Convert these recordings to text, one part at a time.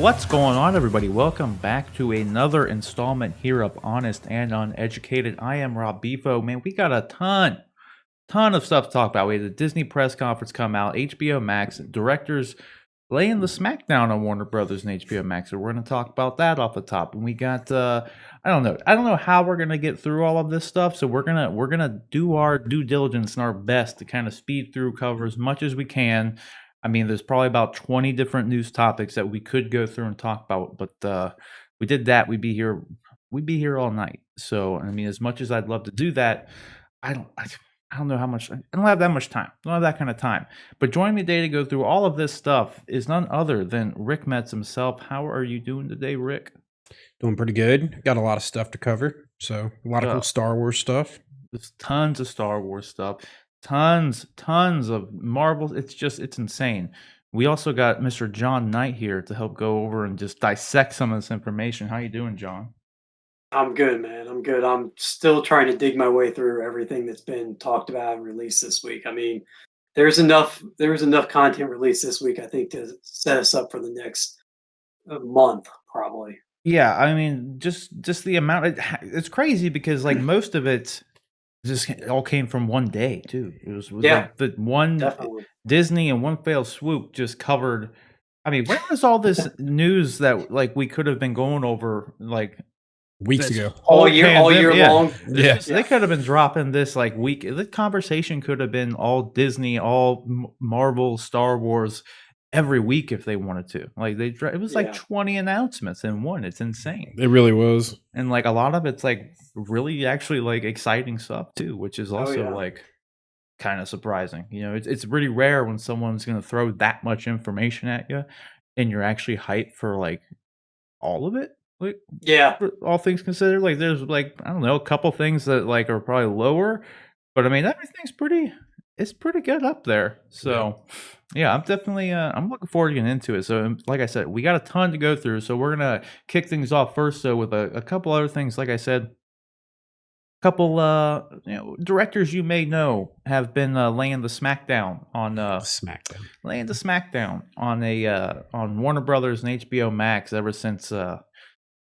What's going on, everybody? Welcome back to another installment here of Honest and Uneducated. I am Rob Bifo. Man, we got a ton of stuff to talk about. We had the Disney press conference come out, HBO Max, directors laying the smackdown on Warner Brothers and HBO Max. So we're going to talk about that off the top. And we got I don't know how we're going to get through all of this stuff. So we're going to do our due diligence and our best to kind of speed through, cover as much as we can. I mean, there's probably about 20 different news topics that we could go through and talk about, but we did that, we'd be here all night. So, I mean, as much as I'd love to do that, I don't know how much. I don't have that much time. I don't have that kind of time. But joining me today to go through all of this stuff is none other than Rik Metz himself. How are you doing today, Rik? Doing pretty good. Got a lot of stuff to cover. So a lot of cool Star Wars stuff. There's tons of Star Wars stuff. Tons of Marvel. It's insane. We also got Mr. John Knight here to help go over and just dissect some of this information. How you doing, John? I'm good, man. I'm good. I'm still trying to dig my way through everything that's been talked about and released this week. I mean, there's enough content released this week, I think, to set us up for the next month, probably. Yeah, I mean, just the amount. It's crazy because like most of it just all came from one day too. It was like the one Definitely. Disney in one fell swoop just covered. I mean, where was all this news that like we could have been going over like weeks ago, all year long? Yeah, they could have been dropping this like week. The conversation could have been all Disney, all Marvel, Star Wars every week if they wanted to. Like it was like 20 announcements in one. It's insane. It really was. And like a lot of it's like really actually like exciting stuff too, which is also like kind of surprising. You know, it's really rare when someone's going to throw that much information at you and you're actually hyped for like all of it. Like, all things considered, like there's like, I don't know, a couple things that like are probably lower, but I mean, everything's it's pretty good up there. So yeah, I'm definitely I'm looking forward to getting into it. So like I said, we got a ton to go through. So we're gonna kick things off first. So with a couple other things, like I said, a couple directors you may know have been laying the smackdown on on Warner Brothers and HBO Max ever since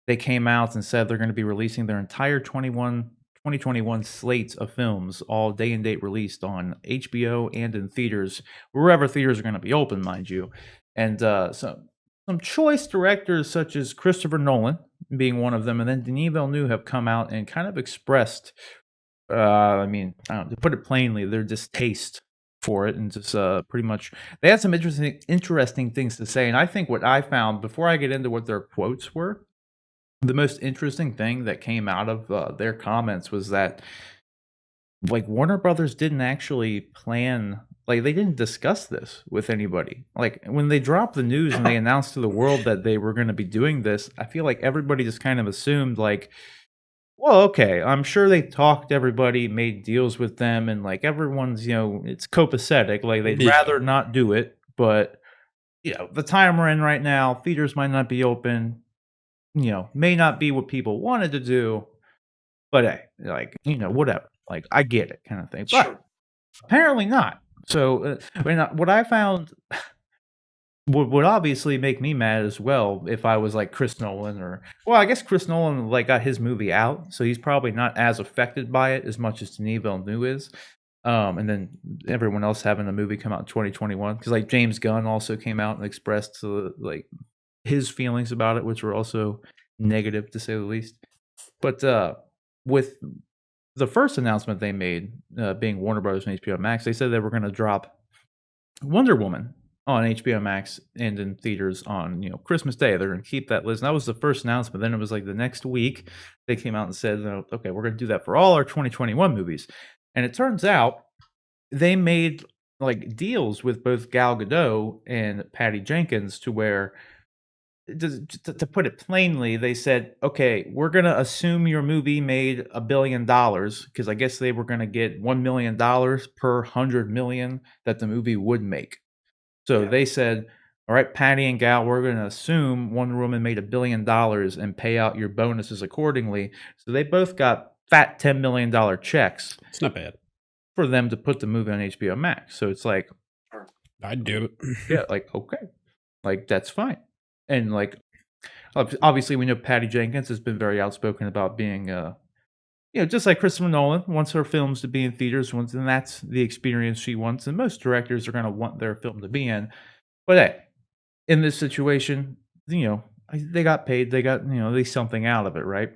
they came out and said they're going to be releasing their entire 2021 slates of films, all day and date released on HBO and in theaters, wherever theaters are going to be open, mind you. And some choice directors such as Christopher Nolan being one of them, and then Denis Villeneuve have come out and kind of expressed, I mean, to put it plainly, their distaste for it, and just pretty much they had some interesting things to say. And I think what I found, before I get into what their quotes were, the most interesting thing that came out of their comments was that like Warner Brothers didn't actually plan, like they didn't discuss this with anybody. Like when they dropped the news and they announced to the world that they were going to be doing this, I feel like everybody just kind of assumed like, well, okay, I'm sure they talked to everybody, made deals with them, and like everyone's, you know, it's copacetic. Like they'd rather not do it, but you know, the time we're in right now, theaters might not be open. You know, may not be what people wanted to do, but hey, like, you know, whatever. Like, I get it, kind of thing. But apparently not. So, what I found would obviously make me mad as well if I was like Chris Nolan, or well, I guess Chris Nolan like got his movie out, so he's probably not as affected by it as much as Denis Villeneuve is. And then everyone else having a movie come out in 2021, because like James Gunn also came out and expressed like his feelings about it, which were also negative to say the least. But with the first announcement they made, being Warner Brothers and HBO Max, they said they were going to drop Wonder Woman on HBO Max and in theaters on, you know, Christmas Day. They're going to keep that list. And that was the first announcement. Then it was like the next week they came out and said, okay, we're going to do that for all our 2021 movies. And it turns out they made like deals with both Gal Gadot and Patty Jenkins to where, to put it plainly, they said, okay, we're going to assume your movie made $1 billion, because I guess they were going to get $1 million per 100 million that the movie would make. So they said, all right, Patty and Gal, we're going to assume Wonder Woman made $1 billion and pay out your bonuses accordingly. So they both got fat $10 million checks. It's not bad for them to put the movie on HBO Max. So it's like, I'd do it. Yeah, like, okay, like that's fine. And like obviously we know Patty Jenkins has been very outspoken about being just like Christopher Nolan wants her films to be in theaters once, and that's the experience she wants, and most directors are going to want their film to be in. But hey, in this situation, they got paid, they got, at least something out of it, right?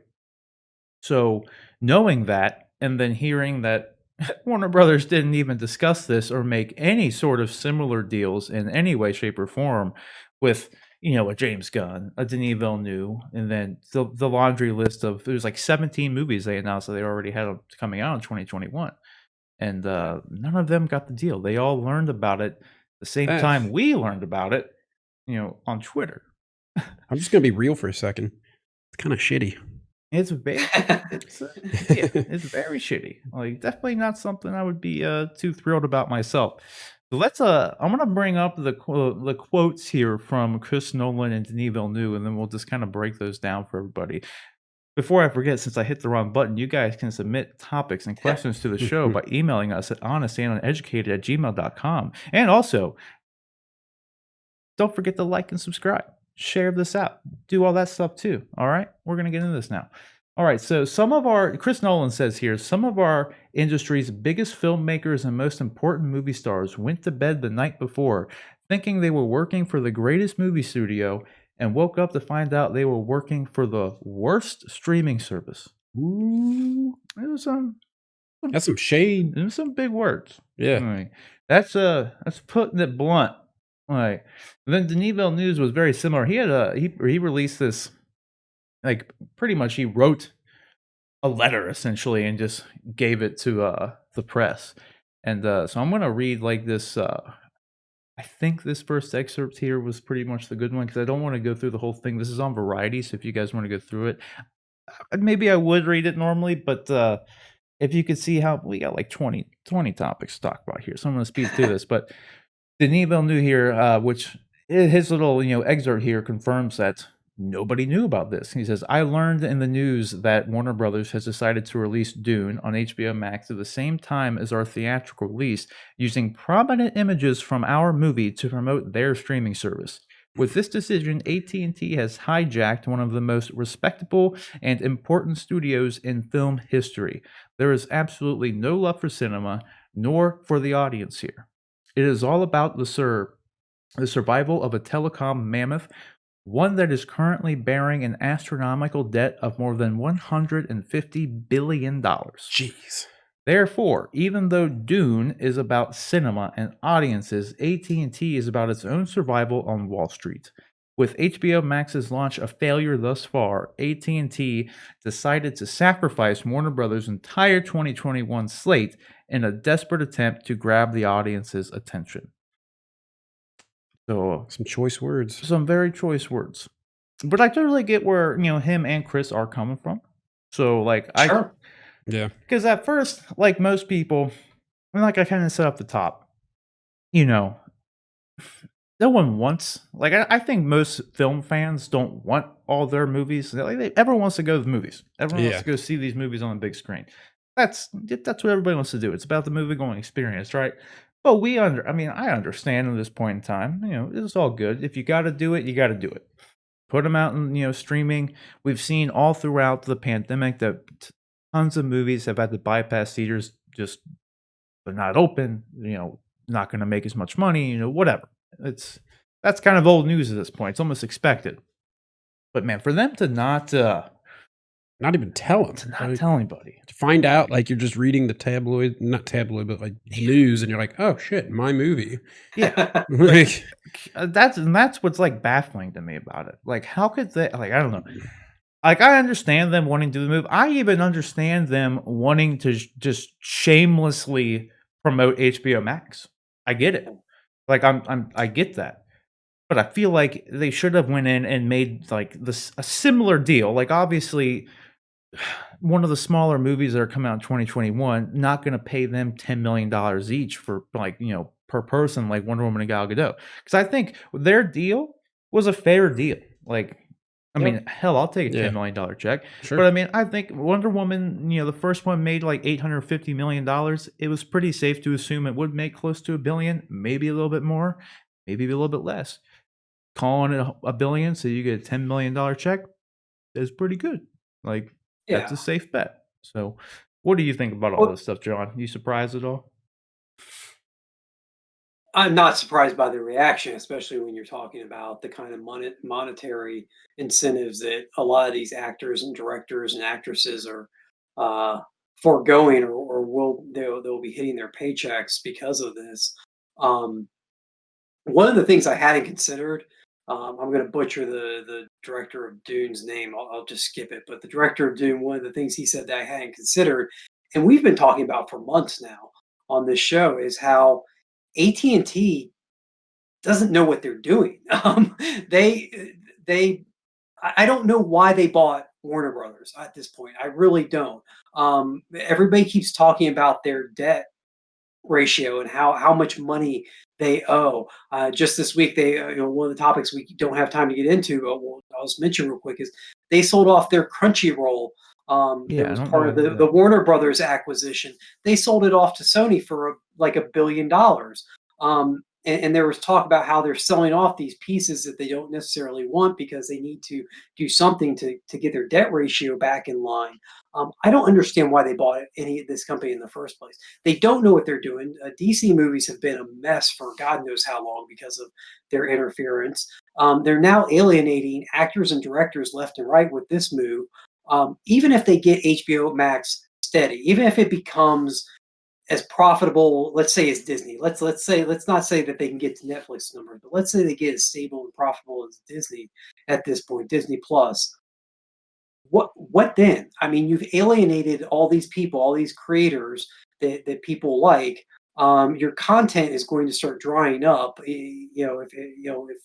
So knowing that, and then hearing that Warner Brothers didn't even discuss this or make any sort of similar deals in any way, shape, or form with, a James Gunn, a Denis Villeneuve, and then the laundry list of there's like 17 movies they announced that they already had coming out in 2021, and none of them got the deal. They all learned about it the same time we learned about it, on Twitter. I'm just gonna be real for a second. It's kind of shitty. It's very, it's very shitty. Like, definitely not something I would be too thrilled about myself. So let's I'm gonna bring up the quotes here from Chris Nolan and Denis Villeneuve, and then we'll just kind of break those down for everybody. Before I forget, since I hit the wrong button, you guys can submit topics and questions to the show by emailing us at honestanduneducated@gmail.com. And also, don't forget to like and subscribe. Share this out. Do all that stuff too. All right? We're going to get into this now. All right. So Chris Nolan says here, some of our industry's biggest filmmakers and most important movie stars went to bed the night before thinking they were working for the greatest movie studio and woke up to find out they were working for the worst streaming service. Ooh. It was That's some shade. It was some big words. Yeah. Like, that's putting it blunt. Like, then Denis Villeneuve was very similar. He had he released this, like, pretty much he wrote a letter essentially and just gave it to the press. And so I'm gonna read like this. I think this first excerpt here was pretty much the good one because I don't want to go through the whole thing. This is on Variety, so if you guys want to go through it, maybe I would read it normally, but if you could see how we got like 20 topics to talk about here, so I'm gonna speed through this, but. Denis Villeneuve here, which his little excerpt here confirms that nobody knew about this. He says, "I learned in the news that Warner Brothers has decided to release Dune on HBO Max at the same time as our theatrical release, using prominent images from our movie to promote their streaming service. With this decision, AT&T has hijacked one of the most respectable and important studios in film history. There is absolutely no love for cinema, nor for the audience here. It is all about the survival of a telecom mammoth, one that is currently bearing an astronomical debt of more than $150 billion. Jeez. Therefore, even though Dune is about cinema and audiences, AT&T is about its own survival on Wall Street. With HBO Max's launch a failure thus far, AT&T decided to sacrifice Warner Brothers' entire 2021 slate in a desperate attempt to grab the audience's attention." So, some choice words. Some very choice words. But I totally get where, him and Chris are coming from. So, like, Sure. Yeah. Because at first, like most people, like I kind of said up the top, no one wants, like, I think most film fans don't want all their movies. Everyone wants to go to the movies. Everyone wants to go see these movies on the big screen. That's what everybody wants to do. It's about the movie going experience, right? But I understand at this point in time, it's all good. If you got to do it, you got to do it. Put them out in, streaming. We've seen all throughout the pandemic that tons of movies have had to bypass theaters. Just they're not open. Not going to make as much money. Whatever. That's kind of old news at this point. It's almost expected. But man, for them to not even tell them. To not tell anybody. To find out, like, you're just reading the not tabloid, but like news, and you're like, oh shit, my movie. Yeah. Like, that's what's like baffling to me about it. Like, how could they, like, I don't know. Like, I understand them wanting to do the move. I even understand them wanting to just shamelessly promote HBO Max. I get it. Like, I get that. But I feel like they should have went in and made like a similar deal. Like, obviously, one of the smaller movies that are coming out in 2021, not going to pay them $10 million each for, like, per person, like Wonder Woman and Gal Gadot. Because I think their deal was a fair deal. Like, I mean, hell, I'll take a $10 million check. Sure. But I mean, I think Wonder Woman, the first one made like $850 million. It was pretty safe to assume it would make close to $1 billion, maybe a little bit more, maybe a little bit less. calling it a billion, so you get a $10 million check is pretty good. Like, that's Yeah. a safe bet. So, what do you think about all Well, this stuff, John? You surprised at all? I'm not surprised by the reaction, especially when you're talking about the kind of monetary incentives that a lot of these actors and directors and actresses are uh, foregoing, or they'll be hitting their paychecks because of this. Um, One of the things I hadn't considered, I'm going to butcher the director of Dune's name. I'll just skip it. But the director of Dune, one of the things he said that I hadn't considered, and we've been talking about for months now on this show, is how AT&T doesn't know what they're doing. They I don't know why they bought Warner Brothers at this point. I really don't. Everybody keeps talking about their debt ratio and how much money they owe. Just this week, they one of the topics we don't have time to get into, but I'll just mention real quick is they sold off their Crunchyroll. That Yeah, I was don't know part of any of the that. Warner Brothers acquisition. They sold it off to Sony for like $1 billion. And there was talk about how they're selling off these pieces that they don't necessarily want because they need to do something to get their debt ratio back in line. I don't understand why they bought any of this company in the first place. They don't know what they're doing. DC movies have been a mess for God knows how long because of their interference. They're now alienating actors and directors left and right with this move. Even if they get HBO Max steady, even if it becomes as profitable, let's say, as Disney. Let's not say that they can get to Netflix numbers, but let's say they get as stable and profitable as Disney at this point, Disney Plus. What then? I mean, you've alienated all these people, all these creators that people like. Your content is going to start drying up. If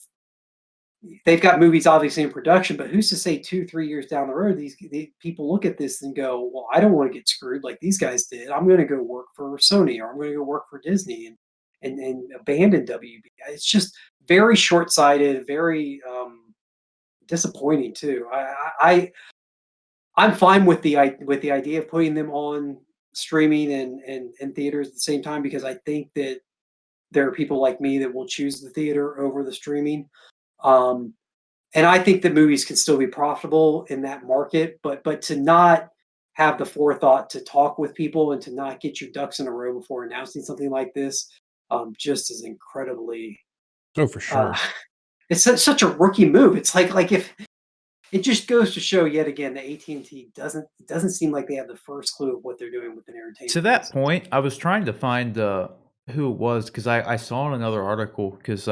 they've got movies obviously in production, but who's to say 2, 3 years down the road, these people look at this and go, "Well, I don't want to get screwed like these guys did. I'm going to go work for Sony, or I'm going to go work for Disney and abandon WB." It's just very short sighted, very disappointing too. I'm fine with the idea of putting them on streaming and theaters at the same time because I think that there are people like me that will choose the theater over the streaming. Um, and I think that movies can still be profitable in that market, but to not have the forethought to talk with people and to not get your ducks in a row before announcing something like this, just is incredibly. Oh, for Uh, sure. it's such a rookie move. It's like if it just goes to show yet again that AT&T doesn't seem like they have the first clue of what they're doing with an To entertainment that business. point, I was trying to find who it was because I saw in another article because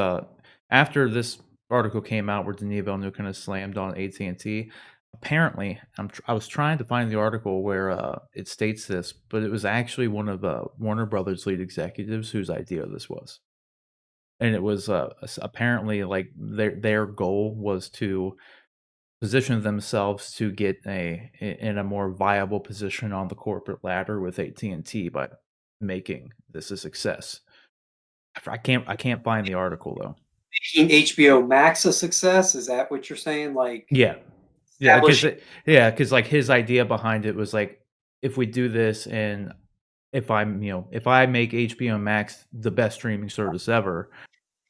after this article came out where Denis Villeneuve kind of slammed on AT&T, apparently I was trying to find the article where it states this, but it was actually one of Warner Brothers lead executives whose idea this was, and it was apparently like their goal was to position themselves to get in a more viable position on the corporate ladder with AT&T by making this a success. I can't find the article though. Making HBO Max a success, is that what you're saying? Like Yeah. Yeah, establishing. because like his idea behind it was like if we do this and if I make HBO Max the best streaming service ever,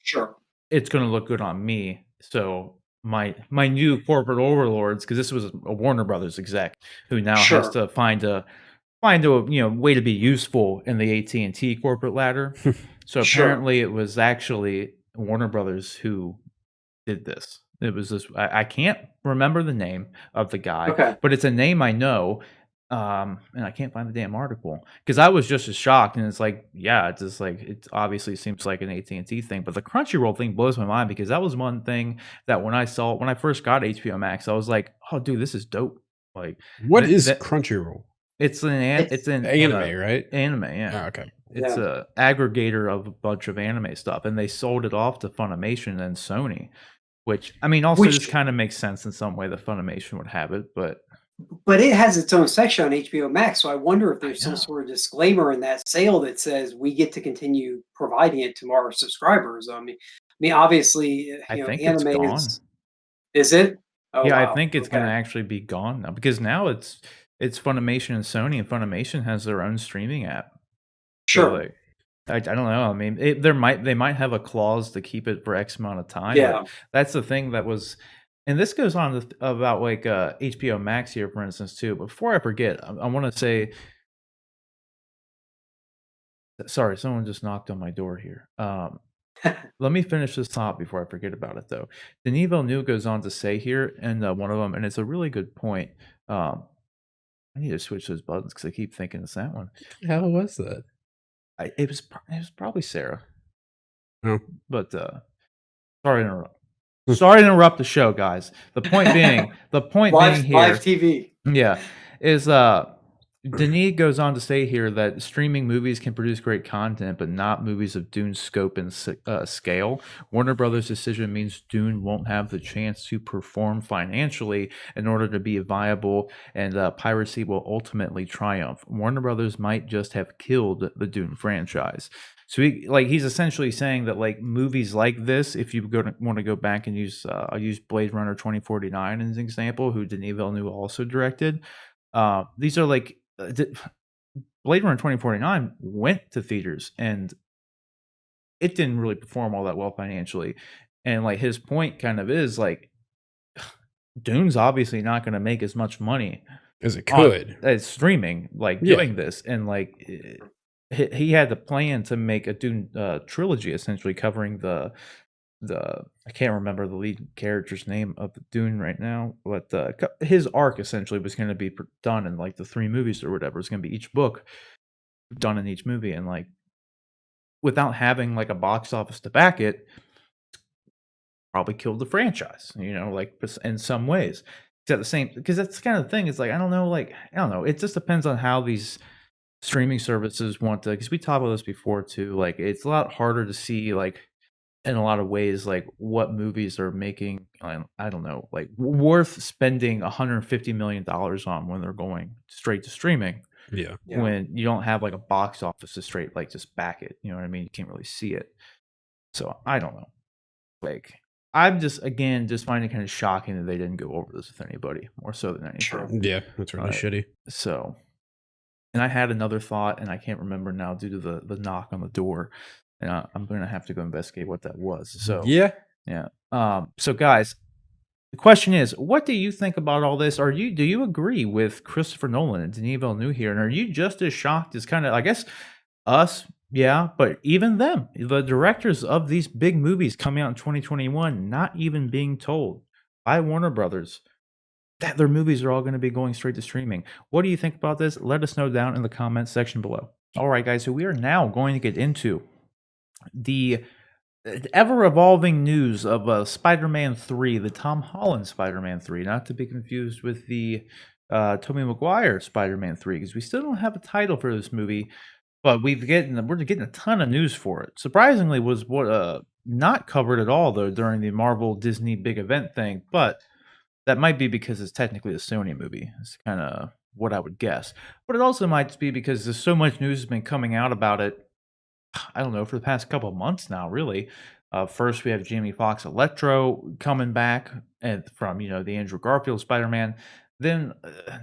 Sure, it's gonna look good on me. So my new corporate overlords, because this was a Warner Brothers exec who now has sure, to find a way to be useful in the AT&T corporate ladder. So sure. apparently it was actually Warner Brothers who did this. It was this I can't remember the name of the guy, Okay. but it's a name I know. And I can't find the damn article because I was just as shocked. And it's like, yeah, it's just like it obviously seems like an AT&T thing, but the Crunchyroll thing blows my mind because that was one thing that when I first got HBO Max, I was like, oh, dude, this is dope. Like What is that Crunchyroll? It's it's an Anime, right? anime, yeah. Oh, okay. It's yeah. a aggregator of a bunch of anime stuff, and they sold it off to Funimation and Sony. Which I mean, also this Which kind of makes sense in some way that Funimation would have it, but but it has its own section on HBO Max, so I wonder if I there's some know. sort of disclaimer in that sale that says we get to continue providing it to our subscribers. I mean, obviously, I think it's anime gone. is it? Oh Yeah, I wow. think it's gonna Okay. actually be gone now because now it's Funimation and Sony, and Funimation has their own streaming app. So Sure. like I don't know. I mean, they might have a clause to keep it for X amount of time. Yeah. But that's the thing that was, and this goes on about like HBO Max here, for instance, too. Before I forget, I want to say, sorry, someone just knocked on my door here. Let me finish this thought before I forget about it, though. Denis Villeneuve goes on to say here, and one of them, and it's a really good point. I need to switch those buttons because I keep thinking it's that one. How was that? It was probably Sarah. Oh. But sorry to interrupt. Sorry to interrupt the show, guys. The point being, Live here, TV. yeah, is Denis goes on to say here that streaming movies can produce great content, but not movies of Dune's scope and scale. Warner Brothers' decision means Dune won't have the chance to perform financially in order to be viable, and piracy will ultimately triumph. Warner Brothers might just have killed the Dune franchise. So he's essentially saying that like movies like this, if you want to go back and use, I'll use Blade Runner 2049 as an example, who Denis Villeneuve also directed. These are like Blade Runner 2049 went to theaters and it didn't really perform all that well financially. And like his point kind of is like Dune's obviously not going to make as much money as it could as streaming, like doing this, and like he had the plan to make a Dune trilogy essentially covering the I can't remember the lead character's name of Dune right now, but his arc essentially was going to be done in like the 3 movies or whatever. It's going to be each book done in each movie, and like without having like a box office to back it, probably killed the franchise. You know, like in some ways. It's at the same, because that's kind of the thing. It's like I don't know. It just depends on how these streaming services want to. Because we talked about this before too. Like it's a lot harder to see like, in a lot of ways, like what movies are making, I don't know, like worth spending $150 million on when they're going straight to streaming. Yeah. When you don't have like a box office to straight like just back it. You know what I mean? You can't really see it. So I don't know. Like I'm just finding it kind of shocking that they didn't go over this with anybody, more so than anything. Sure. Yeah, that's really shitty. So, and I had another thought, and I can't remember now due to the knock on the door. And I'm going to have to go investigate what that was. So yeah. So guys, the question is, what do you think about all this? Do you agree with Christopher Nolan and Denis Villeneuve here? And are you just as shocked as kind of, I guess, us? Yeah, but even them, the directors of these big movies coming out in 2021, not even being told by Warner Brothers that their movies are all going to be going straight to streaming. What do you think about this? Let us know down in the comments section below. All right, guys, so we are now going to get into the ever-evolving news of Spider-Man 3, the Tom Holland Spider-Man 3, not to be confused with the Tobey Maguire Spider-Man 3, because we still don't have a title for this movie, but we're getting a ton of news for it. Surprisingly, was what not covered at all though during the Marvel Disney big event thing, but that might be because it's technically a Sony movie. It's kind of what I would guess, but it also might be because there's so much news has been coming out about it. I don't know, for the past couple of months now, really. First, we have Jamie Foxx Electro coming back from, the Andrew Garfield Spider-Man. Then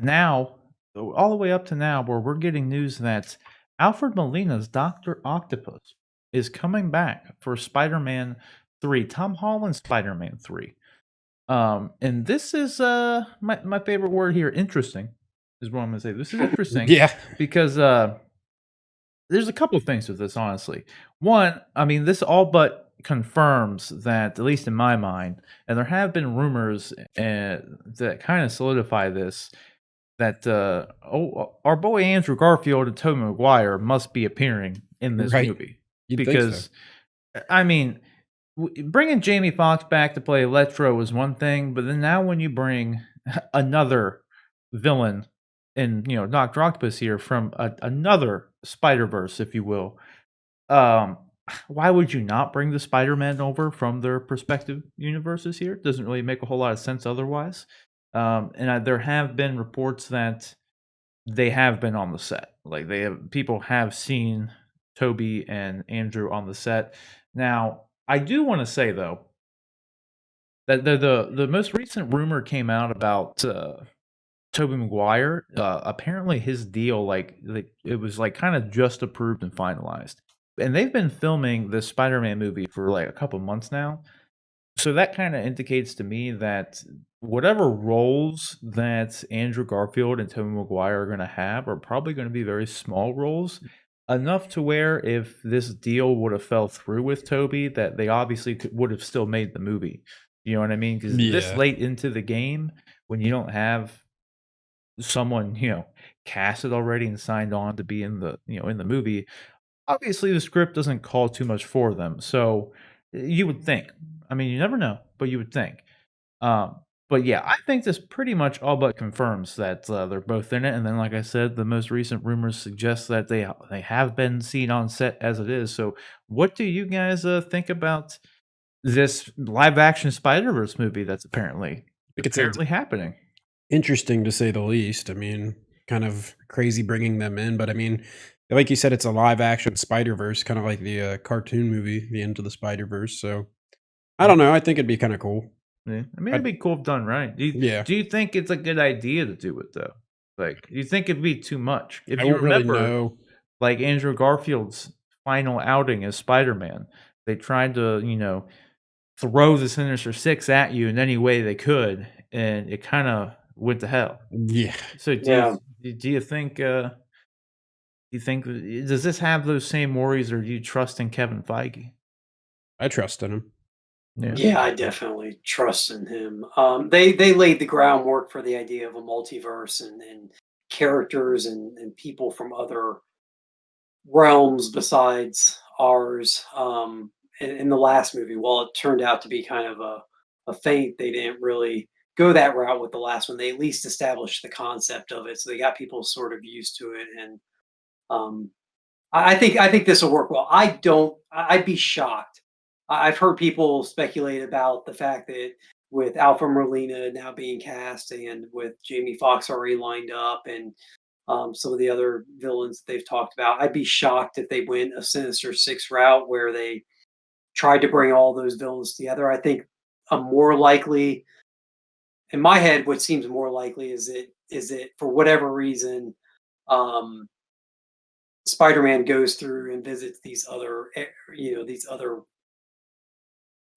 now, all the way up to now, where we're getting news that Alfred Molina's Doctor Octopus is coming back for Spider-Man 3, Tom Holland Spider-Man 3. And this is my favorite word here, interesting, is what I'm going to say. This is interesting. Yeah. Because there's a couple of things with this, honestly. One, I mean, this all but confirms that, at least in my mind, and there have been rumors that kind of solidify this, that our boy Andrew Garfield and Tobey Maguire must be appearing in this movie. You'd because, think so. I mean, bringing Jamie Foxx back to play Electro was one thing, but then now when you bring another villain in, Doctor Octopus here from another Spider-Verse, if you will, why would you not bring the Spider-Man over from their respective universes here? It doesn't really make a whole lot of sense otherwise. And there have been reports that they have been on the set. Like people have seen Toby and Andrew on the set. Now, I do want to say though that the most recent rumor came out about Tobey Maguire. Apparently his deal, like it was like kind of just approved and finalized. and they've been filming this Spider-Man movie for like a couple months now. So that kind of indicates to me that whatever roles that Andrew Garfield and Tobey Maguire are going to have are probably going to be very small roles, enough to where if this deal would have fell through with Toby, that they obviously would have still made the movie. You know what I mean? Because this Yeah. late into the game, when you don't have someone casted already and signed on to be in the in the movie, obviously the script doesn't call too much for them. So you would think. I mean, you never know, but you would think. Um, but yeah, I think this pretty much all but confirms that they're both in it. And then, like I said, the most recent rumors suggest that they have been seen on set as it is. So, what do you guys think about this live action Spider Verse movie that's apparently It sounds happening? interesting to say the least. I mean, kind of crazy bringing them in, but I mean, like you said, it's a live action Spider Verse, kind of like the cartoon movie, The Into the Spider Verse. So I don't know. I think it'd be kind of cool. Yeah. I mean, it'd be cool if done right. Yeah. Do you think it's a good idea to do it though? Like, do you think it'd be too much? If I you won't really remember, know. like Andrew Garfield's final outing as Spider-Man, they tried to, throw the Sinister Six at you in any way they could, and it kind of went to hell. Yeah. So Yeah. do you think does this have those same worries, or do you trust in Kevin Feige? I trust in him. Yeah, I definitely trust in him. They laid the groundwork for the idea of a multiverse and characters and people from other realms besides ours. In the last movie, while it turned out to be kind of a feint, they didn't really go that route with the last one. They at least established the concept of it, so they got people sort of used to it. And um, I think this will work well. I'd be shocked. I've heard people speculate about the fact that with Alfred Molina now being cast and with Jamie Foxx already lined up and some of the other villains that they've talked about, I'd be shocked if they went a Sinister Six route where they tried to bring all those villains together. I think a more likely, in my head, what seems more likely is it for whatever reason, um, Spider-Man goes through and visits these other,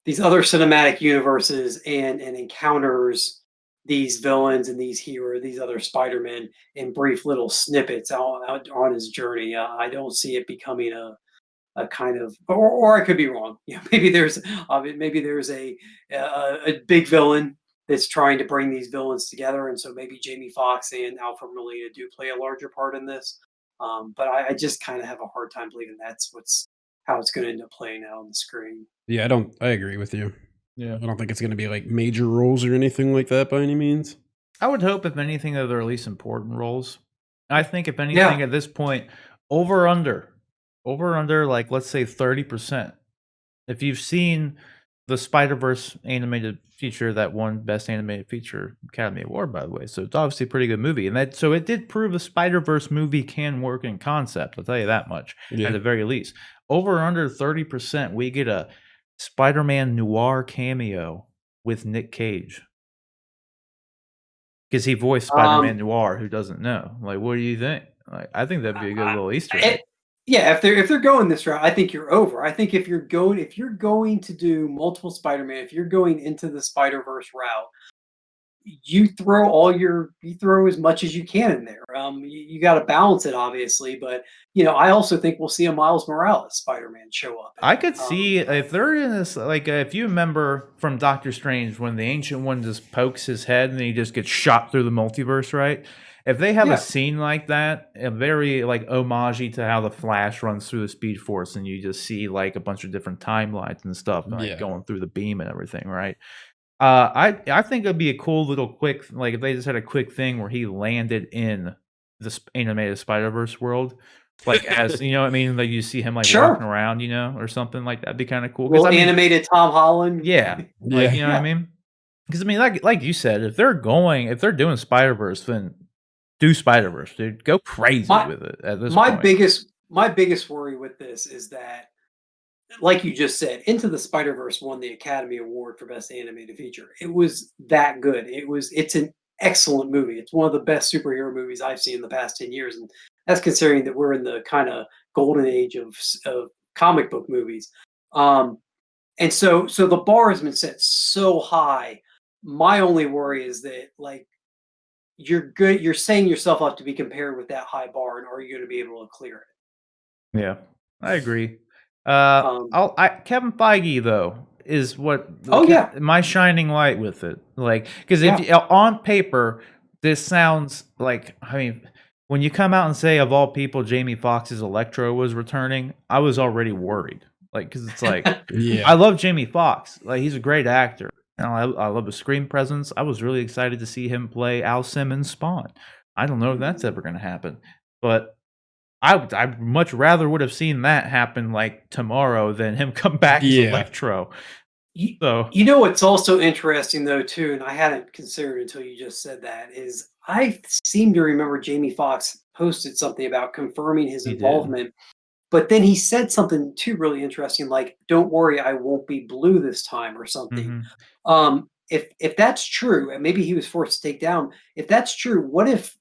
these other cinematic universes and encounters these villains and these other Spider-Men in brief little snippets out on his journey. I don't see it becoming a kind of, or I could be wrong. Maybe there's a big villain that's trying to bring these villains together, and so maybe Jamie Foxx and Alfred Molina do play a larger part in this. But I just kind of have a hard time believing that's how it's going to end up playing out on the screen. Yeah, I agree with you. Yeah. I don't think it's going to be like major roles or anything like that by any means. I would hope, if anything, that they're at least important roles. I think, if anything, at this point, over under, like let's say 30%. If you've seen the Spider-Verse animated feature that won Best Animated Feature Academy Award, by the way, so it's obviously a pretty good movie, and it did prove a Spider-Verse movie can work in concept. I'll tell you that much, at the very least. Over or under 30%, we get a Spider-Man noir cameo with Nick Cage. Because he voiced Spider-Man Noir. Who doesn't know? Like, what do you think? Like, I think that'd be a good little Easter egg. Yeah, if they're going this route, I think you're over. I think if you're going to do multiple Spider-Man, if you're going into the Spider-Verse route, you throw as much as you can in there. You got to balance it, obviously, but I also think we'll see a Miles Morales Spider-Man show up. I could see if they're in this, like, if you remember from Doctor Strange when the Ancient One just pokes his head and he just gets shot through the multiverse, right? If they have a scene like that, a very like homage to how the Flash runs through the Speed Force, and you just see like a bunch of different timelines and stuff, like going through the beam and everything, right? I think it'd be a cool little quick, like if they just had a quick thing where he landed in the animated Spider-Verse world, like as you know what I mean, like you see him like walking around, or something like that'd be kind of cool. Well, animated Tom Holland, like what I mean, because I mean, like you said, if they're doing Spider-Verse, then do Spider-Verse, dude. Go crazy with it at this point. My biggest worry with this is that, like you just said, Into the Spider-Verse won the Academy Award for Best Animated Feature. It was that good. It's an excellent movie. It's one of the best superhero movies I've seen in the past 10 years. And that's considering that we're in the kind of golden age of comic book movies. And so the bar has been set so high. My only worry is that like you're setting yourself up to be compared with that high bar, and are you going to be able to clear it? Yeah, I agree. Um, Kevin Feige though is what oh yeah, my shining light with it. Like, because if yeah. on paper this sounds like, I mean, when you come out and say of all people Jamie Foxx's Electro was returning, I was already worried. Like, because it's like I Yeah. love Jamie Foxx. Like, he's a great actor. And I love his screen presence. I was really excited to see him play Al Simmons' Spawn. I don't know if that's ever going to happen, but I much rather would have seen that happen like tomorrow than him come back as Yeah. Electro. You, So you know what's also interesting though too, and I hadn't considered until you just said that, is I seem to remember Jamie Foxx posted something about confirming his he did. involvement, but then he said something too really interesting, like "Don't worry, I won't be blue this time" or something. Mhm. If that's true, and maybe he was forced to take down. If that's true, what if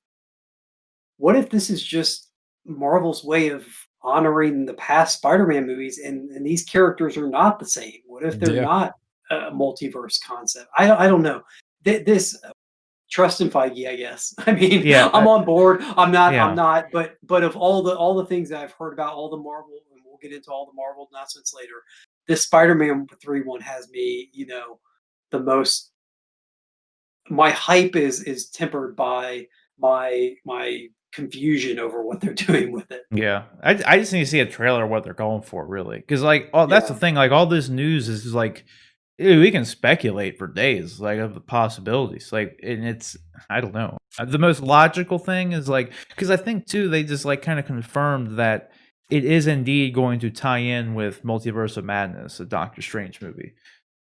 this is just Marvel's way of honoring the past Spider-Man movies, and these characters are not the same? What if they're Yeah. not a multiverse concept? I don't know. This trust in Feige, I guess. I mean, Yeah, I'm on board. I'm yeah. not. But of all the things that I've heard about all the Marvel, and we'll get into all the Marvel announcements later. This Spider-Man 3 one has me, the most. My hype is tempered by my confusion over what they're doing with it. Yeah, I just need to see a trailer of what they're going for, really, because like, oh, that's the Yeah, thing. Like, all this news is like, dude, we can speculate for days, like of the possibilities. Like, and it's, I don't know. The most logical thing is like, because I think too, they just like kind of confirmed that it is indeed going to tie in with Multiverse of Madness, a Doctor Strange movie.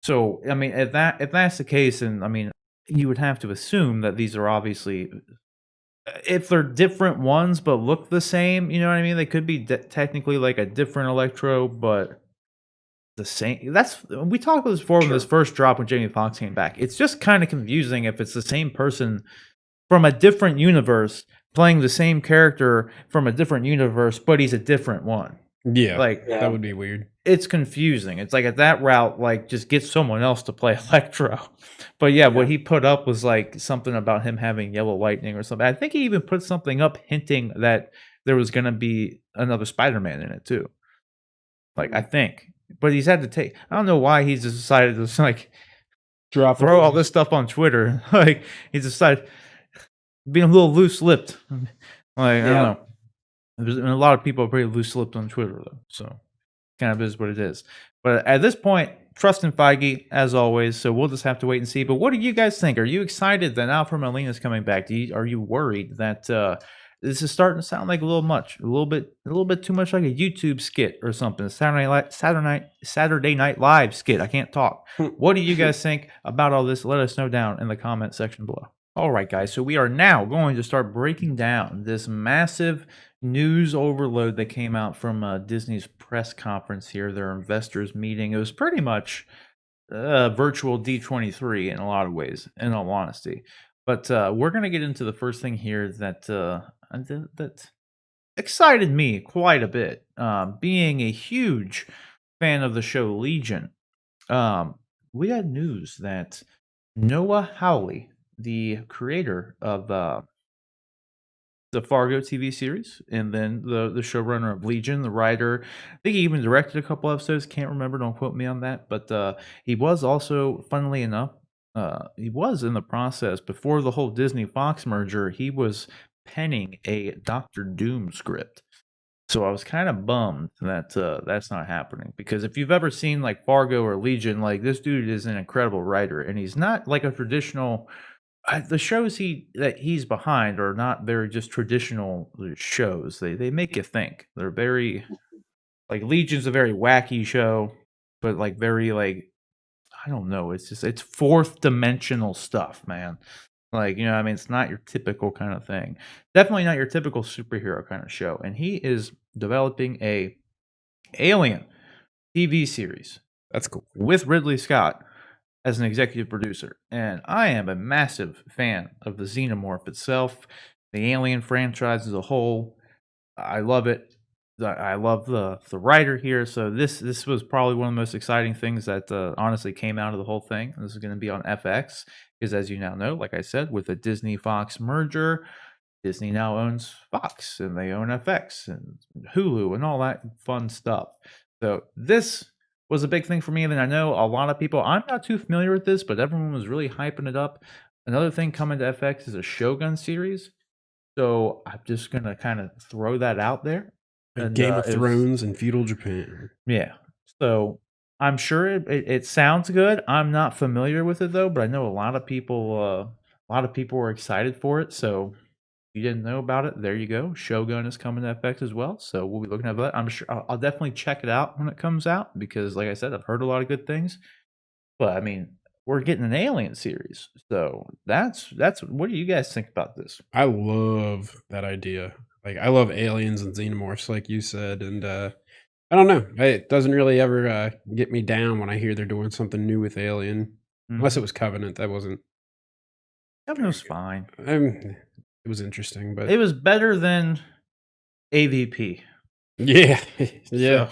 So, I mean, if that's the case, and I mean, you would have to assume that these are obviously, if they're different ones but look the same, you know what I mean? They could be technically like a different Electro, but the same. That's, we talked about this before when this sure. first dropped when Jamie Foxx came back. It's just kind of confusing if it's the same person from a different universe playing the same character from a different universe, but he's a different one. Yeah. Like, That Yeah. would be weird. it's confusing. It's like at that route, like just get someone else to play Electro. But yeah, what Yeah. he put up was like something about him having yellow lightning or something. I think he even put something up hinting that there was gonna be another Spider-Man in it too. Like, I think. But he's had to take, I don't know why he's just decided to just like Drop throw all it. this stuff on Twitter. Like, he's decided being a little loose-lipped. Like, I don't Yeah. know. And a lot of people are pretty loose-lipped on Twitter though. So kind of is what it is. But at this point, trust in Feige as always. So we'll just have to wait and see. But what do you guys think? Are you excited that Alfred Molina is coming back? Are you worried that this is starting to sound like a little much, a little bit too much like a YouTube skit or something? Saturday Night Live skit. I can't talk. What do you guys think about all this? Let us know down in the comment section below. All right, guys. So we are now going to start breaking down this massive news overload that came out from Disney's press conference here, their investors meeting. It was pretty much virtual D23 in a lot of ways, in all honesty. But we're going to get into the first thing here that excited me quite a bit. Being a huge fan of the show Legion, we had news that Noah Hawley, the creator of the Fargo TV series, and then the showrunner of Legion, the writer. I think he even directed a couple episodes. Can't remember. Don't quote me on that. But he was also, funnily enough, he was in the process before the whole Disney Fox merger. He was penning a Doctor Doom script. So I was kind of bummed that that's not happening, because if you've ever seen like Fargo or Legion, like this dude is an incredible writer, and he's not like a traditional, the shows that he's behind are not very just traditional shows. They make you think. They're very, like, Legion's a very wacky show, but like very like, I don't know. It's just, it's fourth dimensional stuff, man. Like, you know, I mean, it's not your typical kind of thing. Definitely not your typical superhero kind of show. And he is developing a Alien TV series That's cool. with Ridley Scott as an executive producer. And I am a massive fan of the Xenomorph itself, the Alien franchise as a whole. I love it. I love the writer here, so this was probably one of the most exciting things that, honestly came out of the whole thing. This is gonna be on FX because as you now know, like I said, with the Disney-Fox merger, Disney now owns Fox, and they own FX and Hulu and all that fun stuff. So this was a big thing for me, and I know a lot of people I'm not too familiar with this, but everyone was really hyping it up. Another thing coming to FX is a Shogun series, so I'm just gonna kinda throw that out there, Like and, Game of it was Thrones and feudal Japan. yeah. So, I'm sure it sounds good. I'm not familiar with it, though, but I know a lot of people were excited for it, so if you didn't know about it, there you go. Shogun is coming to FX as well, so we'll be looking at that. I'm sure I'll definitely check it out when it comes out because, like I said, I've heard a lot of good things. But, I mean, we're getting an Alien series, so that's what do you guys think about this? I love that idea. Like, I love aliens and xenomorphs, like you said, and I don't know. It doesn't really ever get me down when I hear they're doing something new with Alien, unless it Mhm. was Covenant. That wasn't That very was good. fine. It was interesting, but It was better than AVP, yeah, yeah, so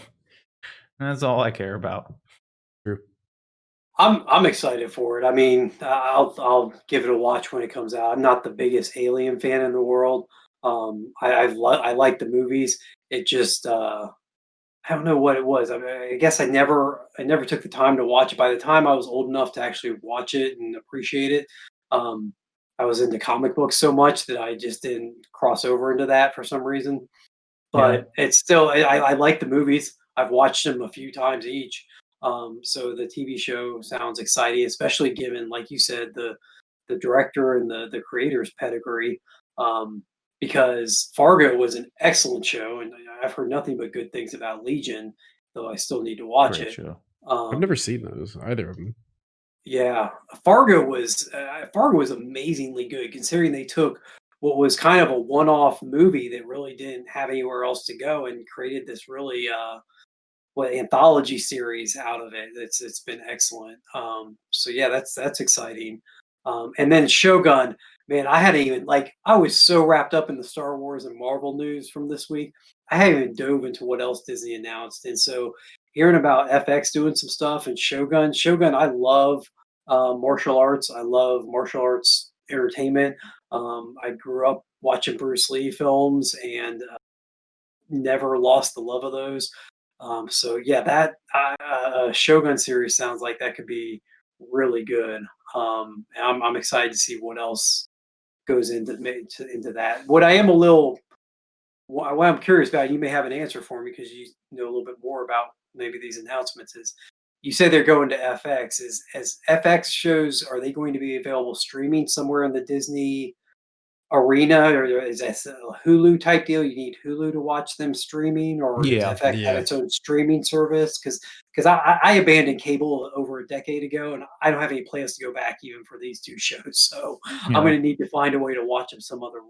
that's all I care about. true. I'm excited for it. I mean, I'll give it a watch when it comes out. I'm not the biggest Alien fan in the world. I like the movies. It just I don't know what it was. I mean, I guess I never took the time to watch it. By the time I was old enough to actually watch it and appreciate it, um, I was into comic books so much that I just didn't cross over into that for some reason. Yeah, But it's still I like the movies. I've watched them a few times each. So the TV show sounds exciting, especially given, like you said, the director and the creator's pedigree. Um, because Fargo was an excellent show, and I've heard nothing but good things about Legion, though I still need to watch great it. show. I've never Um, seen those either of them. yeah, Fargo was amazingly good considering they took what was kind of a one-off movie that really didn't have anywhere else to go and created this really anthology series out of it. It's been excellent. So yeah, that's exciting. And then Shogun, man, I hadn't even like I was so wrapped up in the Star Wars and Marvel news from this week. I hadn't even dove into what else Disney announced. And so hearing about FX doing some stuff and Shogun, I love martial arts. I love martial arts entertainment. I grew up watching Bruce Lee films and never lost the love of those. So yeah, that Shogun series sounds like that could be really good. And I'm excited to see what else goes into that. What I am a little, what I'm curious about, you may have an answer for me because you know a little bit more about maybe these announcements. Is you say they're going to FX? Is as FX shows are they going to be available streaming somewhere in the Disney arena, or is this a Hulu type deal? You need Hulu to watch them streaming, or does Yeah. FX have Yeah, its own streaming service? Because I abandoned cable over a decade ago, and I don't have any plans to go back even for these two shows. So I'm Yeah. going to need to find a way to watch them some other way.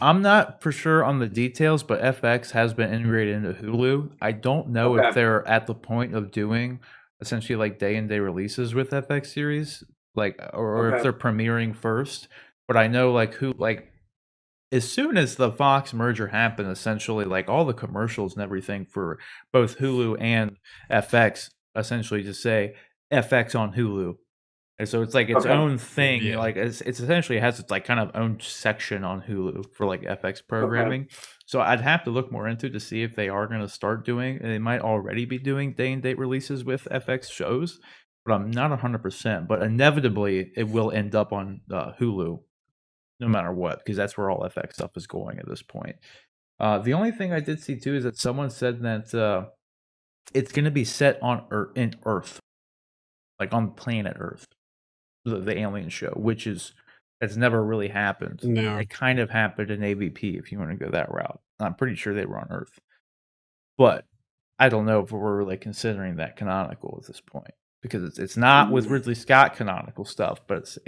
I'm not for sure on the details, but FX has been integrated into Hulu. I don't know if Okay. they're at the point of doing essentially like day and day releases with FX series, like or if Okay. they're premiering first. But I know like who like as soon as the Fox merger happened, essentially like all the commercials and everything for both Hulu and FX essentially just say FX on Hulu. And so it's like its Okay. own thing, yeah. like, it's essentially has its, like, kind of own section on Hulu for, like, FX Okay. programming. So I'd have to look more into to see if they are gonna start doing and they might already be doing day and date releases with FX shows, but I'm not 100%, but inevitably, it will end up on, Hulu no matter what, because that's where all FX stuff is going at this point. The only thing I did see too is that someone said that, it's gonna be set on Earth, like, on planet Earth. The Alien show, which is has never really happened. No, It kind of happened in AVP if you wanna go that route. I'm pretty sure they were on Earth, but I don't know if we're really considering that canonical at this point because it's not with Mm. Ridley Scott canonical stuff, but it's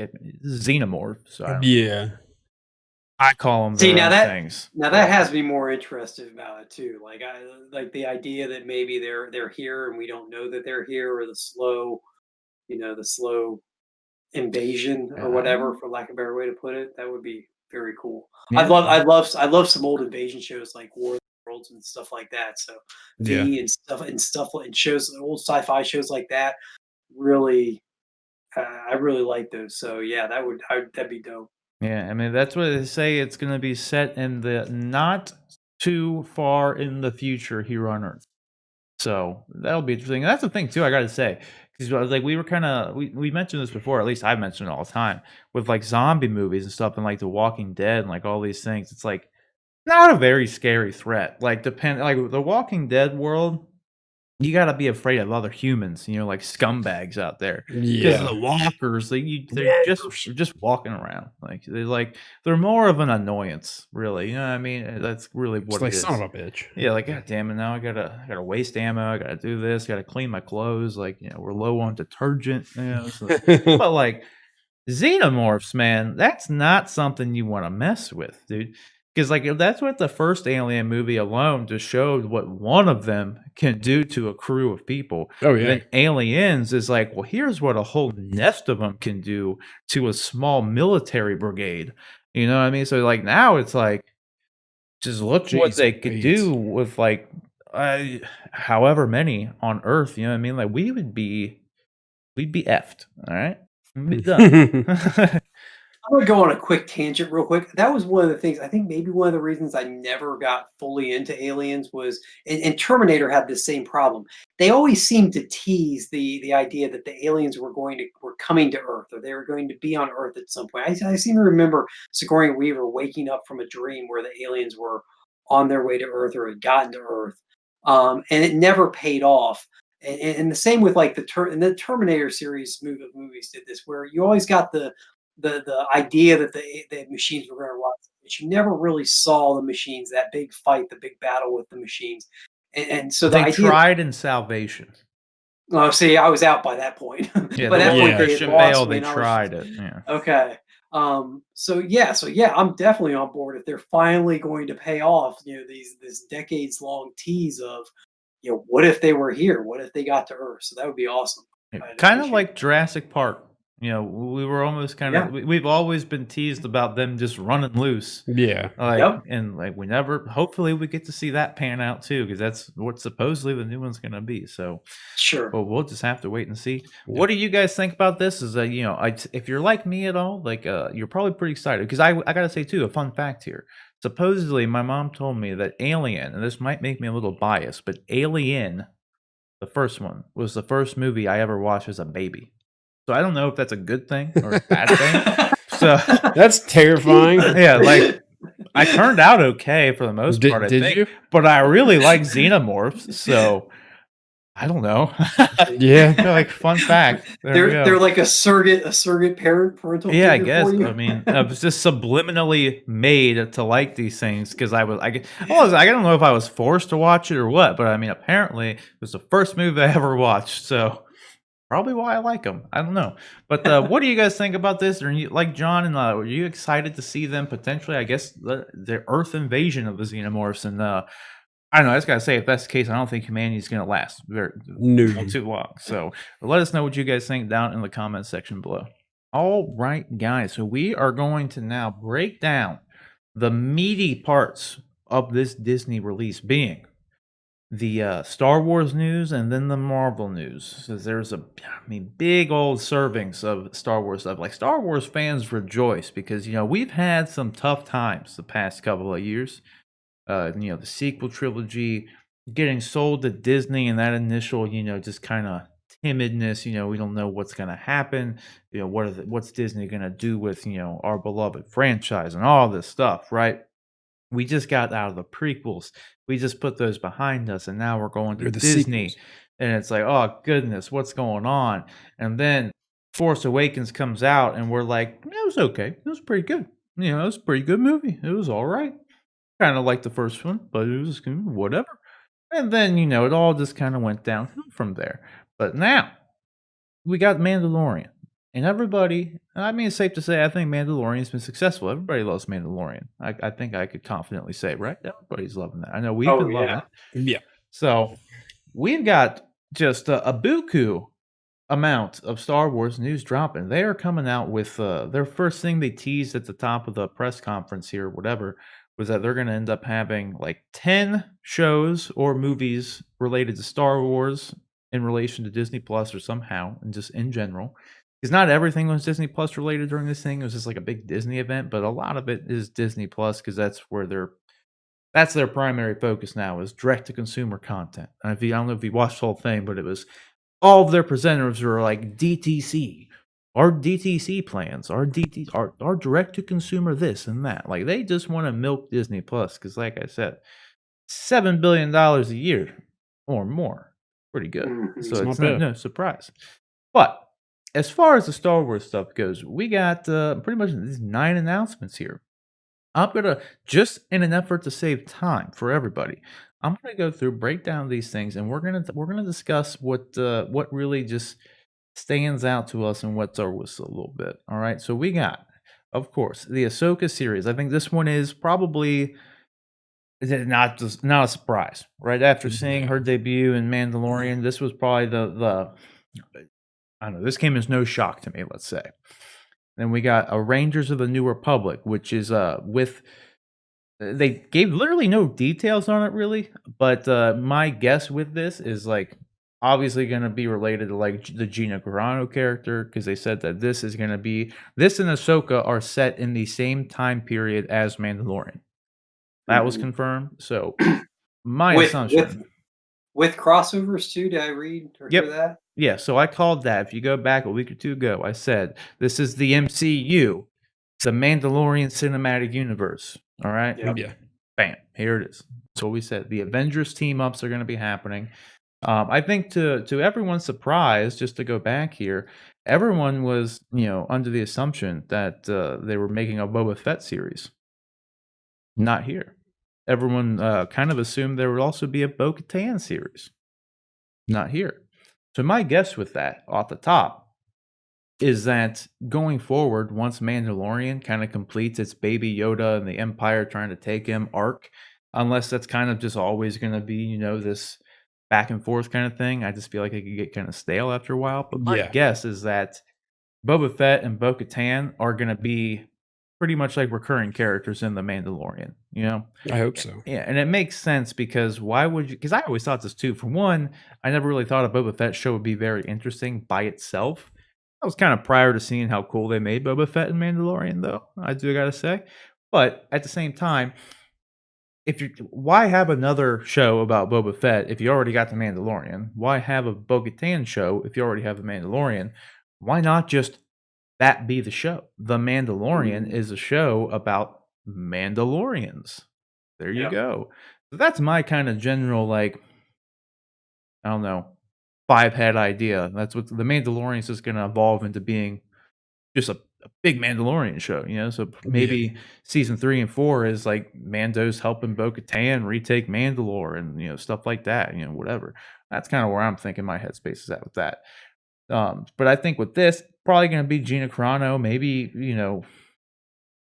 Xenomorph, so yeah, I call them See their now own that things. now that has me more interested about it too. Like I like the idea that maybe they're here and we don't know that they're here, or the slow invasion or whatever, Um, for lack of a better way to put it. That would be very cool. yeah, I love some old invasion shows like War. worlds and stuff like that. So Yeah. V and stuff and shows, old sci-fi shows like that, really, I really like those. So yeah, that'd be dope. Yeah, I mean that's what they say. It's going to be set in the not too far in the future here on Earth. So that'll be interesting. That's the thing too. I got to say, because like we were kind of we mentioned this before. At least I've mentioned it all the time with like zombie movies and stuff, and like The Walking Dead and like all these things. It's like not a very scary threat. Like like the Walking Dead world. You gotta be afraid of other humans, like scumbags out there. Because Yeah. the walkers, they're just walking around. They're more of an annoyance, really. You know what I mean? That's really It's what like it son is. of a bitch. Yeah, like God damn it! Now I gotta waste ammo. I gotta do this. Gotta clean my clothes. Like we're low on detergent. But like xenomorphs, man, that's not something you want to mess with, dude. Because like that's what the first Alien movie alone just showed what one of them can do to a crew of people. Oh And yeah. then Aliens is like, well, here's what a whole nest of them can do to a small military brigade. You know what I mean? So like now it's like, just look what Jeez they could do Louise. with like, however many on Earth. You know what I mean? Like we'd be effed. All right, we'd be done. I'm gonna go on a quick tangent real quick. That was one of the things, I think maybe one of the reasons I never got fully into Aliens was, and Terminator had the same problem. They always seemed to tease the idea that the aliens were coming to Earth, or they were going to be on Earth at some point. I seem to remember Sigourney Weaver waking up from a dream where the aliens were on their way to Earth or had gotten to Earth, and it never paid off. And the same with like the Terminator series movies did this, where you always got the idea that the machines were going to rise, but you never really saw the machines, that big fight, the big battle with the machines, and so the They idea. tried in Salvation. Oh, see, I was out by that point. Yeah, By the that one point, with Yeah. they had Christian lost Bale, me, they and I was tried it. Yeah. okay. So yeah, I'm definitely on board if they're finally going to pay off. This decades long tease of, what if they were here? What if they got to Earth? So that would be awesome. I'd Kind of appreciate like Jurassic Park. We were almost kind Yeah. of we've always been teased about them just running loose. Yeah. Yep. And like we never hopefully we get to see that pan out too, because that's what supposedly the new one's gonna be. So Sure. but we'll just have to wait and see. What do you guys think about this? Is if you're like me at all, like you're probably pretty excited because I gotta say too, a fun fact here. Supposedly, my mom told me that Alien, and this might make me a little biased, but Alien, the first one, was the first movie I ever watched as a baby. So I don't know if that's a good thing or a bad thing. So That's terrifying. yeah, like I turned out okay for the most part, I Did think. you? But I really like xenomorphs, so I don't know. Yeah. Like fun fact. There we go. They're like a surrogate parental Yeah, I figure guess. for you. I mean, I was just subliminally made to like these things because I don't know if I was forced to watch it or what, but I mean, apparently it was the first movie I ever watched, so probably why I like them. I don't know, but what do you guys think about this? Are you like John and were you excited to see them potentially? I guess the Earth invasion of the xenomorphs, and I don't know. I just gotta say, if that's the case, I don't think humanity's gonna last No. too long. So let us know what you guys think down in the comment section below. All right, guys. So we are going to now break down the meaty parts of this Disney release, being the Star Wars news and then the Marvel news. So there's big old servings of Star Wars stuff. Like Star Wars fans rejoice because we've had some tough times the past couple of years. The sequel trilogy getting sold to Disney and that initial, just kind of timidness. We don't know what's going to happen. What's Disney going to do with, our beloved franchise and all this stuff, right? We just got out of the prequels. We just put those behind us, and now we're going to Or the Disney. sequels. And it's like, oh, goodness, what's going on? And then Force Awakens comes out, and we're like, it was okay. It was pretty good. It was a pretty good movie. It was all right. Kind of like the first one, but it was whatever. And then, it all just kind of went downhill from there. But now, we got Mandalorian. And everybody, I mean, it's safe to say, I think Mandalorian's been successful. Everybody loves Mandalorian. I think I could confidently say, right? Everybody's loving that. I know we've been loving it. Yeah. So we've got just a buku amount of Star Wars news dropping. They are coming out with their first thing they teased at the top of the press conference here, whatever, was that they're going to end up having like 10 shows or movies related to Star Wars in relation to Disney Plus or somehow, and just in general. Because not everything was Disney Plus related during this thing. It was just like a big Disney event, but a lot of it is Disney Plus because that's their primary focus now is direct to consumer content. And I don't know if you watched the whole thing, but it was all of their presenters were like DTC, our DTC plans, our direct to consumer this and that. Like they just want to milk Disney Plus because, like I said, $7 billion a year or more, pretty good. Mhm. So It's it's not not bad. no surprise. But as far as the Star Wars stuff goes, we got pretty much these 9 announcements here. I'm gonna just in an effort to save time for everybody, I'm gonna go through, break down these things, and we're gonna discuss what really just stands out to us and what's our whistle a little bit. All right, so we got, of course, the Ahsoka series. I think this one is probably not a surprise. Right after seeing Yeah. her debut in Mandalorian, this was probably the I don't know. This came as no shock to me. Let's say. Then we got a Rangers of the New Republic, which is with they gave literally no details on it really, but my guess with this is like obviously going to be related to like the Gina Carano character because they said that this is going to be this and Ahsoka are set in the same time period as Mandalorian. That was Mhm. confirmed. So my with with assumption. with crossovers too. Did I read or hear Yep. that? Yeah, so I called that. If you go back a week or two ago, I said this is the MCU, the Mandalorian Cinematic Universe. All right. Yep. Yeah. Bam, here it is. That's what we said. The Avengers team ups are going to be happening. I think to everyone's surprise, just to go back here, everyone was under the assumption that they were making a Boba Fett series. Not here. Everyone kind of assumed there would also be a Bo-Katan series. Not here. So my guess with that off the top is that going forward, once Mandalorian kind of completes its Baby Yoda and the Empire trying to take him arc, unless that's kind of just always going to be, this back and forth kind of thing, I just feel like it could get kind of stale after a while. But my Yeah. guess is that Boba Fett and Bo Katan are going to be pretty much like recurring characters in The Mandalorian, I hope so. Yeah, and it makes sense because why would you? Because I always thought this too. For one, I never really thought a Boba Fett show would be very interesting by itself. I was kind of prior to seeing how cool they made Boba Fett and Mandalorian, though. I do gotta say, but at the same time, if you why have another show about Boba Fett if you already got the Mandalorian? Why have a Bo-Katan show if you already have the Mandalorian? Why not just that be the show? The Mandalorian is a show about Mandalorians. There you Yep. go. So that's my kind of general, like, I don't know, 5 head idea. That's what the Mandalorian is just going to evolve into being just a big Mandalorian show, So Yeah. maybe season 3 and 4 is like Mando's helping Bo Katan retake Mandalore and, stuff like that, whatever. That's kind of where I'm thinking my headspace is at with that. But I think with this, probably going to be Gina Carano, maybe,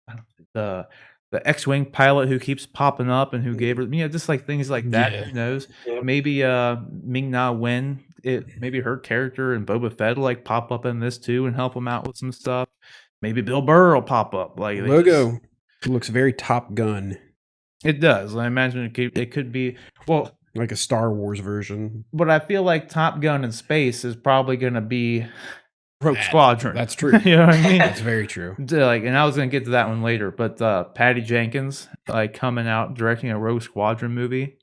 I don't the X-wing pilot who keeps popping up and who gave her, just like things like that. Yeah. Who knows? Yep. Maybe Ming-Na Wen, maybe her character and Boba Fett will like pop up in this too and help him out with some stuff. Maybe Bill Burr will pop up. Like they just- Logo looks very Top Gun, it does. I imagine it could be well, like a Star Wars version. but I feel like Top Gun in space is probably going to be Rogue That- Squadron. That's true. You know what I mean? That's very true. Like, and I was gonna get to that one later, but Patty Jenkins like coming out directing a Rogue Squadron movie.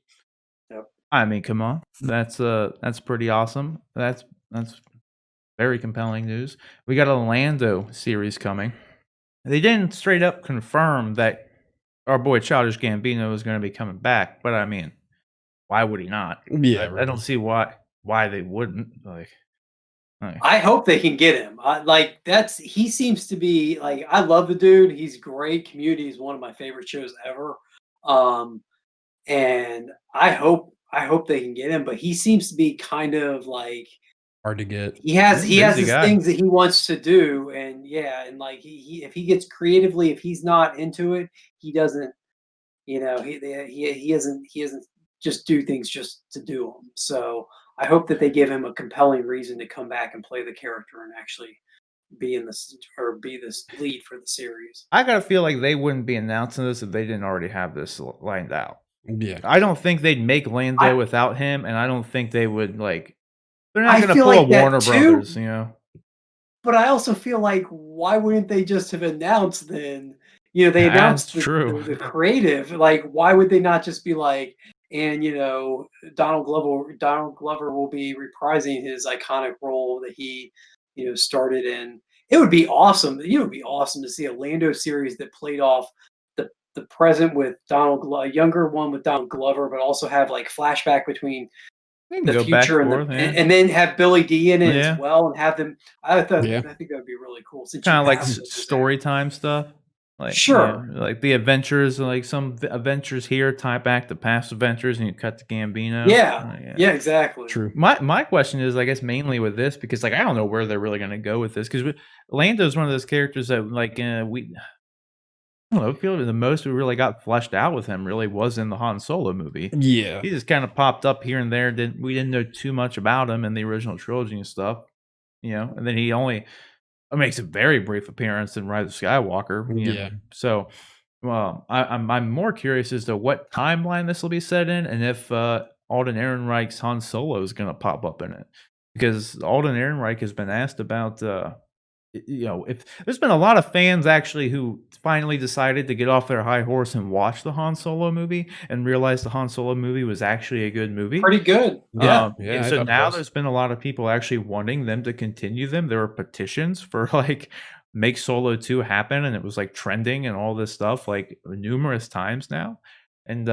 Yep. I mean, come on, that's pretty awesome. That's very compelling news. We got a Lando series coming. They didn't straight up confirm that our boy Childish Gambino is going to be coming back, but I mean, why would he not? Yeah, I don't see why they wouldn't. Like, I hope they can get him. He seems to be like, I love the dude. He's great. Community is one of my favorite shows ever. And I hope they can get him, but he seems to be kind of like hard to get. he has busy his guy. things that he wants to do, and yeah, and like he if he gets creatively, if he's not into it, he doesn't, he doesn't just do things just to do them. So I hope that they give him a compelling reason to come back and play the character and actually be in this or be this lead for the series. I gotta feel like they wouldn't be announcing this if they didn't already have this lined out. Yeah. I don't think they'd make Lando I without him, and I don't think they would like. They're not I gonna feel pull a like that Warner too, Brothers, you know. but I also feel like why wouldn't they just have announced then? You know, they That's announced true. the creative. Like, why would they not just be like, and Donald Glover will be reprising his iconic role that he, started in. It would be awesome. It would be awesome to see a Lando series that played off the present with a younger one with Donald Glover, but also have like flashback between They can the go back future and and forth, yeah. and then have Billy D in it as Yeah. well, and have them. Yeah. I think that would be really cool since Kind you of like have those there. story time stuff. Like, Sure. like the adventures, like some adventures here tie back to past adventures, and you cut to Gambino. Yeah. Yeah. Exactly. True. My question is, I guess, mainly with this because like I don't know where they're really gonna go with this because Lando's one of those characters that like I don't know, I feel like the most we really got fleshed out with him really was in the Han Solo movie. Yeah. He just kind of popped up here and there. We didn't know too much about him in the original trilogy and stuff, and then he only makes a very brief appearance in Rise of Skywalker. Yeah. So, well, I'm more curious as to what timeline this will be set in, and if Alden Ehrenreich's Han Solo is going to pop up in it, because Alden Ehrenreich has been asked about. If there's been a lot of fans actually who finally decided to get off their high horse and watch the Han Solo movie and realize the Han Solo movie was actually a good movie. Pretty good. Yeah. Yeah, I so thought it now was. there's been a lot of people actually wanting them to continue them. There were petitions for like make Solo 2 happen, and it was like trending and all this stuff like numerous times now. And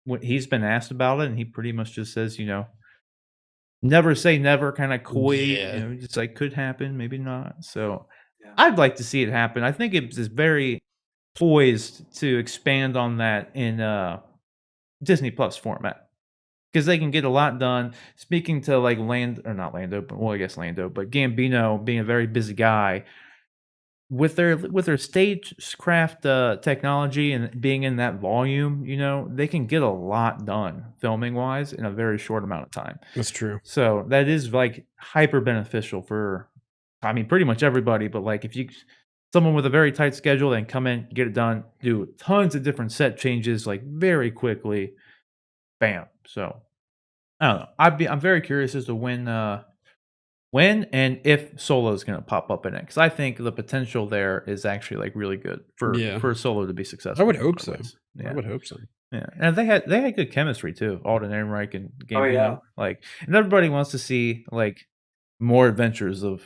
when he's been asked about it, and he pretty much just says, never say never, kind of coy. Yeah. It's like could happen, maybe not. So Yeah. I'd like to see it happen. I think it's very poised to expand on that in Disney Plus format because they can get a lot done. Speaking to like not Lando, but well, I guess Lando, but Gambino being a very busy guy with their stagecraft technology and being in that volume, they can get a lot done filming wise in a very short amount of time. That's true. So that is like hyper beneficial for, I mean, pretty much everybody. But like if someone with a very tight schedule and come in, get it done, do tons of different set changes like very quickly, bam. So I don't know. I'm very curious as to when and if Solo is going to pop up in it, because I think the potential there is actually like really good for Solo to be successful. I would hope so. Yeah. I would hope so. Yeah, and they had good chemistry too. Alden Ehrenreich and Gambino. Oh, yeah. Like, and everybody wants to see like more adventures of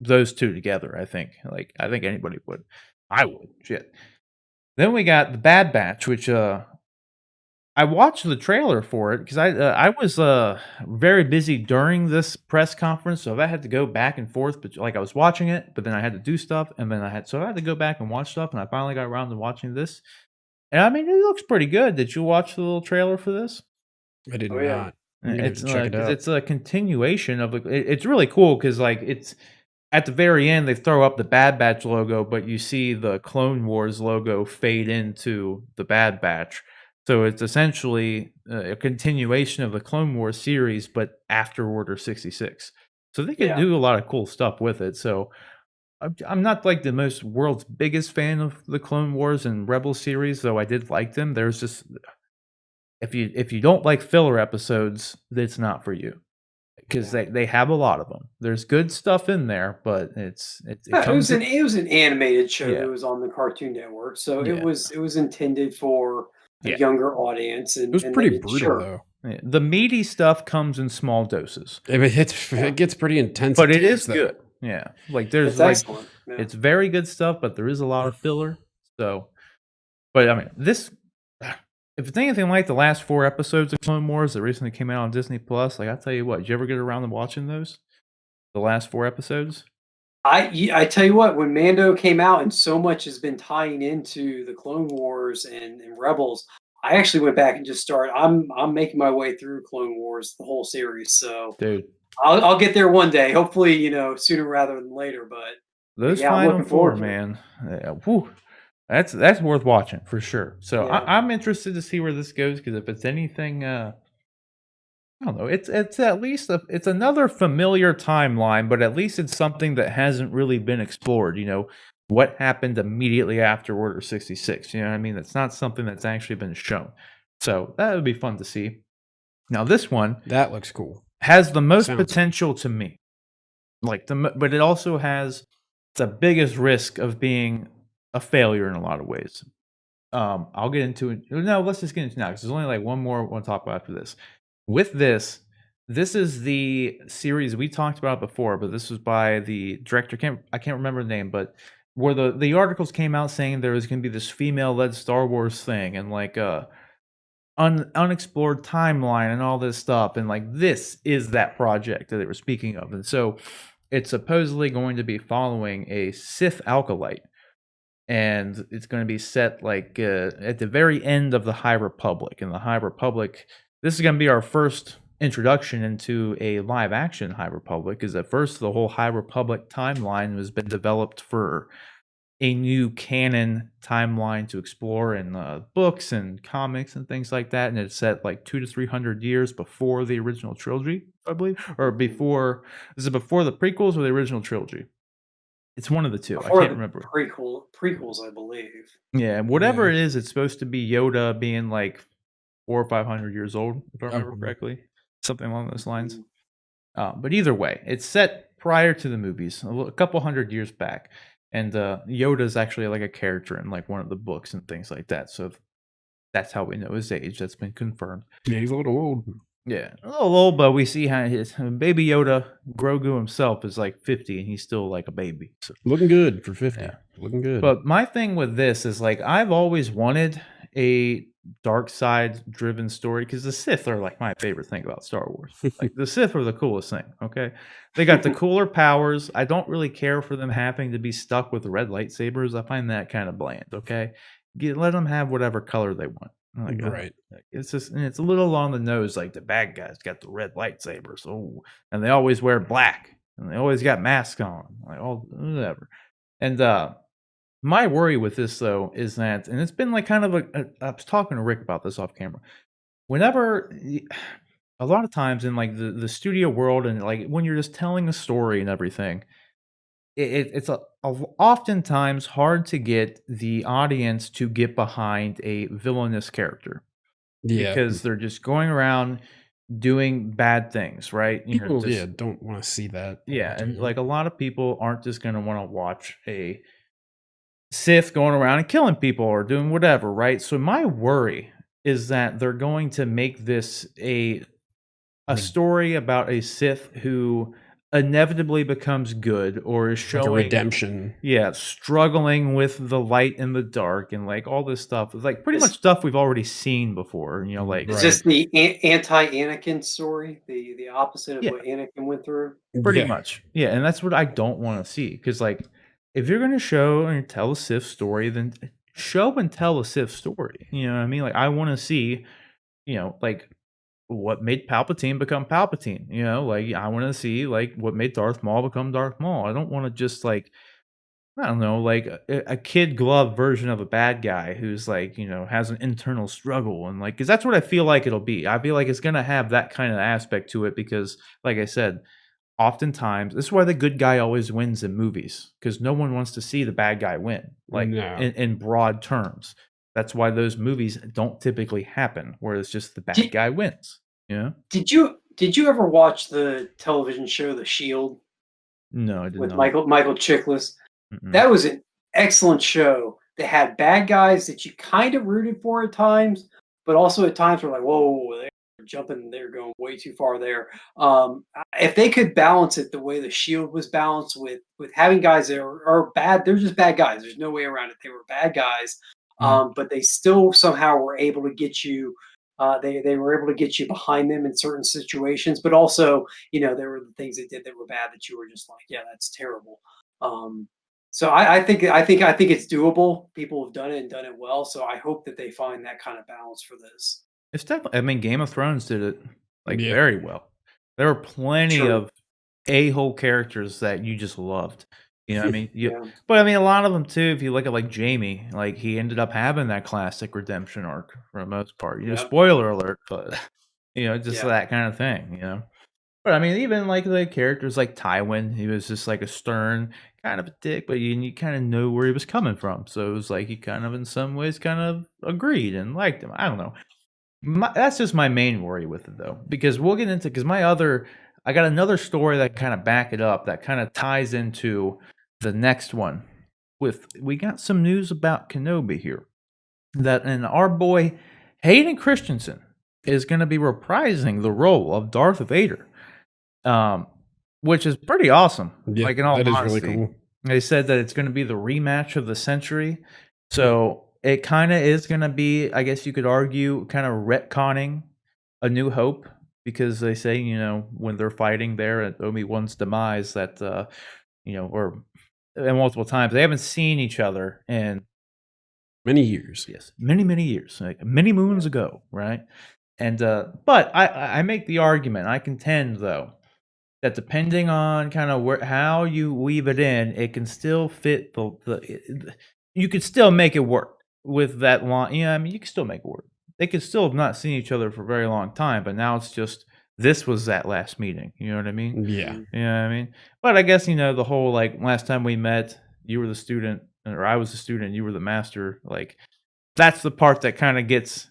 those two together. I think anybody would. I would. Shit. Then we got the Bad Batch, which I watched the trailer for it because I was very busy during this press conference, so I had to go back and forth. But like I was watching it, but then I had to do stuff, and then I had to go back and watch stuff, and I finally got around to watching this. And I mean, it looks pretty good. Did you watch the little trailer for this? I did Oh, yeah. not. I'm gonna have It's to check it out. it's a continuation of it's really cool because like it's at the very end they throw up the Bad Batch logo, but you see the Clone Wars logo fade into the Bad Batch. So it's essentially a continuation of the Clone Wars series, but after Order 66. So they could Yeah. do a lot of cool stuff with it. So I'm not like the most world's biggest fan of the Clone Wars and Rebel series, though I did like them. There's just if you don't like filler episodes, it's not for you because they have a lot of them. There's good stuff in there, but it was comes an animated show Yeah. that was on the Cartoon Network, so Yeah. it was intended for a Yeah. younger audience. And It was and pretty they- brutal sure. though. Yeah, the meaty stuff comes in small doses, It gets pretty intense. but at it is times, though. good. Yeah, like there's It's like excellent. Yeah. it's very good stuff, but there is a lot of filler. So, but I mean, this if it's anything like the last 4 episodes of Clone Wars that recently came out on Disney Plus, like I tell you what, did you ever get around to watching those? The last 4 episodes? I tell you what, when Mando came out and so much has been tying into the Clone Wars and Rebels, I actually went back and just started. I'm making my way through Clone Wars, the whole series. So Dude, I'll get there one day. Hopefully, sooner rather than later. But those yeah, I'm final looking 4, forward to it. man. Whew, that's worth watching for sure. So Yeah. I'm interested to see where this goes because if it's anything I don't know. It's at least it's another familiar timeline, but at least it's something that hasn't really been explored. What happened immediately after Order 66? You know what I mean? It's not something that's actually been shown. So that would be fun to see. Now this one That looks cool. has the most Sounds potential to me. But it also has the biggest risk of being a failure in a lot of ways. I'll get into it. No, let's just get into it now because there's only like one more I want to talk about after this. With this is the series we talked about before, but this was by the director. I can't remember the name, but where the articles came out saying there was going to be this female-led Star Wars thing and like unexplored timeline and all this stuff, and like this is that project that they were speaking of, and so it's supposedly going to be following a Sith acolyte. And it's going to be set like at the very end of the High Republic. And the High Republic, this is going to be our first introduction into a live action High Republic. Because at first, the whole High Republic timeline has been developed for a new canon timeline to explore in books and comics and things like that. And it's set like 200 to 300 years before the original trilogy, I believe, or before. Is it before the prequels or the original trilogy? It's one of the two. Before I can't the remember. prequels, I believe. Yeah, whatever Yeah. it is, it's supposed to be Yoda being like 400 or 500 years old, if I remember Okay. correctly, something along those lines. Mm. But either way, it's set prior to the movies, a couple hundred years back, and Yoda is actually like a character in like one of the books and things like that. So that's how we know his age. That's been confirmed. Yeah, he's a little old. Yeah, a little old, but we see how his baby Yoda, Grogu himself, is like 50, and he's still like a baby. So Looking good for 50. Yeah. Looking good. But my thing with this is like I've always wanted a dark side driven story because the Sith are like my favorite thing about Star Wars. Like the Sith are the coolest thing. Okay, they got the cooler powers. I don't really care for them having to be stuck with red lightsabers. I find that kind of bland. Okay, let them have whatever color they want. Like, Right. it's just, and it's a little on the nose. Like the bad guys got the red lightsabers, and they always wear black, and they always got masks on, like all whatever. And my worry with this though is that, and it's been like kind of I was talking to Rick about this off camera. Whenever, a lot of times in like the studio world, and like when you're just telling a story and everything, it's oftentimes hard to get the audience to get behind a villainous character Yeah. because they're just going around doing bad things, right? People, just, don't want to see that. yeah, and ultimately. like a lot of people aren't just going to want to watch a Sith going around and killing people or doing whatever, right? So my worry is that they're going to make this a Red- story about a Sith who inevitably becomes good or is like a showing redemption. yeah, struggling with the light and the dark and like all this stuff. It's like pretty Is- much stuff we've already seen before, like Is Right. this the anti-Anakin story? The opposite of Yeah. what Anakin went through? pretty Yeah. much. Yeah, and that's what I don't want to see cuz like if you're going to show and tell a Sith story, then show and tell a Sith story. You know what I mean? Like I want to see, like what made Palpatine become Palpatine. Like I want to see like what made Darth Maul become Darth Maul. I don't want to just like I don't know, like a kid glove version of a bad guy who's like has an internal struggle and like because that's what I feel like it'll be. I feel like it's gonna have that kind of aspect to it because, like I said, oftentimes this is why the good guy always wins in movies because no one wants to see the bad guy win like No. in broad terms. That's why those movies don't typically happen where it's just the bad Did- guy wins. Did you ever watch the television show The Shield No, I did with not. Michael Chiklis? Mm-mm. That was an excellent show that had bad guys that you kind of rooted for at times, but also at times were like, whoa, they're jumping, they're going way too far there. If they could balance it the way the Shield was balanced with having guys that are bad, they're just bad guys. There's no way around it. They were bad guys, but they still somehow were able to get you. They were able to get you behind them in certain situations, but also, there were the things they did that were bad that you were just like, yeah, that's terrible. So I think it's doable. People have done it and done it well. So I hope that they find that kind of balance for this. It's definitely. I mean, Game of Thrones did it like Yeah. very well. There were plenty True. of a-hole characters that you just loved. You know what I mean? Yeah. But I mean, a lot of them too. If you look at like Jamie, like he ended up having that classic redemption arc for the most part. Yeah. Spoiler alert, but just Yeah. that kind of thing. But I mean, even like the characters like Tywin, he was just like a stern kind of a dick, but you kind of know where he was coming from. So it was like you kind of, in some ways, kind of agreed and liked him. I don't know. That's just my main worry with it, though, because we'll get into I got another story that kind of back it up that kind of ties into the next one. We got some news about Kenobi here and our boy Hayden Christensen is going to be reprising the role of Darth Vader, which is pretty awesome. Yeah, like in all that is honesty, really cool. they said that it's going to be the rematch of the century, so it kind of is going to be, I guess you could argue, kind of retconning A New Hope, because they say when they're fighting there at Obi-Wan's demise that or multiple times they haven't seen each other in Many years. yes, many years, like many moons ago, right? And but I make the argument, I contend though, that depending on kind of how you weave it in, it can still fit you could still make it work with that line. Yeah, I mean, you can still make it work. They could still have not seen each other for a very long time, but now it's just this was that last meeting. You know what I mean? Yeah. Mhm. You know what I mean? But I guess the whole like last time we met, you were the student, or I was the student, you were the master. Like that's the part that kind of gets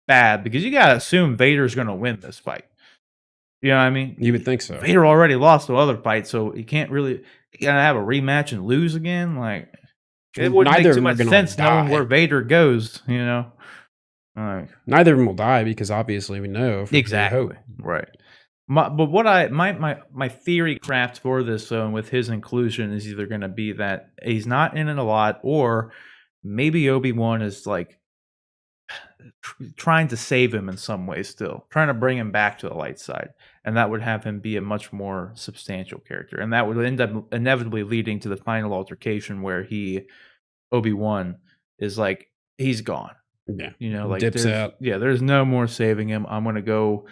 bad because you gotta assume Vader's gonna win this fight. You know what I mean? You would think so. Vader already lost the other fight, so you can't really gotta have a rematch and lose again. Like it wouldn't Neither make of too them are much gonna sense knowing die. where Vader goes. Like Neither of them will die because obviously we know from New exactly Hope. right. But what my theory craft for this, and with his inclusion, is either going to be that he's not in it a lot, or maybe Obi-Wan is like trying to save him in some way, still trying to bring him back to the light side, and that would have him be a much more substantial character, and that would end up inevitably leading to the final altercation where Obi-Wan is like he's gone. Yeah. Like Dips out. there's no more saving him. I'm gonna go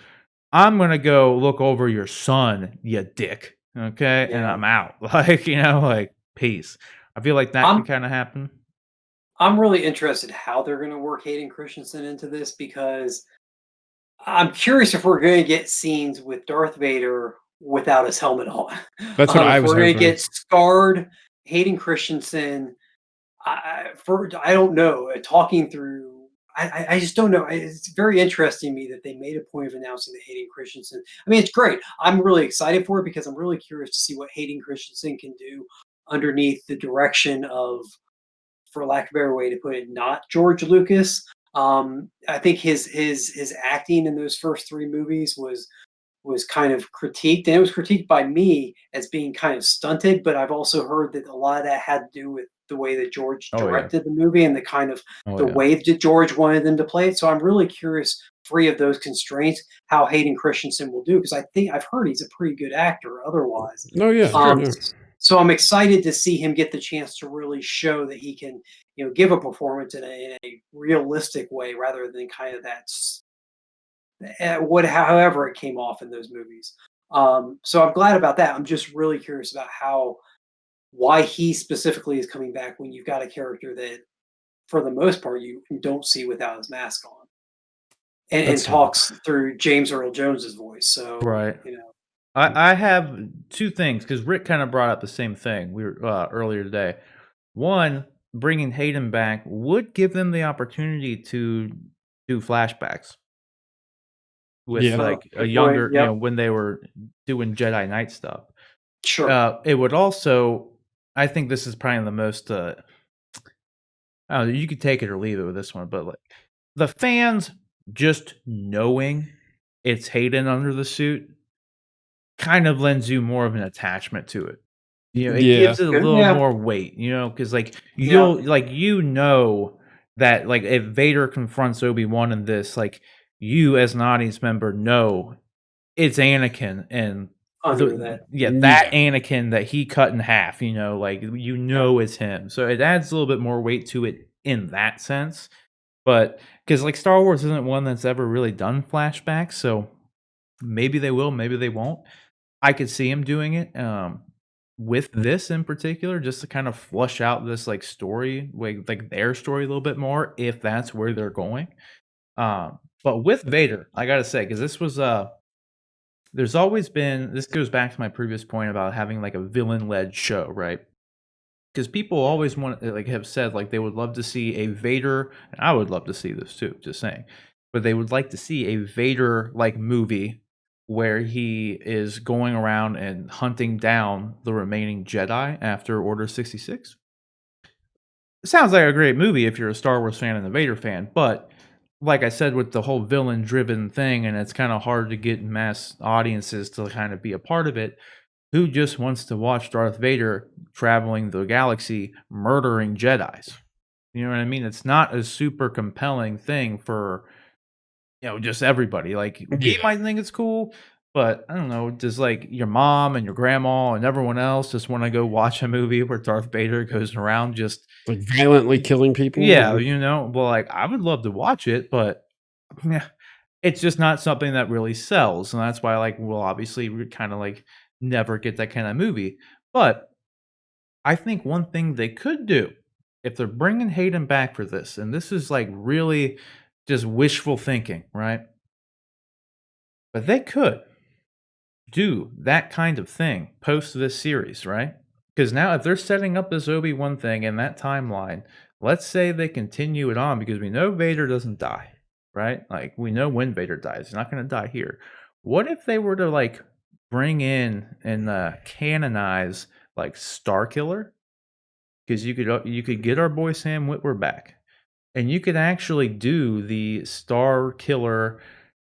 look over your son, you dick. Okay, and Yeah. I'm out. Like peace. I feel like that I'm could kind of happen. I'm really interested how they're going to work Hayden Christensen into this because I'm curious if we're going to get scenes with Darth Vader without his helmet on. That's what I If was we're going to hoping. get scarred Hayden Christensen, I don't know. Talking through, I just don't know. It's very interesting to me that they made a point of announcing that Hayden Christensen. I mean, it's great. I'm really excited for it because I'm really curious to see what Hayden Christensen can do underneath the direction of, for lack of a better way to put it, not George Lucas. I think his acting in those first three movies was kind of critiqued, and it was critiqued by me as being kind of stunted. But I've also heard that a lot of that had to do with the way that George Oh yeah. directed the movie and the kind of Oh the yeah. way that George wanted them to play it. So I'm really curious, free of those constraints, how Hayden Christensen will do because I think I've heard he's a pretty good actor. Otherwise, Oh yeah. um, Yeah. so I'm excited to see him get the chance to really show that he can, give a performance in a realistic way rather than kind of however it came off in those movies. So I'm glad about that. I'm just really curious about why he specifically is coming back when you've got a character that, for the most part, you don't see without his mask on, and That's talks through James Earl Jones's voice. So Right. I have two things because Rick kind of brought up the same thing we were earlier today. One, bringing Hayden back would give them the opportunity to do flashbacks with Yeah. like a good point. younger, Yep. when they were doing Jedi Knight stuff. Sure. It would also, I think this is probably the most. I don't know, you could take it or leave it with this one, but like the fans just knowing it's Hayden under the suit kind of lends you more of an attachment to it. It Yeah. gives it a Good. little Yeah. more weight, because like Yeah. that like if Vader confronts Obi-Wan in this, like you as an audience member know it's Anakin and Under that. that Yeah. Anakin that he cut in half, like it's him. So it adds a little bit more weight to it in that sense. But because like Star Wars isn't one that's ever really done flashbacks, so maybe they will, maybe they won't. I could see him doing it with this in particular, just to kind of flush out this like story, like their story a little bit more, if that's where they're going. But with Vader, I gotta say, because this was there's always been, this goes back to my previous point about having like a villain-led show, right? Because people always want, like, have said like they would love to see a Vader, and I would love to see this too, just saying. But they would like to see a Vader like movie where he is going around and hunting down the remaining Jedi after Order 66. It sounds like a great movie if you're a Star Wars fan and a Vader fan, but like I said, with the whole villain driven thing, and it's kind of hard to get mass audiences to kind of be a part of it. Who just wants to watch Darth Vader traveling the galaxy murdering Jedis? You know what I mean? It's not a super compelling thing for, just everybody. Like, we Yeah. might think it's cool, but I don't know, does like your mom and your grandma and everyone else just want to go watch a movie where Darth Vader goes around just, Like violently killing people. yeah, or- well, like I would love to watch it, but yeah, it's just not something that really sells, and that's why, like, we'll obviously kind of like never get that kind of movie. But I think one thing they could do, if they're bringing Hayden back for this, and this is like really just wishful thinking, right? But they could do that kind of thing post this series, right? Because now, if they're setting up this Obi-Wan thing in that timeline, let's say they continue it on because we know Vader doesn't die, right? Like, we know when Vader dies. He's not going to die here. What if they were to, like, bring in and canonize, like, Starkiller? Because you could get our boy Sam Witwer back. And you could actually do the Star Killer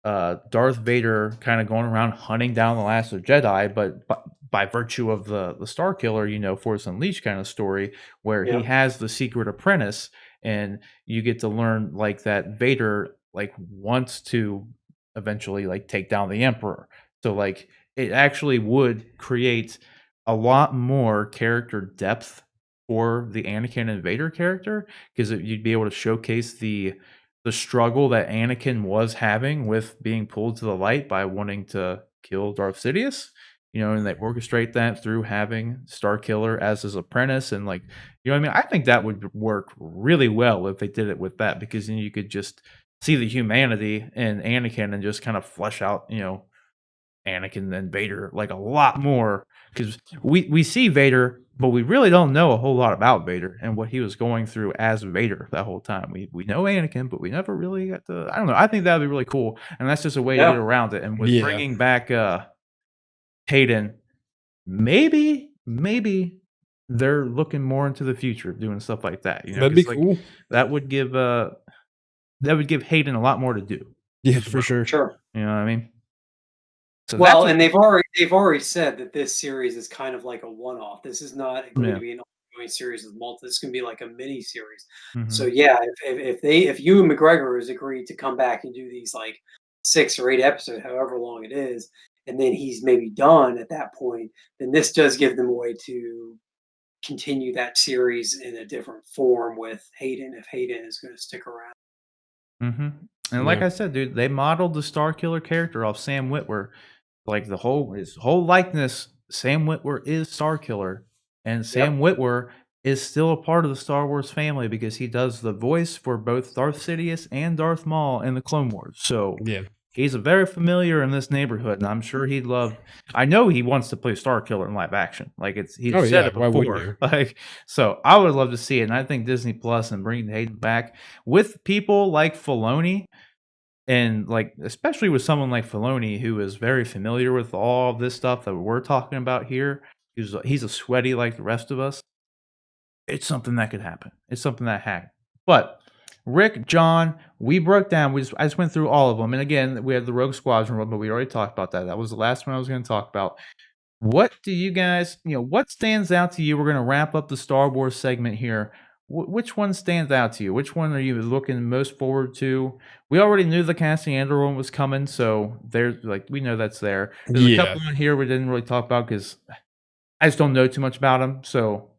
Darth Vader kind of going around hunting down the last of Jedi, but by virtue of the Star Killer, Force Unleashed kind of story where he Yep. has the secret apprentice, and you get to learn like that Vader like wants to eventually like take down the Emperor. So like it actually would create a lot more character depth for the Anakin and Vader character, because you'd be able to showcase the struggle that Anakin was having with being pulled to the light by wanting to kill Darth Sidious, and they orchestrate that through having Starkiller as his apprentice, and like, what I mean? I think that would work really well if they did it with that, because then you could just see the humanity in Anakin and just kind of flesh out, Anakin and Vader like a lot more, because we see Vader, but we really don't know a whole lot about Vader and what he was going through as Vader that whole time. We know Anakin, but we never really got to. I don't know. I think that would be really cool, and that's just a way to Yeah. get around it. And with Yeah. bringing back Hayden, maybe they're looking more into the future, doing stuff like that. That'd be 'cause, like, cool. that would give Hayden a lot more to do. Yeah, for sure. Sure. You know what I mean? So Well, that's and they've already said that this series is kind of like a one-off. This is not going Yeah. to be an ongoing series with multiple. This is going to be like a mini series. Mhm. So yeah, if Ewan McGregor has agreed to come back and do these like 6 or 8 episodes, however long it is, and then he's maybe done at that point, then this does give them a way to continue that series in a different form with Hayden, if Hayden is going to stick around. Mhm. And like Yeah. I said, dude, they modeled the Star Killer character off Sam Witwer. Like his whole likeness, Sam Witwer is Star Killer, and Sam Witwer is still a part of the Star Wars family because he does the voice for both Darth Sidious and Darth Maul in the Clone Wars. So Yeah. he's a very familiar in this neighborhood, and I'm sure he'd love. I know he wants to play Star Killer in live action. Like he's Oh, said yeah, it why wouldn't before. you? Like, so I would love to see it, and I think Disney Plus and bringing Hayden back with people like Filoni, and like especially with someone like Filoni who is very familiar with all of this stuff that we're talking about here. He's a sweaty like the rest of us. It's something that could happen. It's something that happened. But Rik, Jon, we broke down. I just went through all of them, and again, we had the Rogue Squadron one, but we already talked about that. That was the last one I was going to talk about. What do you guys, what stands out to you? We're going to wrap up the Star Wars segment here. Which one stands out to you? Which one are you looking most forward to? We already knew the Cassian Andor one was coming, so there's like we know that's there. There's a Yeah. couple in here we didn't really talk about because I just don't know too much about them. So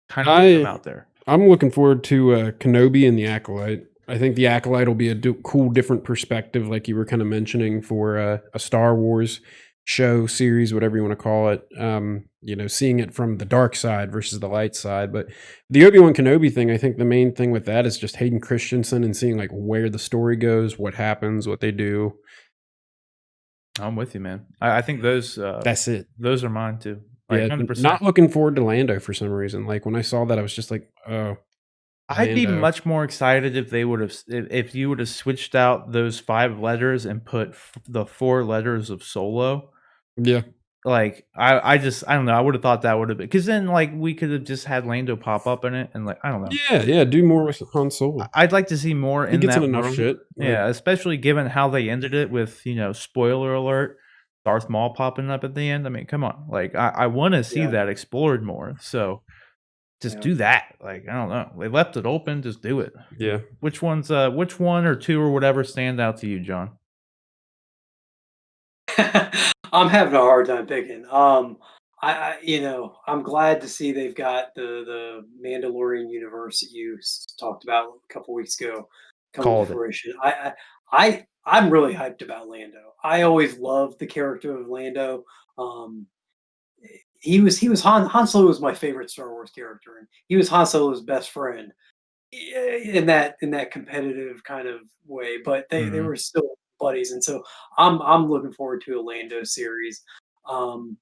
kind of put them out there. I'm looking forward to Kenobi and the Acolyte. I think the Acolyte will be a cool, different perspective, like you were kind of mentioning, for a Star Wars. show, series, whatever you want to call it. Seeing it from the dark side versus the light side. But the Obi-Wan Kenobi thing, I think the main thing with that is just Hayden Christensen and seeing like where the story goes, what happens, what they do. I'm with you, man. I think those That's it. those are mine too. Like Yeah, 100%. not looking forward to Lando for some reason. Like when I saw that, I was just like, oh, I'd be Lando. much more excited if they would have if you would have switched out those 5 letters and put the 4 letters of Solo. Yeah. Like I don't know. I would have thought that would have been, because then like we could have just had Lando pop up in it, and like I don't know. Yeah, do more with Han Solo. I'd like to see more He in gets that in enough world. shit. Yeah, especially given how they ended it with, spoiler alert, Darth Maul popping up at the end. I mean, come on. Like I want to see Yeah. that explored more. So just Yeah. do that. Like I don't know. They left it open. Just do it. Yeah. Which one or two or whatever stand out to you, John? I'm having a hard time picking. I'm glad to see they've got the Mandalorian universe that you talked about a couple weeks ago coming to Called it. fruition. I'm really hyped about Lando. I always loved the character of Lando. Um, he was Han Solo was my favorite Star Wars character, and he was Han Solo's best friend in that competitive kind of way. But they Mhm. were still buddies, and so I'm looking forward to a Lando series. Um,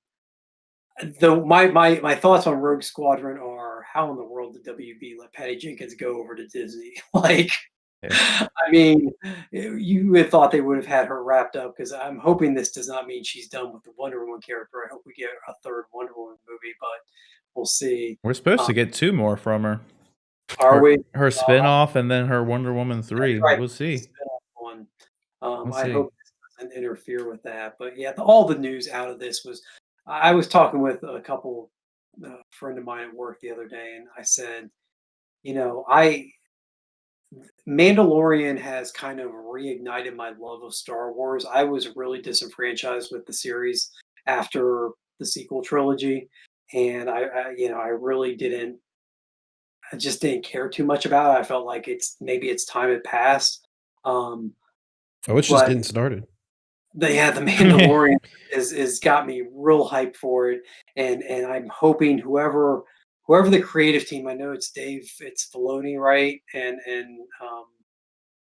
my thoughts on Rogue Squadron are, how in the world did WB let Patty Jenkins go over to Disney? Like, Yeah. I mean, you would have thought they would have had her wrapped up, because I'm hoping this does not mean she's done with the Wonder Woman character. I hope we get a third Wonder Woman movie, but we'll see. We're supposed to get 2 more from her. Are we? Her spinoff and then her Wonder Woman 3. Right. We'll see. Spin-off one. We'll I see. hope this doesn't interfere with that. But yeah, all the news out of this was, I was talking with a couple, friend of mine at work the other day, and I said, I Mandalorian has kind of reignited my love of Star Wars. I was really disenfranchised with the series after the sequel trilogy, and I really didn't. I just didn't care too much about it. I felt like maybe it's time it passed. Um, Oh, it's just but getting started. the Mandalorian is got me real hyped for it, and I'm hoping whoever the creative team. I know it's Filoni, right? And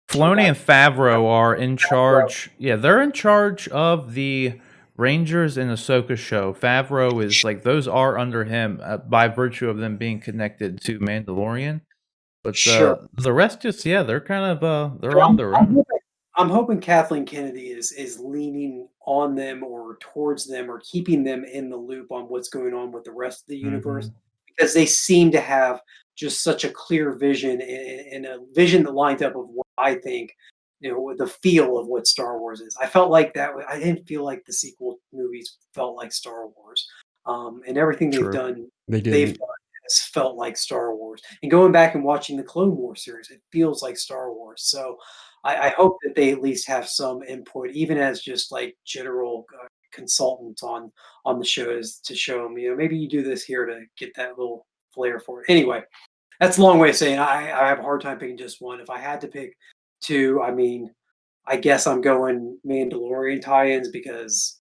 Filoni and Favreau are in Favreau. charge. Yeah, they're in charge of the Rangers and Ahsoka show. Favreau is like, those are under him by virtue of them being connected to Mandalorian. But Sure. the rest they're kind of they're So on their own. I'm hoping Kathleen Kennedy is leaning on them or towards them or keeping them in the loop on what's going on with the rest of the universe, because they seem to have just such a clear vision, and a vision that lines up with what I think, the feel of what Star Wars is. I felt like that. I didn't feel like the sequel movies felt like Star Wars, and everything they've True. done, They they've didn't. done has felt like Star Wars. And going back and watching the Clone Wars series, it feels like Star Wars. So I hope that they at least have some input, even as just like general consultants on the shows, to show them, maybe you do this here to get that little flair for it. Anyway, that's a long way of saying I have a hard time picking just one. If I had to pick two, I mean, I guess I'm going Mandalorian tie-ins, because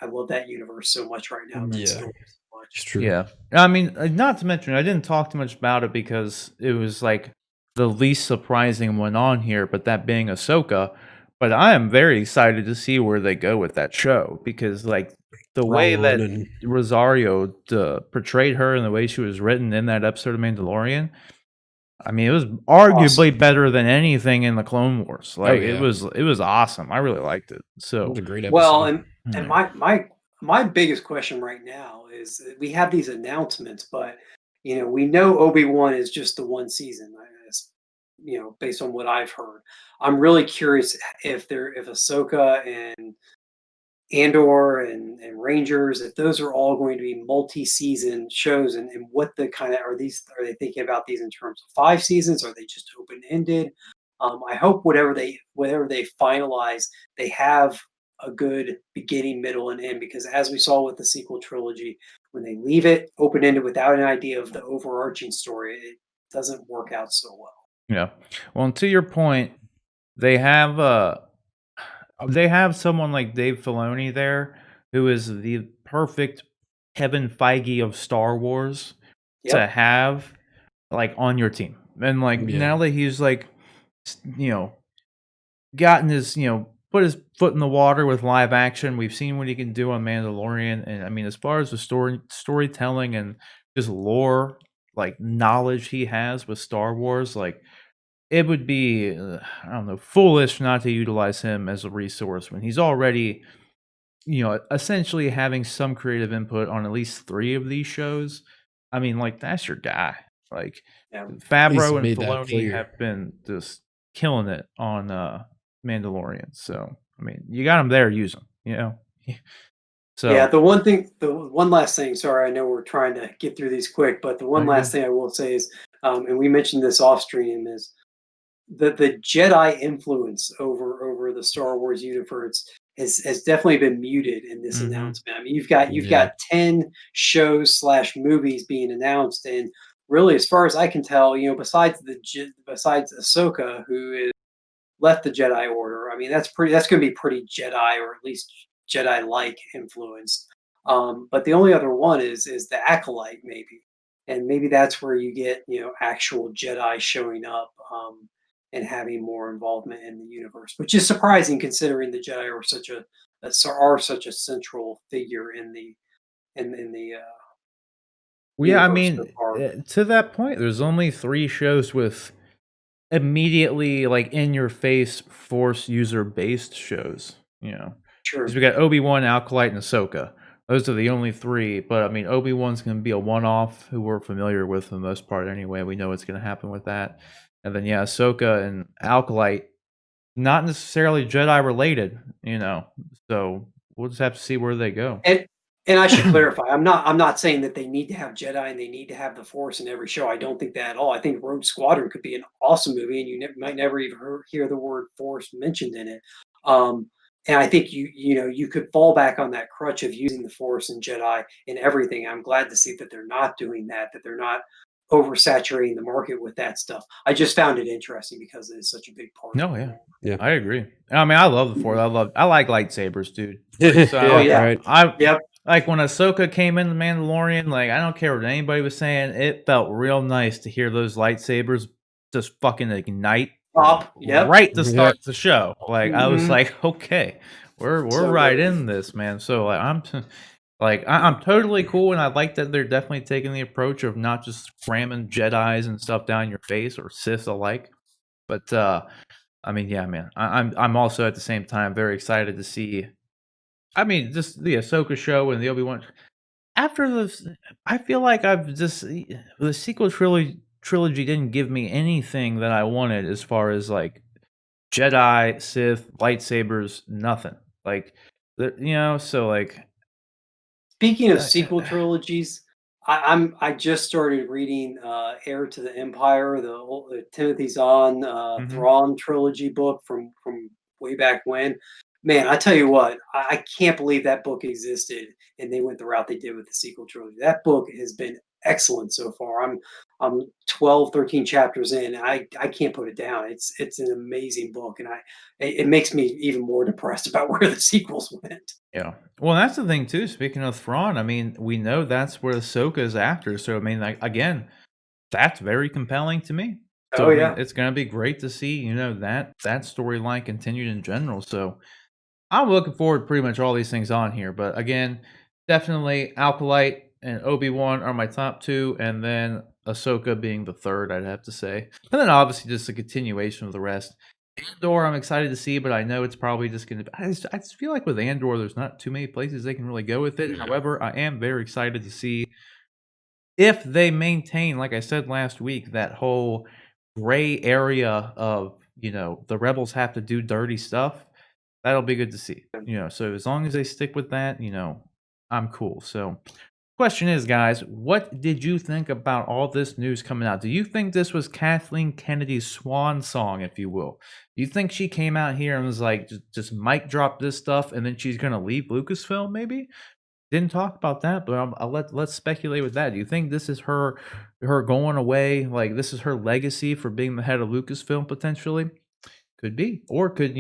I love that universe so much right now. That Yeah. story so much. It's true. Yeah. I mean, not to mention, I didn't talk too much about it because it was like the least surprising one on here, but that being Ahsoka. But I am very excited to see where they go with that show, because like the way Ron that and Rosario portrayed her and the way she was written in that episode of Mandalorian, I mean, it was arguably better than anything in the Clone Wars. Like yeah. it was awesome. I really liked it. it So was a great episode. Well, and yeah. my biggest question right now is, we have these announcements, but we know Obi-Wan is just the one season, I guess, based on what I've heard. I'm really curious if Ahsoka and Andor and Rangers, if those are all going to be multi-season shows, and what the kind of are they thinking about these in terms of 5 seasons? Are they just open-ended? I hope whatever they finalize, they have a good beginning, middle, and end, because as we saw with the sequel trilogy, when they leave it open-ended without an idea of the overarching story, it doesn't work out so well. Yeah. Well, and to your point, they have someone like Dave Filoni there who is the perfect Kevin Feige of Star Wars to Yep. have, like, on your team. And, like, Yeah. now that he's, like, you know, gotten his, put his foot in the water with live action, we've seen what he can do on Mandalorian. And I mean, as far as the storytelling and just lore, like, knowledge he has with Star Wars, like, it would be, I don't know, foolish not to utilize him as a resource when he's already, essentially having some creative input on at least 3 of these shows. I mean, like, that's your guy. Like, Yeah. He's Favreau and made that Filoni clear. have been just killing it on, Mandalorian. So, I mean, you got him there, use him, you know? Yeah, So the one last thing, sorry, I know we're trying to get through these quick, but the no, one you're last good. thing I will say is, and we mentioned this off stream, is the Jedi influence over the Star Wars universe has definitely been muted in this Mhm. announcement. I mean, you've got Yeah. 10 shows slash movies being announced, and really, as far as I can tell, besides Ahsoka, who is left the Jedi Order. I mean, that's going to be pretty Jedi, or at least Jedi-like influenced. But the only other one is the Acolyte, maybe, and maybe that's where you get actual Jedi showing up, and having more involvement in the universe, which is surprising considering the Jedi are such a central figure in the Well, yeah, I universe so mean, far. to that point, there's only 3 shows with immediately, like, in your face Force user based shows, because Sure. we got Obi-Wan, Acolyte, and Ahsoka. Those are the only 3, but I mean, Obi-Wan's gonna be a one-off who we're familiar with for the most part anyway. We know what's gonna happen with that. And then, yeah, Ahsoka and Acolyte, not necessarily Jedi related, so we'll just have to see where they go. And and I should clarify, I'm not saying that they need to have Jedi and they need to have the Force in every show. I don't think that at all. I think Rogue Squadron could be an awesome movie, and might never even hear the word Force mentioned in it. Um, and I think you could fall back on that crutch of using the Force and Jedi in everything. I'm glad to see that they're not doing that. That they're not oversaturating the market with that stuff. I just found it interesting because it is such a big part of No, the yeah. lore. Yeah. I agree. I mean, I love the Force. Mhm. I like lightsabers, dude. Like, Oh Yeah, so yeah, right. I yep. like when Ahsoka came in the Mandalorian, like, I don't care what anybody was saying, it felt real nice to hear those lightsabers just fucking ignite Up, yep. right to Yeah. start the show. Like, I was Hmm. like, okay, we're So right good. in this, man. So, like, I'm totally cool, and I like that they're definitely taking the approach of not just cramming Jedis and stuff down your face, or Sith alike. But I mean, yeah, man. I'm also at the same time very excited to see. I mean, just the Ahsoka show and the Obi-Wan. After this, I feel like I've just the sequel trilogy didn't give me anything that I wanted as far as, like, Jedi, Sith, lightsabers, nothing. Like, so, like, Speaking of uh, sequel trilogies, I just started reading Heir to the Empire, the Timothy Zahn mhm. Thrawn trilogy book from way back when. Man, I tell you what, I can't believe that book existed and they went the route they did with the sequel trilogy. That book has been excellent so far. I'm 12, 13 chapters in. I can't put it down. It's an amazing book, and it makes me even more depressed about where the sequels went. Yeah. Well, that's the thing too. Speaking of Thrawn, I mean, we know that's where Ahsoka is after. So I mean, like, again, that's very compelling to me. So Oh I mean, yeah. it's gonna be great to see, that storyline continued in general. So I'm looking forward to pretty much all these things on here. But again, definitely Alkalite and Obi-Wan are my top 2, and then Ahsoka being the third, I'd have to say. And then obviously just a continuation of the rest. Andor, I'm excited to see, but I know it's probably just gonna be, I just feel like with Andor, there's not too many places they can really go with it. However, I am very excited to see if they maintain, like I said last week, that whole gray area of, the rebels have to do dirty stuff. That'll be good to see. So as long as they stick with that, I'm cool. So question is, guys, what did you think about all this news coming out? Do you think this was Kathleen Kennedy's swan song, if you will? Do you think she came out here and was like, just mic drop this stuff, and then she's gonna leave Lucasfilm? Maybe didn't talk about that, but let's speculate with that. Do you think this is her going away? Like, this is her legacy for being the head of Lucasfilm potentially? Could be, or could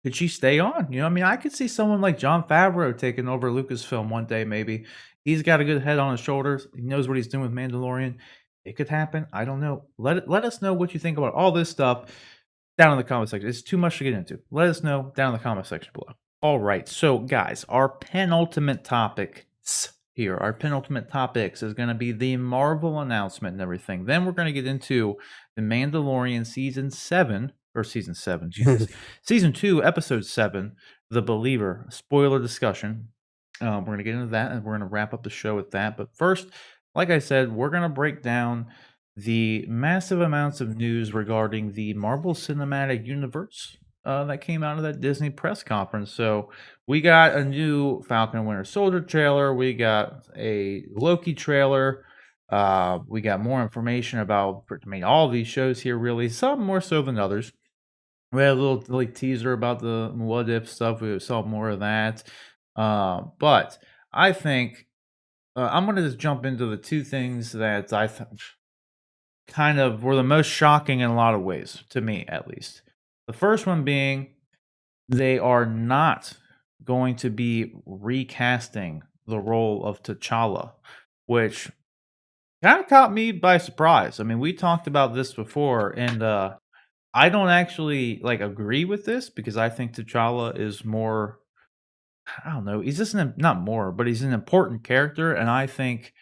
Could she stay on? You know, I mean, I could see someone like Jon Favreau taking over Lucasfilm one day, maybe. He's got a good head on his shoulders. He knows what he's doing with Mandalorian. It could happen. I don't know. Let us know what you think about all this stuff down in the comment section. It's too much to get into. Let us know down in the comment section below. All right. So, guys, our penultimate topics here, our penultimate topics is going to be the Marvel announcement and everything. Then we're going to get into the Mandalorian season 7, or season 7, Jesus. Season 2, episode 7, The Believer, spoiler discussion. We're going to get into that, and we're going to wrap up the show with that. But first, like I said, we're going to break down the massive amounts of news regarding the Marvel Cinematic Universe that came out of that Disney press conference. So we got a new Falcon and Winter Soldier trailer. We got a Loki trailer. We got more information about, I mean, all these shows here, really, some more so than others. We had a little like teaser about the what if stuff. We saw more of that. But I think I'm going to just jump into the two things that I kind of were the most shocking in a lot of ways, to me at least. The first one being they are not going to be recasting the role of T'Challa, which kind of caught me by surprise. I mean, we talked about this before, and I don't actually like agree with this because I think T'Challa is more. I don't know. He's just not more, but he's an important character, and I think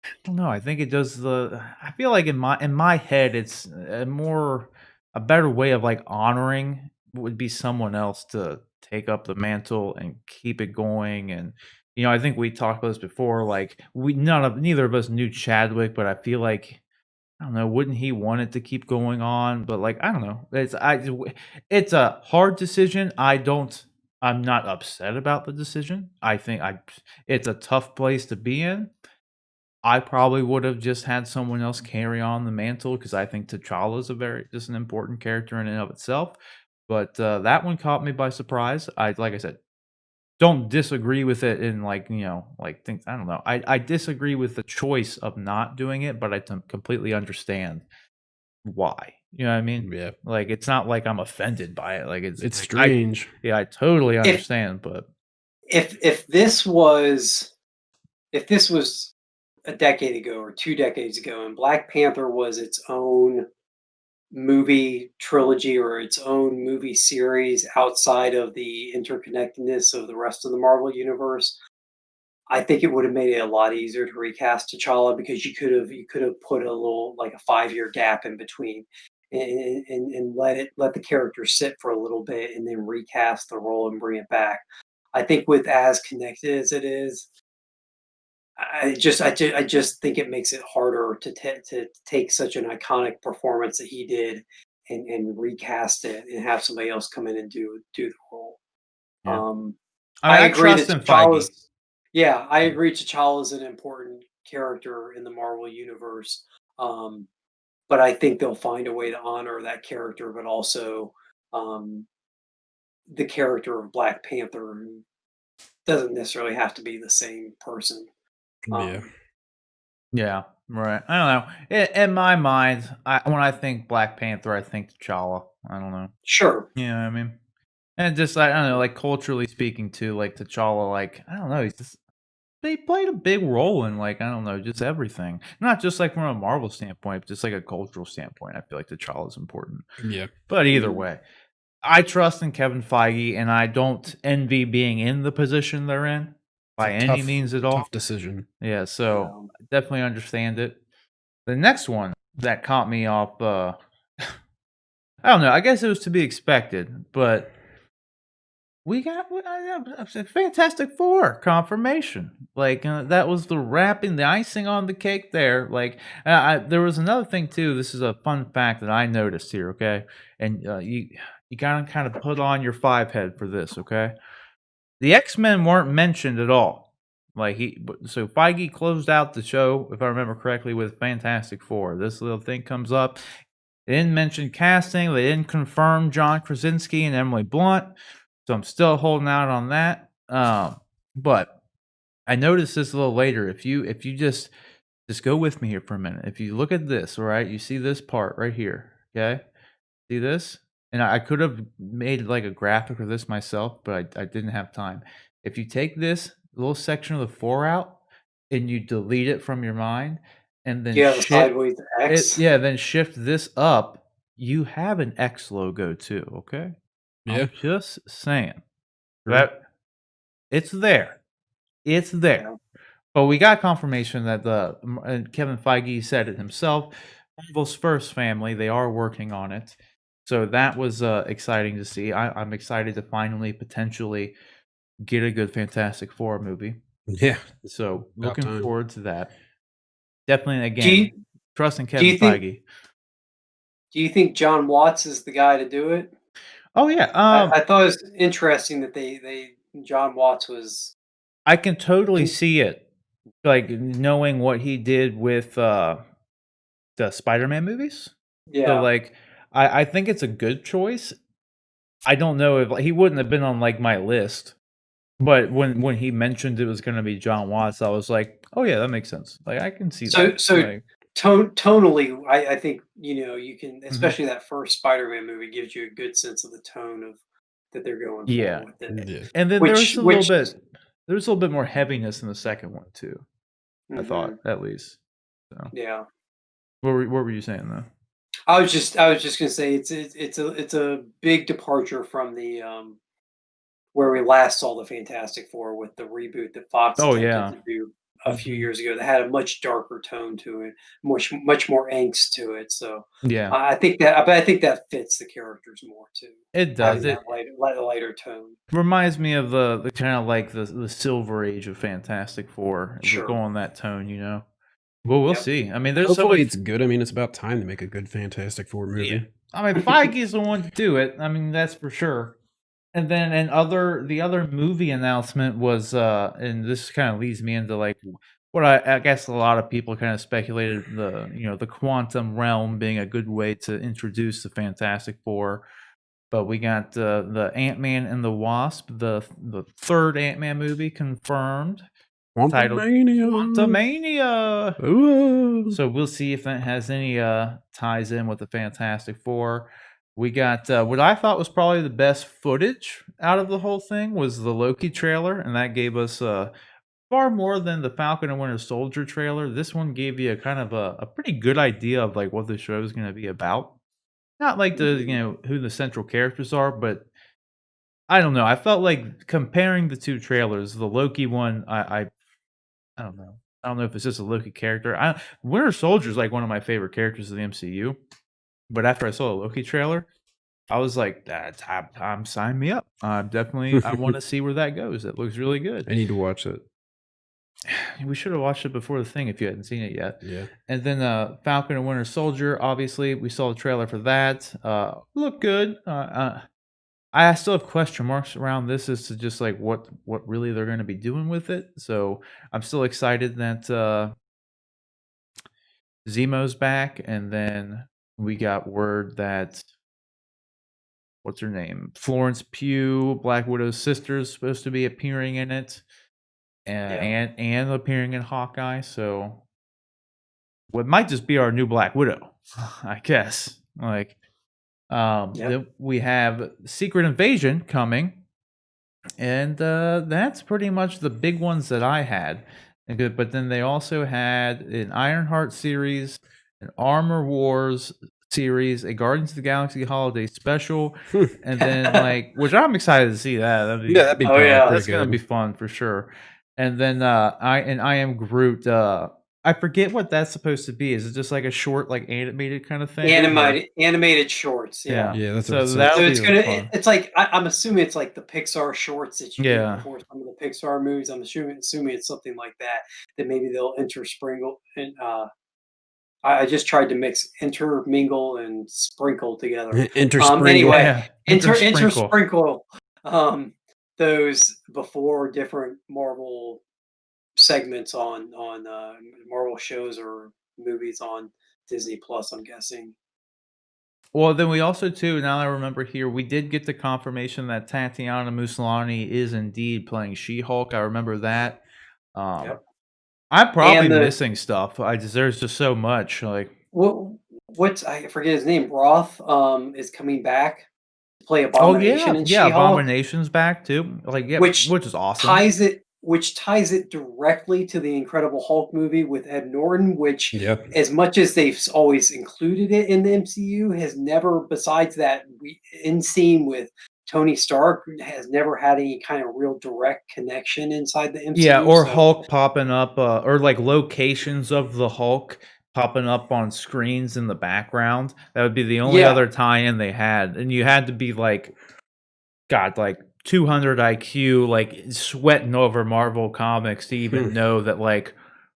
I don't know. I think it does the. I feel like in my head, it's a better way of like honoring would be someone else to take up the mantle and keep it going. And I think we talked about this before. Like neither of us knew Chadwick, but I feel like I don't know. Wouldn't he want it to keep going on? But like I don't know. It's a hard decision. I'm not upset about the decision. I think it's a tough place to be in. I probably would have just had someone else carry on the mantle because I think T'Challa is just an important character in and of itself. But that one caught me by surprise. Like I said, don't disagree with it in like things. I don't know. I disagree with the choice of not doing it, but I completely understand why. You know what I mean? Yeah. Like it's not like I'm offended by it. Like it's like, strange. I totally understand. But if this was a decade ago or 2 decades ago, and Black Panther was its own movie trilogy or its own movie series outside of the interconnectedness of the rest of the Marvel universe, I think it would have made it a lot easier to recast T'Challa because you could have put a little like a 5-year gap in between and let the character sit for a little bit and then recast the role and bring it back. I think with as connected as it is, I just think it makes it harder to take such an iconic performance that he did and recast it and have somebody else come in and do the role. yeah, I I agree trust that in Feige. I agree T'Challa is an important character in the Marvel universe. But I think they'll find a way to honor that character, but also um, the character of Black Panther who doesn't necessarily have to be the same person. Yeah. Yeah, right. I don't know. In my mind, when I think Black Panther, I think T'Challa. I don't know. Sure. You know what I mean? And just I don't know, like culturally speaking too, like T'Challa, like I don't know, he played a big role in like I don't know, just everything. Not just like from a Marvel standpoint, but just like a cultural standpoint. I feel like T'Challa is important. Yeah. But either way, I trust in Kevin Feige, and I don't envy being in the position they're in by any means at all. Tough decision. Yeah, so I definitely understand it. The next one that caught me off, I don't know. I guess it was to be expected, but we got a Fantastic Four confirmation. Like that was the icing on the cake. There, like there was another thing too. This is a fun fact that I noticed here. Okay, and you gotta kind of put on your 5 head for this. Okay, the X-Men weren't mentioned at all. Like so Feige closed out the show, if I remember correctly, with Fantastic Four. This little thing comes up. They didn't mention casting. They didn't confirm John Krasinski and Emily Blunt. So I'm still holding out on that. But I noticed this a little later. If you just go with me here for a minute. If you look at this, all right, you see this part right here. Okay, see this? and I could have made like a graphic of this myself, but I didn't have time. If you take this little section of the 4 out and you delete it from your mind, and then Yeah, the sideways X. then shift this up, you have an X logo too. Okay, Yeah, I'm just saying true. that it's there. It's there. Yeah. But we got confirmation that and Kevin Feige said it himself, Marvel's first family, they are working on it. So that was exciting to see. I'm excited to finally potentially get a good Fantastic Four movie. Yeah, So about looking time. forward to that. Definitely, Do you again, trusting do Kevin you think Feige. do you think John Watts is the guy to do it? Oh yeah, I thought it was interesting that they John Watts was I can totally con see it, like knowing what he did with the Spider-Man movies. So yeah. like, I think it's a good choice. I don't know if he wouldn't have been on like my list, but when he mentioned it was going to be John Watts, I was like, oh yeah, that makes sense. Like I can see that. So Like tonally, I think, you can, mhm. especially that first Spider-Man movie gives you a good sense of the tone of that they're going for Yeah, with it. Yeah. and then Which there was a little bit more heaviness in the second one too. I thought Mhm, at least. So yeah. what were you saying though? I was just gonna say it's a big departure from the where we last saw the Fantastic Four with the reboot that Fox Oh attempted yeah, to do a few Mhm. years ago. That had a much darker tone to it, much more angst to it. So yeah, I think that fits the characters more too, it does. having that It lighter tone. reminds me of the kind of like the Silver Age of Fantastic Four. We're Sure. going that tone, you know. Well, we'll Yep. see. I mean, there's so Hopefully much. it's good. I mean, it's about time to make a good Fantastic Four Yeah, movie. I mean, Feige's the one to do it. I mean, that's for sure. And then the other movie announcement was and this kind of leads me into like what I guess a lot of people kind of speculated the quantum realm being a good way to introduce the Fantastic Four. But we got the Ant-Man and the Wasp, the third Ant-Man movie confirmed, titled Quantumania. Quantumania. Ooh. So we'll see if that has any ties in with the Fantastic Four. We got what I thought was probably the best footage out of the whole thing was the Loki trailer, and that gave us far more than the Falcon and Winter Soldier trailer. This one gave you a kind of a pretty good idea of like what the show is going to be about. Not like the Mhm. who the central characters are, but I don't know. I felt like comparing the two trailers, the Loki one, I don't know. I don't know if it's just a Loki character. Winter Soldier is like one of my favorite characters of the MCU. But after I saw the Loki trailer, I was like, "That's time, sign me up." I want to see where that goes. It looks really good. I need to watch it. We should have watched it before the thing if you hadn't seen it yet. Yeah. And then Falcon and Winter Soldier. Obviously, we saw the trailer for that. Looked good. I still have question marks around this as to just like what really they're going to be doing with it. So I'm still excited that Zemo's back, and then we got word that what's her name? Florence Pugh, Black Widow's sister, is supposed to be appearing in it, Yeah. and appearing in Hawkeye. So what might just be our new Black Widow, I guess. Like, Yep. then we have Secret Invasion coming, and that's pretty much the big ones that I had. But then they also had an Ironheart series, an Armor Wars series, a Guardians of the Galaxy holiday special, and then like which I'm excited to see that. Yeah, that'd be Oh, probably yeah. pretty That's gonna be good. fun for sure. And then I am Groot. I forget what that's supposed to be. Is it just like a short, like animated kind of thing? Or Animated shorts, yeah. yeah. Yeah, that's what it So says. So that'll it's be gonna fun. it's like I'm assuming it's like the Pixar shorts that you get Yeah. before some of the Pixar movies. I'm assuming it's something like that, that maybe they'll intersprinkle and, I just tried to mix intermingle and sprinkle together. Intersprinkle. Anyway, Yeah. Enter sprinkle. intersprinkle, um, those before different Marvel segments on Marvel shows or movies on Disney Plus, I'm guessing. Well, then we also too, now that I remember here, we did get the confirmation that Tatiana Maslany is indeed playing She-Hulk. I remember that. Um, Yep. I'm probably And the missing stuff. There's just so much. Like, what what's I forget his name, Roth, is coming back. play Oh Abomination in yeah, She-Hulk, Abomination's back too. Like, yeah, which which is awesome. ties it directly to the Incredible Hulk movie with Ed Norton, which, Yep. as much as they've always included it in the MCU, has never, besides that end scene with Tony Stark, has never had any kind of real direct connection inside the MCU. Yeah, or so Hulk popping up, or like locations of the Hulk popping up on screens in the background. That would be the only yeah, other tie-in they had, and you had to be like, God, like 200 IQ, like sweating over Marvel comics to even know that like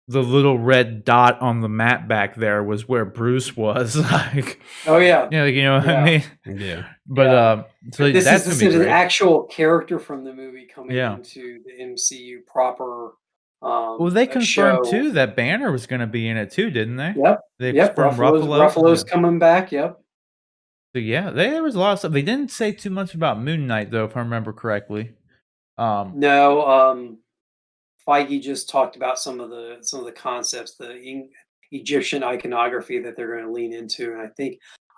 the little red dot on the map back there was where Bruce was. Like, oh yeah, yeah, like, you know what I yeah. mean? Yeah. But Yeah. so But this that's is gonna be an great. actual character from the movie coming Yeah. into the MCU proper. Well, they A confirmed show. too that Banner was gonna be in it too, didn't they? Yep. They Yep. confirmed Ruffalo's Yeah. coming back. Yep. So yeah, there was a lot of stuff. They didn't say too much about Moon Knight though, if I remember correctly. No, Feige just talked about some of the concepts, the Egyptian iconography that they're going to lean into, and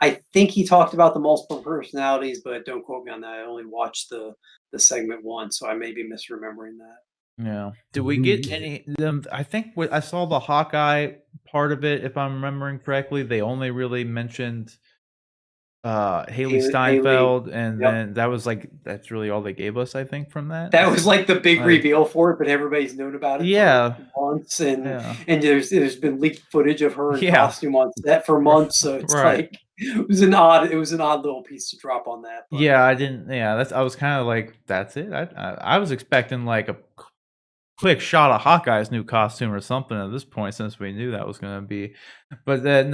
I think he talked about the multiple personalities, but don't quote me on that. I only watched the segment once, so I may be misremembering that. Yeah. Did we get any? I think I saw the Hawkeye part of it, if I'm remembering correctly. They only really mentioned Haley Haley, Steinfeld, and yep. then that was like that's really all they gave us, I think, from that. That was like the big Like, reveal for it, but everybody's known about it yeah, for months, and yeah, there's been leaked footage of her in yeah, costume on set for months. So it's right. like it was an odd little piece to drop on that. But Yeah, I didn't. Yeah, I was kind of like, that's it. I was expecting like a quick shot of Hawkeye's new costume or something at this point, since we knew that was going to be. But then,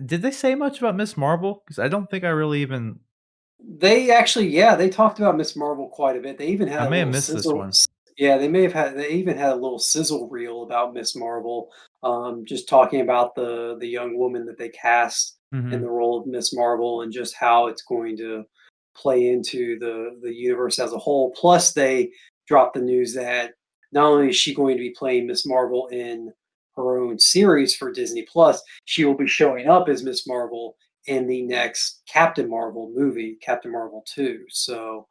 did they say much about Miss Marvel? Because I don't think I really even. they actually, yeah, they talked about Miss Marvel quite a bit. They even had I a may have little missed this sizzle. one. Yeah, they even had a little sizzle reel about Miss Marvel, just talking about the young woman that they cast in the Hmm. role of Miss Marvel and just how it's going to play into the universe as a whole. Plus, they dropped the news that not only is she going to be playing Miss Marvel in her own series for Disney Plus, she will be showing up as Miss Marvel in the next Captain Marvel movie, Captain Marvel 2. So,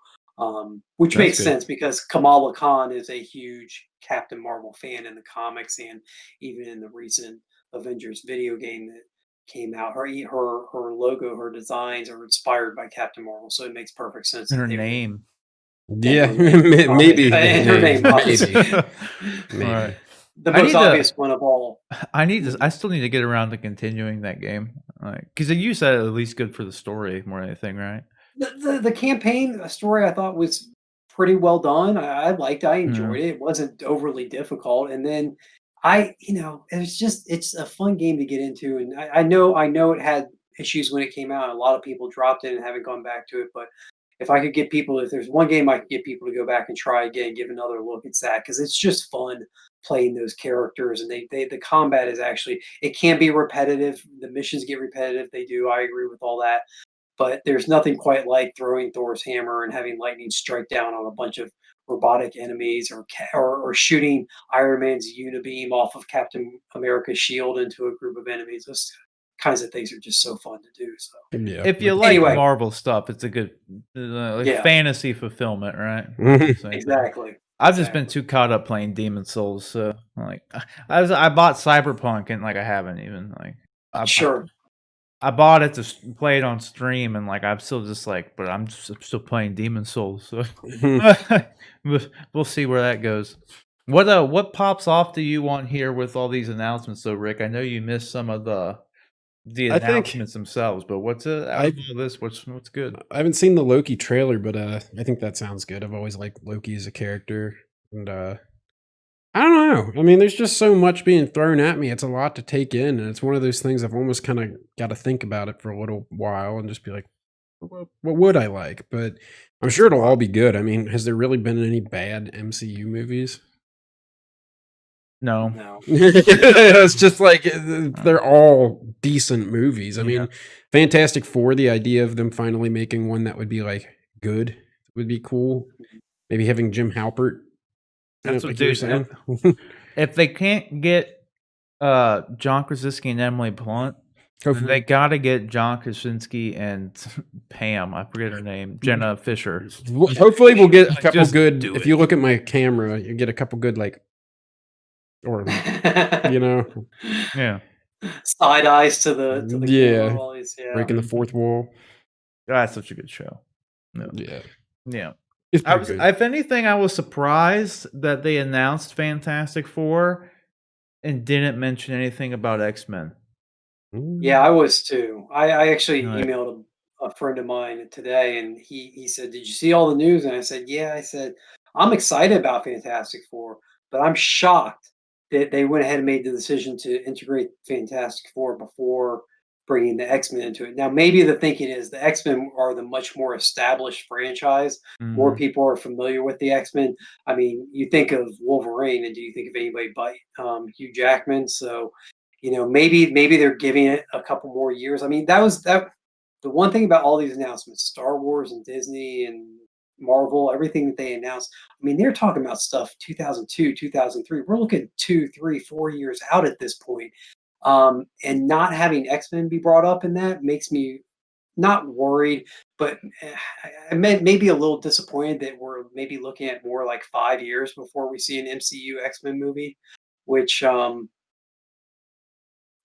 which That's makes good. sense because Kamala Khan is a huge Captain Marvel fan in the comics and even in the recent Avengers video game that came out. Her logo, her designs are inspired by Captain Marvel, so it makes perfect sense that Her they would. name. And Yeah, her name, maybe the and her name, name. obviously. Maybe. Right. The I most need to. obvious one of all. I need to. I still need to get around to continuing that game, like, because you said at least good for the story more than anything, right? The campaign story I thought was pretty well done. I liked. I Yeah. enjoyed it. It wasn't overly difficult. And then it's a fun game to get into. And I know it had issues when it came out. A lot of people dropped it and haven't gone back to it. But if there's one game I could get people to go back and try again, give another look, it's that because it's just fun playing those characters. And the combat is actually, it can be repetitive. The missions get repetitive. They do. I agree with all that, but there's nothing quite like throwing Thor's hammer and having lightning strike down on a bunch of robotic enemies, or shooting Iron Man's unibeam off of Captain America's shield into a group of enemies. Those kinds of things are just so fun to do. So Yeah. If you Like, like anyway, Marvel stuff, it's a good like yeah, fantasy fulfillment, right? Mhm. Same thing. exactly. I've just been too caught up playing Demon Souls, so like I bought Cyberpunk and like I haven't even like Sure. I bought it to play it on stream, and like I'm still just like, but I'm still playing Demon Souls, so we'll see where that goes. What pops off to you on here with all these announcements, though, Rick? I know you missed some of the I think announcements themselves, but what's out I of all this? What's good? I haven't seen the Loki trailer, but I think that sounds good. I've always liked Loki as a character, and I don't know. I mean, there's just so much being thrown at me. It's a lot to take in, and it's one of those things I've almost kind of got to think about it for a little while and just be like, what would I like? But I'm sure it'll all be good. I mean, has there really been any bad MCU movies? No. No. It's just like they're all decent movies. I Yeah. mean, Fantastic Four, the idea of them finally making one that would be like good would be cool. Maybe having Jim Halpert. That's like what you were dude. saying. If they can't get John Krasinski and Emily Blunt, Hopefully, They gotta get John Krasinski and Pam, I forget her name, Jenna Fisher. hopefully we'll get a couple Just good. do If it. you look at my camera, you get a couple good or you know, Yeah. Side eyes to the camera yeah, while he's breaking the fourth wall. That's such a good show. No. Yeah, Yeah. it's pretty good. If anything, I was surprised that they announced Fantastic Four and didn't mention anything about X-Men. Yeah, I was too. I actually Right. emailed a friend of mine today, and he said, "Did you see all the news?" And I said, "Yeah." I said, "I'm excited about Fantastic Four, but I'm shocked that they went ahead and made the decision to integrate Fantastic Four before bringing the X-Men into it." Now, maybe the thinking is the X-Men are the much more established franchise. More Mhm. people are familiar with the X-Men. I mean, you think of Wolverine, and do you think of anybody but Hugh Jackman? So maybe they're giving it a couple more years. I mean, that the one thing about all these announcements, Star Wars and Disney and Marvel, everything that they announced. I mean, they're talking about stuff 2002, 2003. We're looking 2, 3, 4 years out at this point. And not having X-Men be brought up in that makes me not worried, but maybe a little disappointed that we're maybe looking at more like 5 years before we see an MCU X-Men movie, which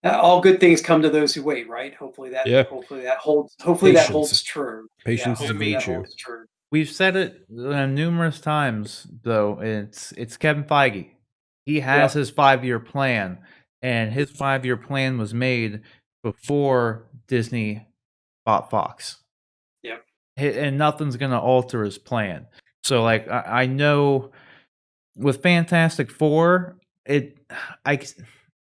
all good things come to those who wait, right? Hopefully that Yeah, hopefully that holds hopefully that patience. holds true. Yeah, Patience is a hopefully that virtue. holds true. We've said it numerous times, though. It's Kevin Feige. He has Yep. his 5-year plan, and his 5-year plan was made before Disney bought Fox. Yep. And nothing's gonna alter his plan. So, like, I know with Fantastic Four,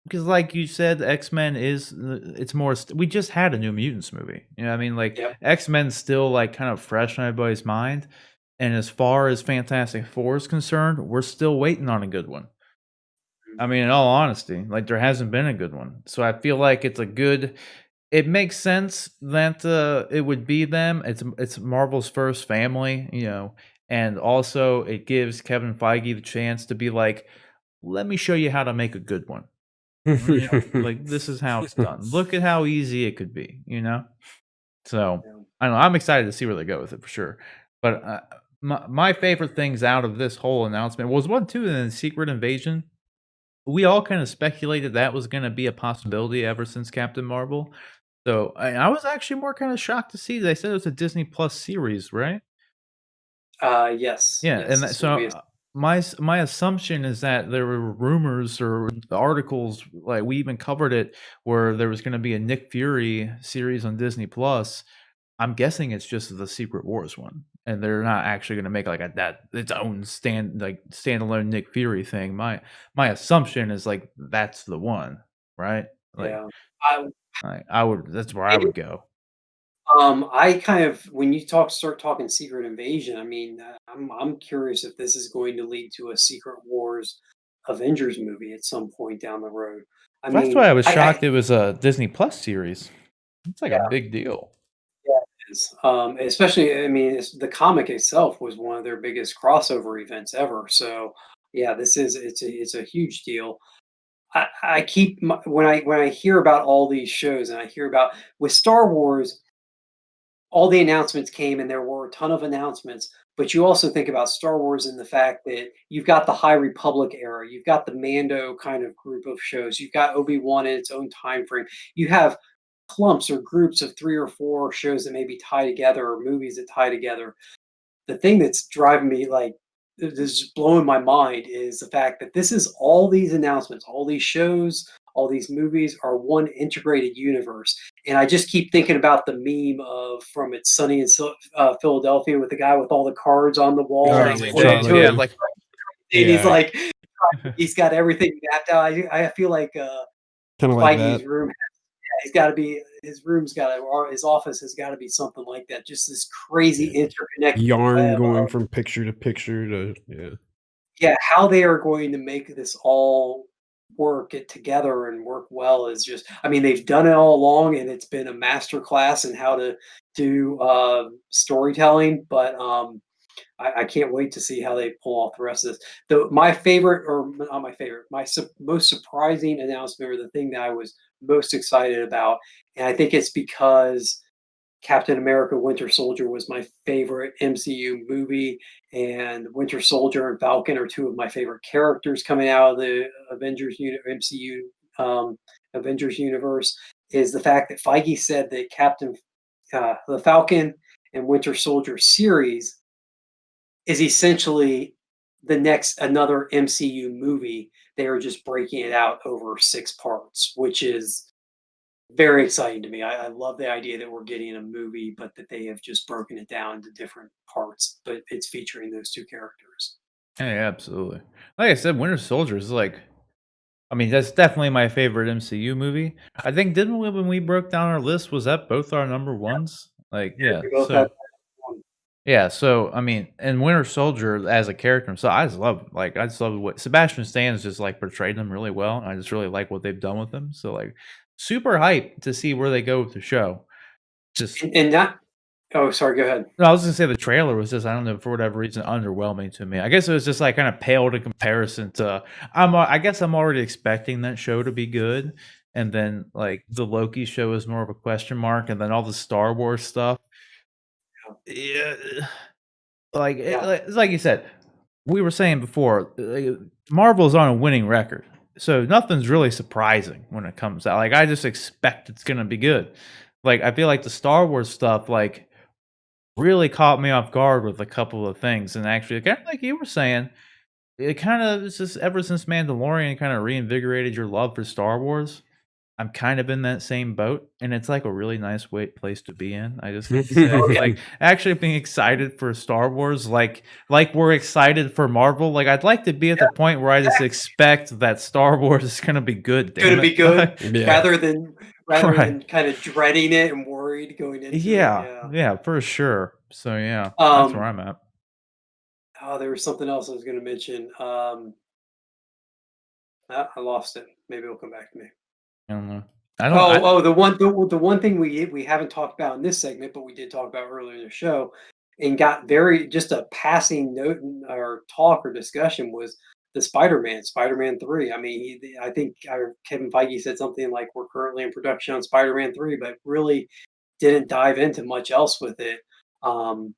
because like you said, X-Men it's more we just had a New Mutants movie. You know what I mean? Like, Yep. X-Men's still, like, kind of fresh in everybody's mind, and as far as Fantastic Four is concerned, we're still waiting on a good one. I mean, in all honesty, like, there hasn't been a good one. So I feel like it makes sense that, it would be them. It's Marvel's first family, and also it gives Kevin Feige the chance to be like, "Let me show you how to make a good one." Like, this is how it's done. Look at how easy it could be, you know? So, Yeah. I don't know, I'm excited to see where they go with it for sure. But, my favorite things out of this whole announcement was one too, in Secret Invasion. We all kind of speculated that was gonna be a possibility ever since Captain Marvel. So, I was actually more kinda shocked to see they said it was a Disney Plus series, right? Yes. Yeah, and Yes. that This will so, be a my assumption is that there were rumors or articles, like, we even covered it, where there was gonna be a Nick Fury series on Disney Plus. I'm guessing it's just the Secret Wars one, and they're not actually gonna make, like, its own standalone Nick Fury thing. My assumption is, like, that's the one, right? Like yeah. I I would that's where I it, would go. I kind of when you start talking Secret Invasion, I mean, I'm curious if this is going to lead to a Secret Wars Avengers movie at some point down the road. I That's mean, why I was I shocked it was a Disney Plus series. It's like a yeah. big deal. Yeah, it is. Especially, I mean, the comic itself was one of their biggest crossover events ever. So, yeah, it's a huge deal. I keep when I hear about all these shows and I hear about with Star Wars, all the announcements came and there were a ton of announcements. But you also think about Star Wars in the fact that you've got the High Republic era, you've got the Mando kind of group of shows, you've got Obi-Wan in its own time frame, you have clumps or groups of 3 or 4 shows that maybe tie together or movies that tie together. The thing that's driving me like this is just blowing my mind is the fact that this is all these announcements, all these shows, all these movies are one integrated universe. And I just keep thinking about the meme of from It's Sunny in Philadelphia with the guy with all the cards on the wall and he's Charlie pointing Day, to it. Yeah, yeah. like And he's Yeah, like, he's got everything mapped out. I feel like kinda like that. Feige's room he's got to be his room's got to or his office has got to be something like that. Just this crazy Yeah. interconnected Yarn web going of from picture to picture to yeah. yeah, how they are going to make this all work it together and work well is just I mean, they've done it all along and it's been a master class in how to do storytelling, but I can't wait to see how they pull off the rest of this. My favorite, or not my favorite, most surprising announcement, or the thing that I was most excited about, and I think it's because Captain America: Winter Soldier was my favorite MCU movie, and Winter Soldier and Falcon are two of my favorite characters coming out of the MCU um, Avengers universe. Is the fact that Feige said that the Falcon and Winter Soldier series is essentially another MCU movie. They are just breaking it out over 6 parts, which is very exciting to me. I love the idea that we're getting a movie, but that they have just broken it down into different parts, but it's featuring those 2 characters. Hey, absolutely. Like I said, Winter Soldier is like, I mean, that's definitely my favorite MCU movie. I think didn't we when we broke down our list, was that both our number ones? Like, Yeah, yeah. we both have So one. yeah, so I mean, and Winter Soldier as a character, so I just love what Sebastian Stan's just like portrayed him really well. And I just really like what they've done with him. So like, super hyped to see where they go with the show. Just And that Oh, sorry, go ahead. no, I was gonna say the trailer was just, I don't know, for whatever reason, underwhelming to me. I guess it was just like kind of paled in comparison to. I guess I'm already expecting that show to be good, and then like the Loki show is more of a question mark, and then all the Star Wars stuff. Yeah, Yeah. it's like you said, we were saying before, Marvel's on a winning record, so nothing's really surprising when it comes out. Like I just expect it's gonna be good. Like I feel like the Star Wars stuff, like really caught me off guard with a couple of things, and actually, kind of like you were saying, it kind of it's just ever since Mandalorian kind of reinvigorated your love for Star Wars. I'm kind of in that same boat, and it's like a really nice place to be in. I just have to say, Oh, yeah. like actually being excited for Star Wars, like we're excited for Marvel. Like I'd like to be at the point where I just expect that Star Wars is gonna be good. Gonna Damn be it, good Yeah. rather right? than kind of dreading it and worried going into it. Yeah, Yeah. yeah, for sure. So yeah, that's where Um, I'm at. there was something else I was gonna mention. I lost it. Maybe it'll come back to me. I don't know. I don't. The one thing we haven't talked about in this segment, but we did talk about earlier in the show, and got very just a passing note or talk or discussion was the Spider-Man 3. I mean, I think Kevin Feige said something like we're currently in production on Spider-Man 3, but really didn't dive into much else with it. Um,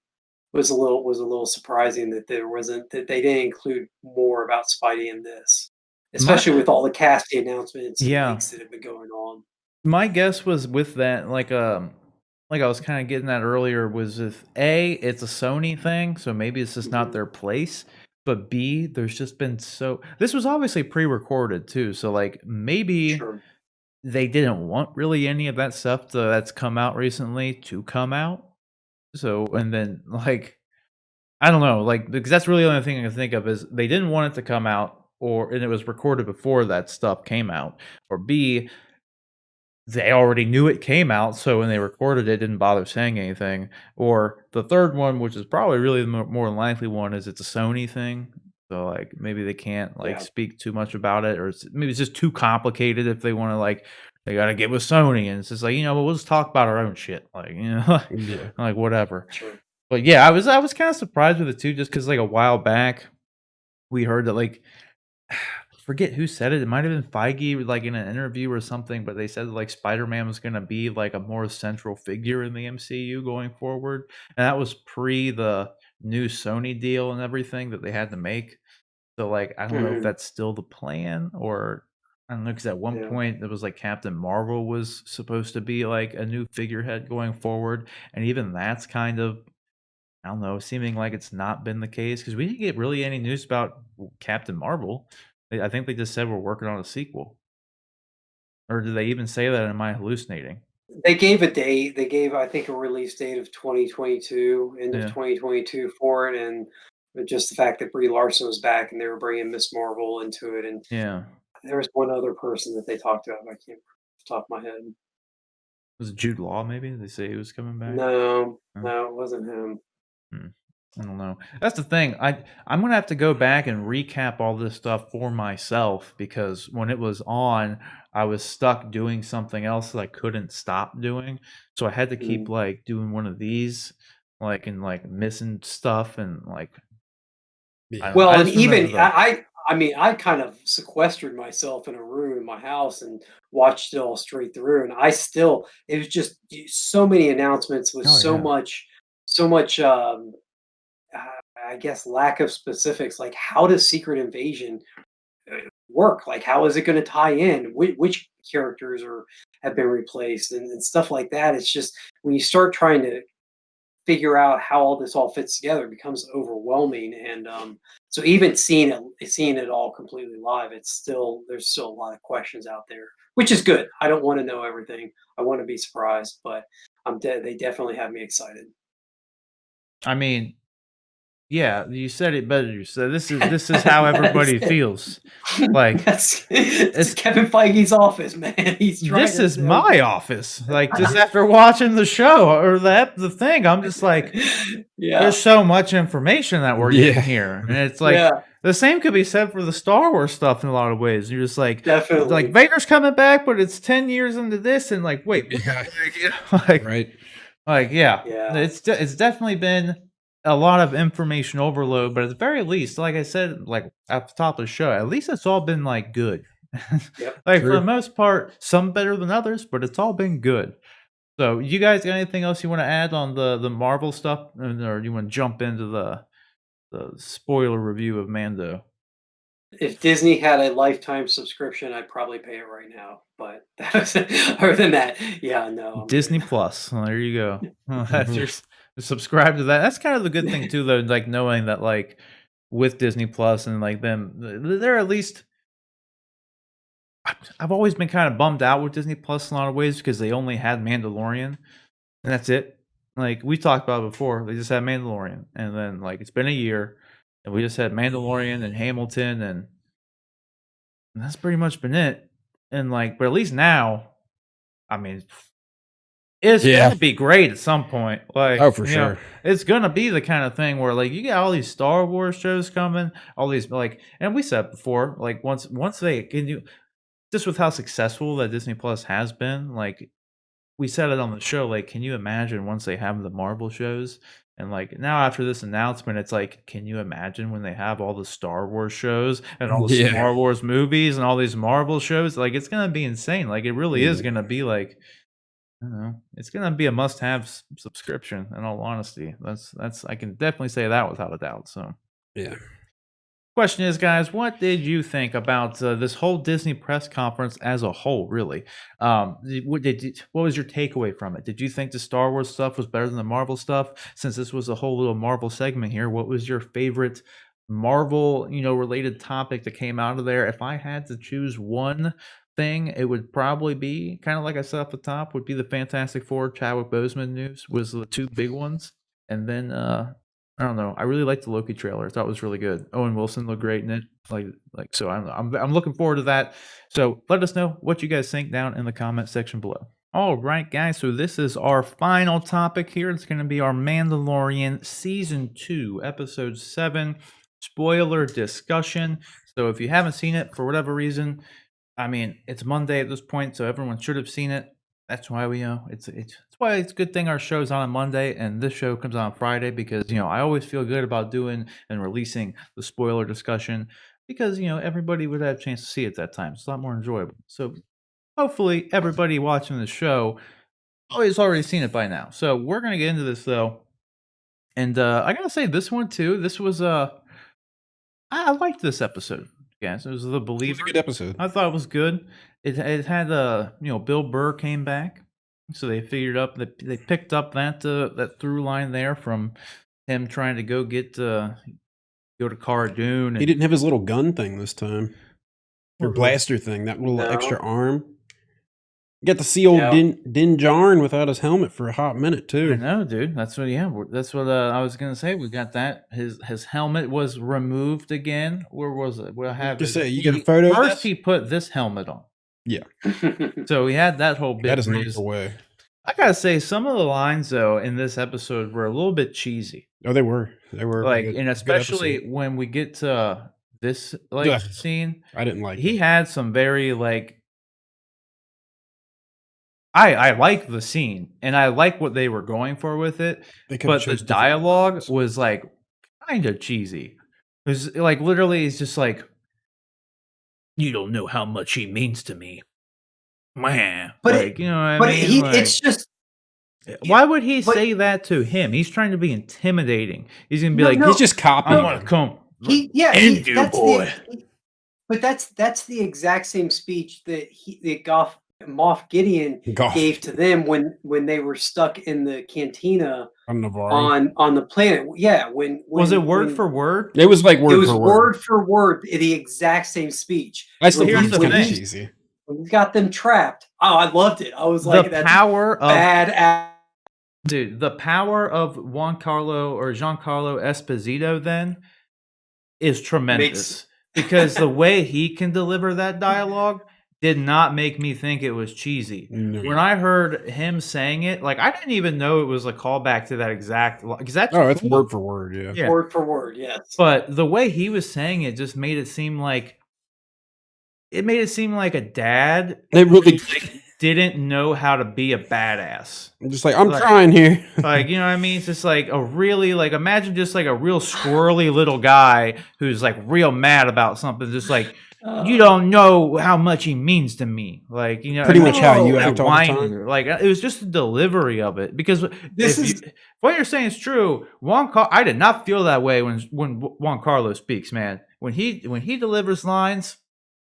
was a little surprising that they didn't include more about Spidey in this, My especially with all the casting announcements and yeah. leaks that have been going on. My guess was with that, like I was kind of getting that earlier, was if A, it's a Sony thing, so maybe it's just not Mhm. their place. But B, there's just been so this was obviously pre-recorded too, so like maybe Sure. they didn't want really any of that stuff that's come out recently to come out. So and then like I don't know, like because that's really the only thing I can think of is they didn't want it to come out, or and it was recorded before that stuff came out, or B, they already knew it came out, so when they recorded it, didn't bother saying anything. Or the third one, which is probably really the more likely one, is it's a Sony thing. So like maybe they can't like Yeah. speak too much about it, or maybe it's just too complicated if they want to like they got to get with Sony, and it's just like but we'll just talk about our own shit, like Yeah. like whatever. Sure. But yeah, I was kind of surprised with it too, just because like a while back we heard that like forget who said it. It might have been Feige, like in an interview or something, but they said like Spider-Man was going to be like a more central figure in the MCU going forward, and that was pre the new Sony deal and everything that they had to make. So like, I don't know if Mhm. that's still the plan, or I don't know, because at one Yeah. point it was like Captain Marvel was supposed to be like a new figurehead going forward, and even that's kind of I don't know, seeming like it's not been the case because we didn't get really any news about Captain Marvel. I think they just said we're working on a sequel. Or did they even say that? Am I hallucinating? They gave a date. They gave, I think, a release date of 2022, end of Yeah. 2022 for it, and just the fact that Brie Larson was back and they were bringing Miss Marvel into it, and Yeah. there was one other person that they talked about. But I can't remember off the top of my head. Was it Jude Law maybe? They say he was coming back? No, No? no, it wasn't him. Hmm. I don't know. That's the thing. I'm gonna have to go back and recap all this stuff for myself because when it was on, I was stuck doing something else that I couldn't stop doing. So I had to keep Mm. like doing one of these, like and like missing stuff and like I Yeah. don't know. Well, I and just remember even the I mean, I kind of sequestered myself in a room in my house and watched it all straight through, and it was just so many announcements with Oh yeah. so much, uh, I guess, lack of specifics. Like, how does Secret Invasion work? Like, how is it going to tie in? Which characters have been replaced and stuff like that? It's just when you start trying to figure out how all this all fits together, it becomes overwhelming. And so even seeing it all completely live, there's still a lot of questions out there, which is good. I don't want to know everything. I want to be surprised, but they definitely have me excited. I mean, yeah, you said it better. You said this is how everybody feels. Like It's it's Kevin Feige's office, man. He's trying this to is my office. Like just after watching the show or the thing, I'm just like, yeah, there's so much information that we're Yeah. getting here, and it's like yeah, the same could be said for the Star Wars stuff in a lot of ways. You're just like definitely. Vader's coming back, but it's 10 years into this, and like wait, Yeah. like Right. yeah, Yeah. it's definitely been a lot of information overload, but at the very least, like I said, like at the top of the show, at least it's all been like good. Yep. Like for True. the most part, some better than others, but it's all been good. So, you guys got anything else you want to add on the Marvel stuff, or you want to jump into the spoiler review of Mando? If Disney had a lifetime subscription, I'd probably pay it right now. But other than that, yeah, no, I'm Disney good. Plus. Well, there you go. That's Mhm. your subscribe to that. That's kind of the good thing too, though. Like knowing that, like with Disney Plus and like them, they're at least. I've always been kind of bummed out with Disney Plus in a lot of ways because they only had Mandalorian and that's it. Like we talked about it before, they just had Mandalorian, and then like it's been a year, and we just had Mandalorian and Hamilton, and that's pretty much been it. And like, but at least now, I mean, it's Yeah. gonna be great at some point. Like, Oh, for sure. it's gonna be the kind of thing where like you got all these Star Wars shows coming, all these like, and we said before, like once they can you just with how successful that Disney Plus has been, like we said it on the show, like, can you imagine once they have the Marvel shows? And like now after this announcement, it's like, can you imagine when they have all the Star Wars shows and all the Yeah. Star Wars movies and all these Marvel shows? Like it's gonna be insane. Like it really is Yeah. gonna be like, I don't know, it's gonna be a must-have subscription. In all honesty, that's I can definitely say that without a doubt. So. Yeah. Question is, guys, what did you think about this whole Disney press conference as a whole? Really, what was your takeaway from it? Did you think the Star Wars stuff was better than the Marvel stuff? Since this was a whole little Marvel segment here, what was your favorite Marvel, related topic that came out of there? If I had to choose one thing, it would probably be kind of like I said off the top, would be the Fantastic Four Chadwick Boseman news was the two big ones, and then I don't know. I really liked the Loki trailer. I thought it was really good. Owen Wilson looked great in it. Like so. I'm looking forward to that. So let us know what you guys think down in the comment section below. All right, guys. So this is our final topic here. It's going to be our Mandalorian season 2, episode 7 spoiler discussion. So if you haven't seen it for whatever reason, I mean it's Monday at this point, so everyone should have seen it. That's why it's why it's a good thing our show's on Monday and this show comes on Friday because I always feel good about doing and releasing the spoiler discussion because everybody would have a chance to see it at that time. It's a lot more enjoyable. So hopefully everybody watching the show has already seen it by now. So we're gonna get into this though, and I gotta say this one too. This was I liked this episode. Guys, it was The It was Believer. a good episode. I thought it was good. It had Bill Burr came back, so they figured up that they picked up that through line there from him trying to go to Cara Dune. He didn't have his little gun thing this time. Or What blaster thing, that little No. extra arm. You got to see old Yeah. Din Djarin without his helmet for a hot minute I too. know, dude. That's what. Yeah, that's what I was gonna say. We got that. His helmet was removed again. Where was it? We'll have Just it. say, you get a photo of First, this? he put this helmet on, Yeah, so he had that whole bit. that is where not he's- the way. I gotta say, some of the lines though in this episode were a little bit cheesy. Oh, they were. They were Like, good- and good especially episode. when we get to this Ugh. scene, I didn't like he it. had some very I like the scene and I like what they were going for with it, They could've but the chose different dialogue lines. was kind of cheesy. It was literally it's just like You don't know how much he means to me. Man, But like, you know what I but mean? it's just Why would he but say that to him? He's trying to be intimidating. He's gonna be no, like, He's no, just I'm copying no. gonna him. come He end you, that's boy. but that's the exact same speech that Moff Gideon Golf gave to them when they were stuck in the cantina on Navarro. on the planet. Yeah, Was it word when for word? It was like it word was for word. word for word the exact same speech. I still Here's think the it's kind of thing. cheesy. When he got them trapped. Oh, I loved it. I was The like, that's power of bad. dude, the power of Giancarlo Esposito then is tremendous because the way he can deliver that dialogue did not make me think it was cheesy. No. When I heard him saying it, like I didn't even know it was a callback to that exact because that's it's cool. word for word, yeah. Yeah. Word for word, yes. But the way he was saying it just made it seem like a dad It really didn't know how to be a badass. I'm just like, I'm trying here. Like, you know what I mean? It's just like a really like imagine just like a real squirrely little guy who's like real mad about something, just like you don't know how much he means to me. Like, you know, Pretty much how you like act all the whining. time. Like it was just the delivery of it. Because This if what you're saying is true, I did not feel that way when Juan Carlos speaks, man. When he delivers lines,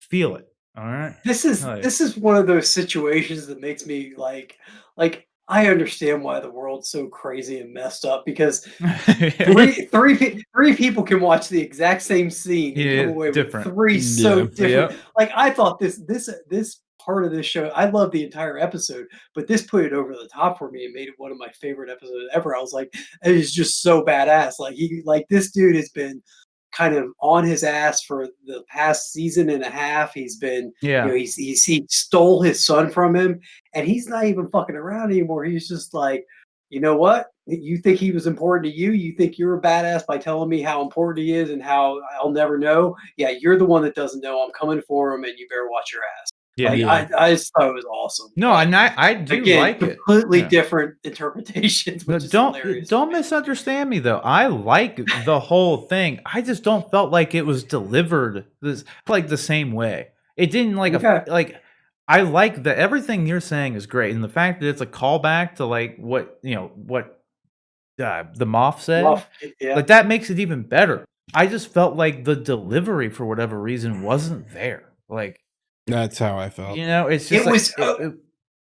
feel it. All right. This is one of those situations that makes me like I understand why the world's so crazy and messed up because three people can watch the exact same scene and come away different. with three so Yeah. different. Yep. Like I thought this part of this show, I love the entire episode, but this put it over the top for me and made it one of my favorite episodes ever. I was like, it is just so badass. Like this dude has been kind of on his ass for the past season and a half. He's been, Yeah. he stole his son from him, and he's not even fucking around anymore. He's just like, you know what? You think he was important to you? You think you're a badass by telling me how important he is and how I'll never know? Yeah, you're the one that doesn't know. I'm coming for him, and you better watch your ass. Yeah. I just thought it was awesome. No, But and I do again, like it. completely Yeah. different interpretations, which is hilarious. Don't misunderstand me though. I like the whole thing. I just don't felt like it was delivered like the same way. It didn't like Okay. I like that everything you're saying is great, and the fact that it's a callback to like what the Moff said, Yeah. like that makes it even better. I just felt like the delivery for whatever reason wasn't there. Like That's how I felt. you know, it's It just like was,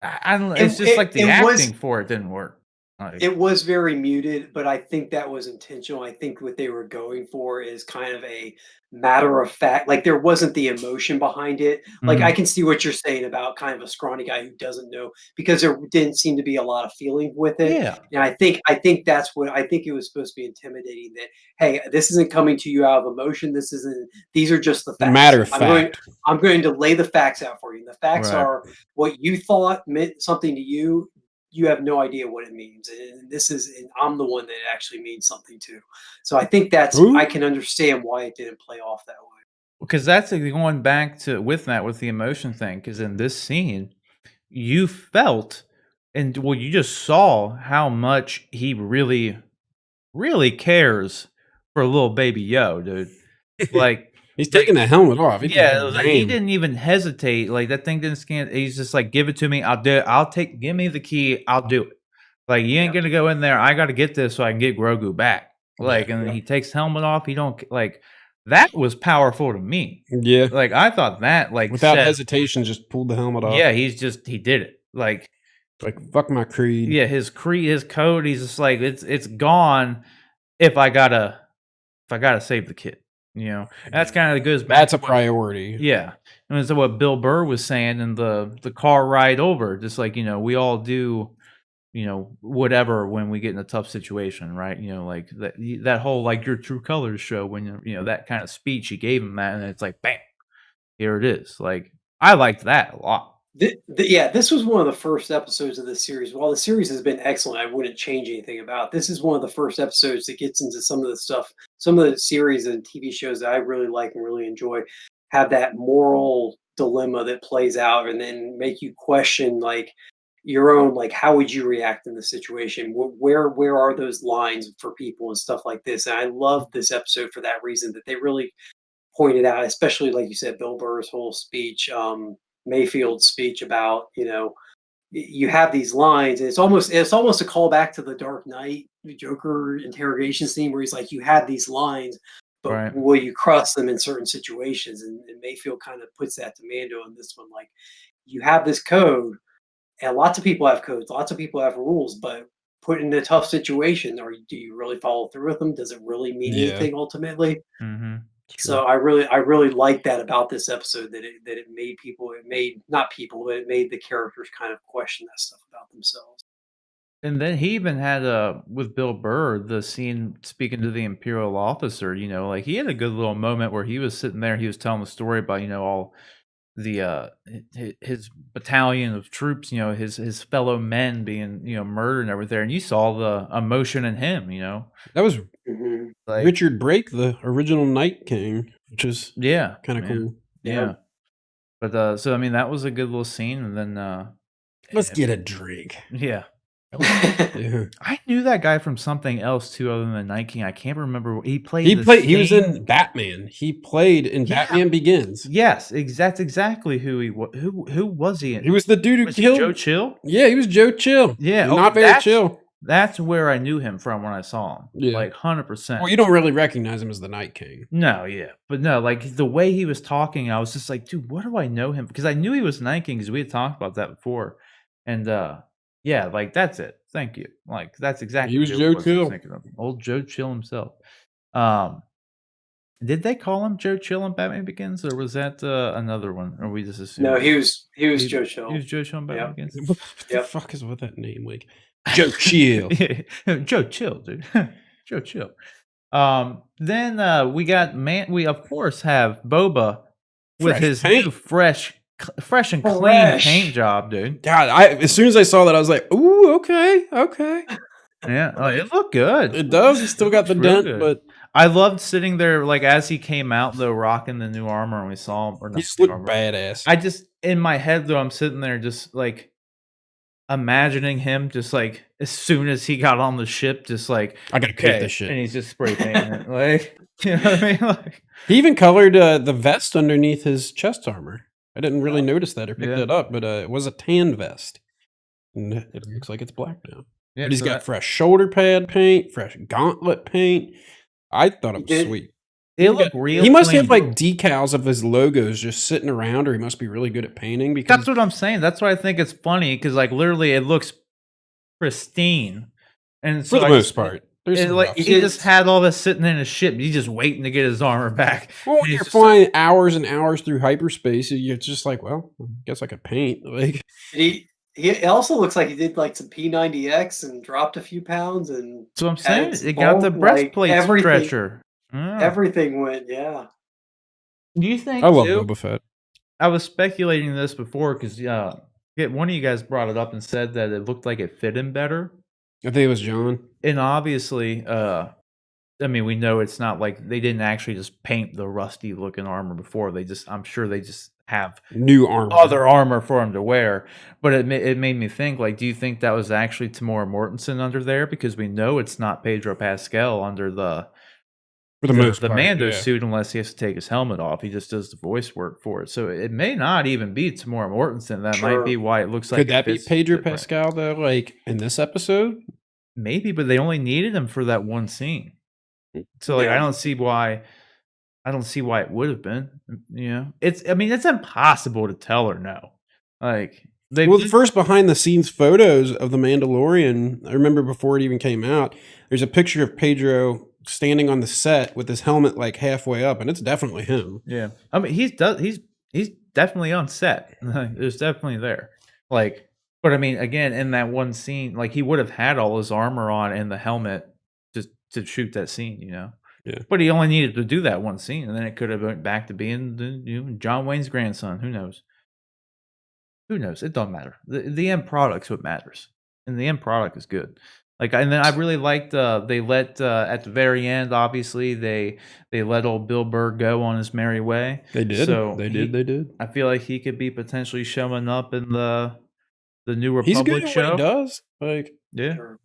I don't know. It's just like the acting for it didn't work. Like, it was very muted, but I think that was intentional. I think what they were going for is kind of a matter of fact, like there wasn't the emotion behind it. Like I mhm. can see what you're saying about kind of a scrawny guy who doesn't know because there didn't seem to be a lot of feeling with it. Yeah. And I think that's what I think it was supposed to be intimidating that hey, this isn't coming to you out of emotion. These are just the The facts. matter of fact. I'm going to lay the facts out for you. The facts Right. are what you thought meant something to you. You have no idea what it means, and I'm the one that it actually means something to. So I think I can understand why it didn't play off that way. Because that's like going back to with the emotion thing. Because in this scene, you felt and well, you just saw how much he really, really cares for little baby Yo, dude. Like He's taking the helmet off. He's yeah, like, like, he didn't even hesitate. Like that thing didn't scan. He's just like, give it to me. I'll do it. Give me the key. I'll do it. Like you ain't Yeah. gonna go in there. I got to get this so I can get Grogu back. Like, and then Yeah. he takes helmet off. He don't like that was powerful to me. Yeah. Like I thought that like Without said, hesitation, just pulled the helmet off. yeah, he did it. Like fuck my creed. yeah, his code. He's just like it's gone. If I gotta save the kid, you know, and that's kind of goes back. That's a priority. Yeah, and so what Bill Burr was saying in the car ride over, just like we all do, whatever when we get in a tough situation, right? Like that whole like your true colors show when that kind of speech he gave him that, and it's like bam, here it is. Like I liked that a lot. Yeah, this was one of the first episodes of this series. While the series has been excellent, I wouldn't change anything about it. This is one of the first episodes that gets into some of the stuff, some of the series and TV shows that I really like and really enjoy have that moral dilemma that plays out and then make you question like your own like how would you react in the situation? Where are those lines for people and stuff like this? And I love this episode for that reason that they really pointed out, especially like you said, Bill Burr's whole speech, Mayfield's speech about, you have these lines, and it's almost a callback to the Dark Knight Joker interrogation scene where he's like, you have these lines, but Right. will you cross them in certain situations? And Mayfield kind of puts that to Mando in this one, like, you have this code, and lots of people have codes, lots of people have rules, but put in a tough situation, or do you really follow through with them? Does it really mean Yeah, anything ultimately? Mm-hmm. it's true. So I really like that about this episode, that it made people, it made not people, but it made the characters kind of question that stuff about themselves. And then he even had with Bill Burr the scene speaking to the Imperial officer. Like he had a good little moment where he was sitting there. He was telling the story about all the his battalion of troops. His fellow men being murdered and everything. And you saw the emotion in him. That was Mhm. Like Richard Brake, the original Night King, which is yeah, kind of yeah, cool. yeah. But so I mean that was a good little scene. And then Let's get a drink. yeah. Yeah. I knew that guy from something else too, other than the Night King. I can't remember. He played. He was in Batman. He played in Yeah. Batman Begins. Yes, that's exactly who he was. Who was he? He was the dude who Was he killed Joe Chill? Yeah, he was Joe Chill. Yeah, Not very chill. That's where I knew him from when I saw him. Yeah. Like 100%. Well, you don't really recognize him as the Night King. No, yeah, but no, like the way he was talking, I was just like, dude, what do I know him? Because I knew he was Night King because we had talked about that before, and yeah, like that's it. Thank you. Like that's exactly He was who Joe it was I was Chill. thinking of. Old Joe Chill himself. Um, did they call him Joe Chill in Batman Begins, or was that another one? Or we just assumed? No, he was Joe He Chill. was Joe Chill in Batman Yep. Begins. What the Yep. fuck is with that name? Like Joe Chill. Joe Chill, dude. Joe Chill. Then we got we of course have Boba with Fresh his paint. new fresh and clean Fresh. paint job, dude. God, as soon as I saw that, I was like, "Ooh, okay." Yeah, it looked good. It does. He still got the Looks real dent, good. but I loved sitting there, like as he came out though, rocking the new armor, and we saw him. Or he not just new looked armor. badass. I just in my head though, I'm sitting there just like imagining him, just like as soon as he got on the ship, just like I gotta paint okay, this shit. and he's just spray painting it, like you know what I mean, like. He even colored the vest underneath his chest armor. I didn't really notice that or pick Yeah. that up, but it was a tan vest. And it looks like it's black now. Yeah, But he's so got that- fresh shoulder pad paint, fresh gauntlet paint. I thought it was did- sweet. It looked real. He must clean. have like decals of his logos just sitting around, or he must be really good at painting. Because That's what I'm saying. That's why I think it's funny because like literally it looks pristine, and so for the I most just- part, there's it, some like rough he stuff. just had all this sitting in his ship. He's just waiting to get his armor back. Well, And when he's you're just flying hours and hours through hyperspace, you're just like, well, I guess I could paint. Like, He it also looks like he did like some P90X and dropped a few pounds, and So I'm saying added some it got the bulk, like, breastplate everything- stretcher. Yeah. everything went, yeah. Do you think? I love too, Boba Fett. I was speculating this before because one of you guys brought it up and said that it looked like it fit him better. I think it was John. And obviously, I mean, we know it's not like they didn't actually just paint the rusty looking armor before. I'm sure they just have New armor. other armor for him to wear. But it made me think, like, do you think that was actually Tamora Mortensen under there? Because we know it's not Pedro Pascal under the for the most part, Mando yeah. suit unless he has to take his helmet off. He just does the voice work for it. So it may not even be Tamora Mortensen. That might Sure. be why it looks like Could it that be fits Pedro different. Pascal though? Like in this episode? Maybe, but they only needed him for that one scene. So like Yeah. I don't see why it would have been. You know, it's impossible to tell or no. Like they Well, the first behind the scenes photos of the Mandalorian, I remember before it even came out, there's a picture of Pedro standing on the set with his helmet like halfway up, and it's definitely him. yeah. I mean, he's definitely on set. There's definitely there. Like, but I mean, again, in that one scene, like he would have had all his armor on and the helmet just to shoot that scene, you know. Yeah. But he only needed to do that one scene, and then it could have went back to being John Wayne's grandson. Who knows? Who knows? It don't matter. The end product's what matters, and the end product is good. Like, and then I really liked they let at the very end. Obviously, they let old Bill Burr go on his merry way. They did. So They he- did. I feel like he could be potentially showing up in the New He's good Republic at show. what he does. Like, Yeah, Sure.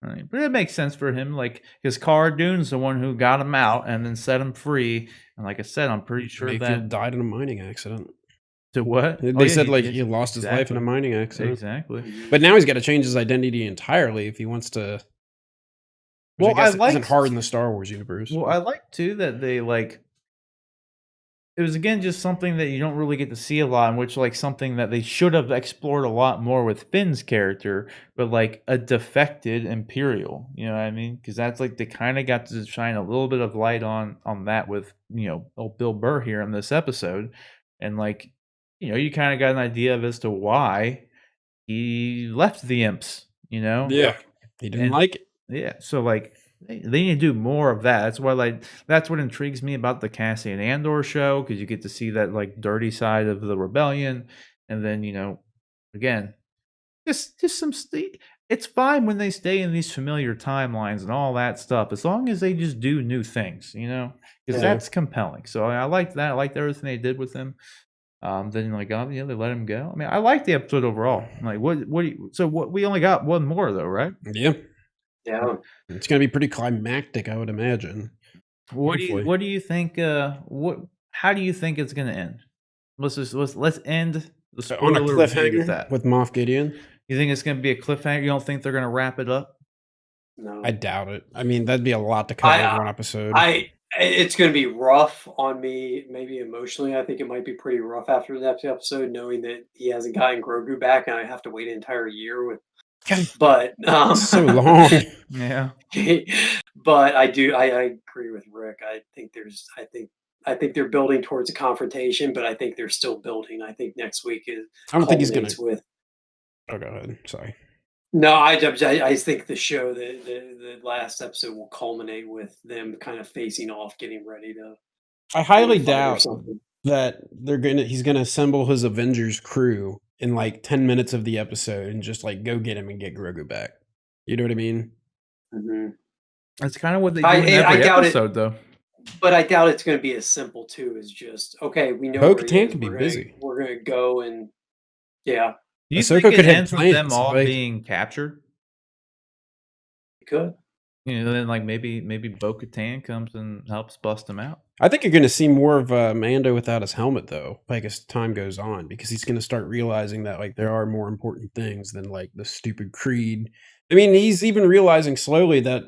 Right. But it makes sense for him, like, because Cara Dune's the one who got him out and then set him free. And like I said, I'm pretty sure Mayfield that died in a mining accident. to what? They said like he lost his life in a exactly. mining accident. Exactly. But now he's got to change his identity entirely if he wants to. Which Well, I guess I isn't liked- hard in the Star Wars universe. Well, I like too that they like. It was again just something that you don't really get to see a lot, in which like something that they should have explored a lot more with Finn's character, but like a defected Imperial. You know what I mean? Because that's like they kind of got to shine a little bit of light on that with old Bill Burr here in this episode, and like you kind of got an idea of as to why he left the Imps. Yeah, he didn't like it. Yeah, so like they need to do more of that. That's what intrigues me about the Cassian Andor show, because you get to see that like dirty side of the rebellion, and then again, just some. It's fine when they stay in these familiar timelines and all that stuff, as long as they just do new things, because that's compelling. So I liked that. I liked everything they did with him. Then like they let him go. I mean, I liked the episode overall. Like what we only got one more though, right? Yeah. Yeah. It's gonna be pretty climactic, I would imagine. What do you think? How do you think it's gonna end? Let's end the spoiler On a review cliffhanger with Moff Gideon. You think it's gonna be a cliffhanger? You don't think they're gonna wrap it up? No, I doubt it. I mean, that'd be a lot to cover in one episode. It's going to be rough on me, maybe emotionally. I think it might be pretty rough after the next episode, knowing that he hasn't gotten Grogu back, and I have to wait an entire year with. But so long. Yeah. But I agree with Rick. I think they're building towards a confrontation, but I think they're still building. I think next week is. I don't think he's gonna. With. Oh, go ahead. Sorry. No, I think the show, the last episode will culminate with them kind of facing off, getting ready to. I highly doubt that he's gonna assemble his Avengers crew in like 10 minutes of the episode and just like go get him and get Grogu back. You know what I mean? Mm-hmm. That's kind of what they do in every episode, though. But I doubt it's going to be as simple too as just okay. We know Bo-Katan can be busy. We're going to go and yeah. Do you think it ends with them all being captured? It could. Then like maybe Bo-Katan comes and helps bust them out. I think you're going to see more of Mando without his helmet, though, like as time goes on, because he's going to start realizing that like there are more important things than like the stupid creed. I mean, he's even realizing slowly that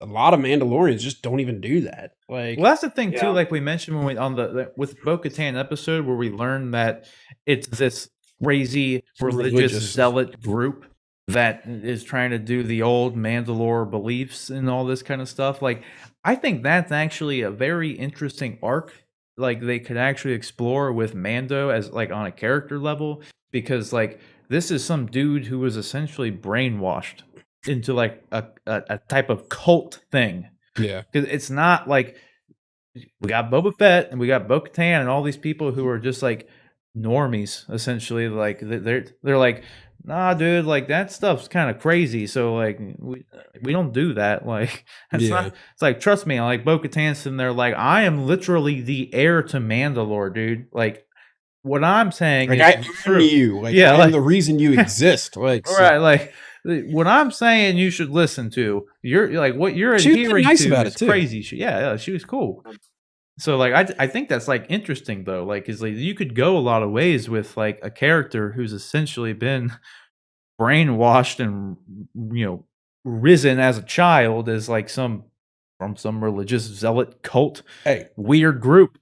a lot of Mandalorians just don't even do that. Like, well, that's the thing too. Like we mentioned when we with Bo-Katan episode where we learned that it's this crazy religious zealot group that is trying to do the old Mandalore beliefs and all this kind of stuff. Like, I think that's actually a very interesting arc. Like they could actually explore with Mando as like on a character level, because like this is some dude who was essentially brainwashed into like a type of cult thing. Yeah, because it's not like we got Boba Fett and we got Bo-Katan and all these people who are just like normies, essentially. Like they're like, nah, dude, like that stuff's kind of crazy. So like we don't do that. Like that's not. It's like, trust me, like Bo-Katan's sitting there like, I am literally the heir to Mandalore, dude. Like what I'm saying like is I true. You like, yeah, I'm the reason you exist. Like right, like. What I'm saying, you should listen to. You're like what you're adhering nice to about is it too. crazy shit. Yeah, she was cool. So like I think that's like interesting though. Like is like you could go a lot of ways with like a character who's essentially been brainwashed and risen as a child as like from some religious zealot cult. Hey, weird group.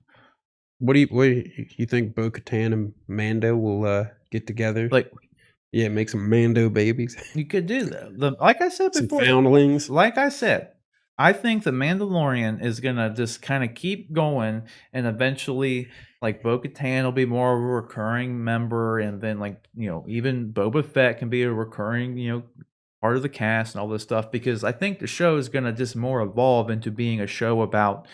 What do you think Bo-Katan and Mando will get together? Like. Yeah, make some Mando babies. You could do that. Like I said before, some foundlings. Like I said, I think the Mandalorian is gonna just kind of keep going, and eventually, like Bo-Katan will be more of a recurring member, and then like even Boba Fett can be a recurring part of the cast and all this stuff. Because I think the show is gonna just more evolve into being a show about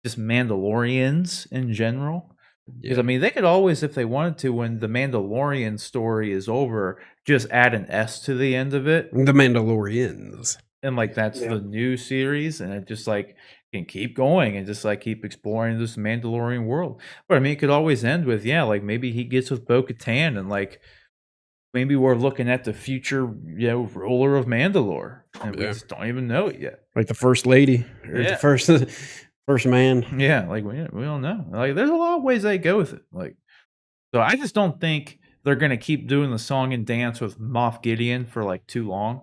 just Mandalorians in general. Because I mean, they could always, if they wanted to, when the Mandalorian story is over, just add an S to the end of it. The Mandalorians, and like that's the new series, and it just like can keep going and just like keep exploring this Mandalorian world. But I mean, it could always end with like maybe he gets with Bo-Katan and like maybe we're looking at the future, ruler of Mandalore, and we just don't even know it yet. Like the first lady or the first man. Yeah, like we don't know. Like there's a lot of ways they go with it. Like, so I just don't think they're gonna keep doing the song and dance with Moff Gideon for like too long.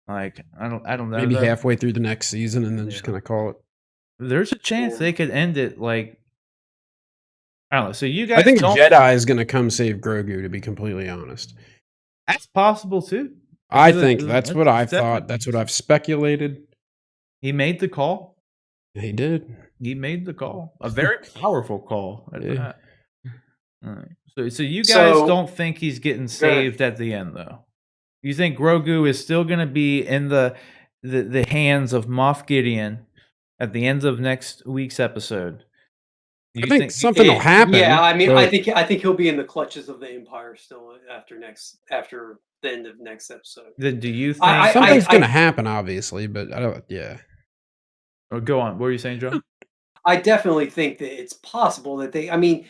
Like I don't know. Maybe halfway through the next season and then just kind of call it. There's a chance they could end it like I don't know. So you guys, I think Jedi is gonna come save Grogu. To be completely honest, that's possible too. I think that's what I've thought. That's what I've speculated. He made the call. He did. He made the call. A very powerful call at that. All right. So you guys don't think he's getting saved at the end, though? You think Grogu is still going to be in the hands of Moff Gideon at the end of next week's episode? I think something will happen. Yeah, I mean, I think he'll be in the clutches of the Empire still after the end of next episode. Then do you think something's going to happen? Obviously, but I don't. Yeah. Oh, go on. What were you saying, Joe? I definitely think that it's possible that they. I mean,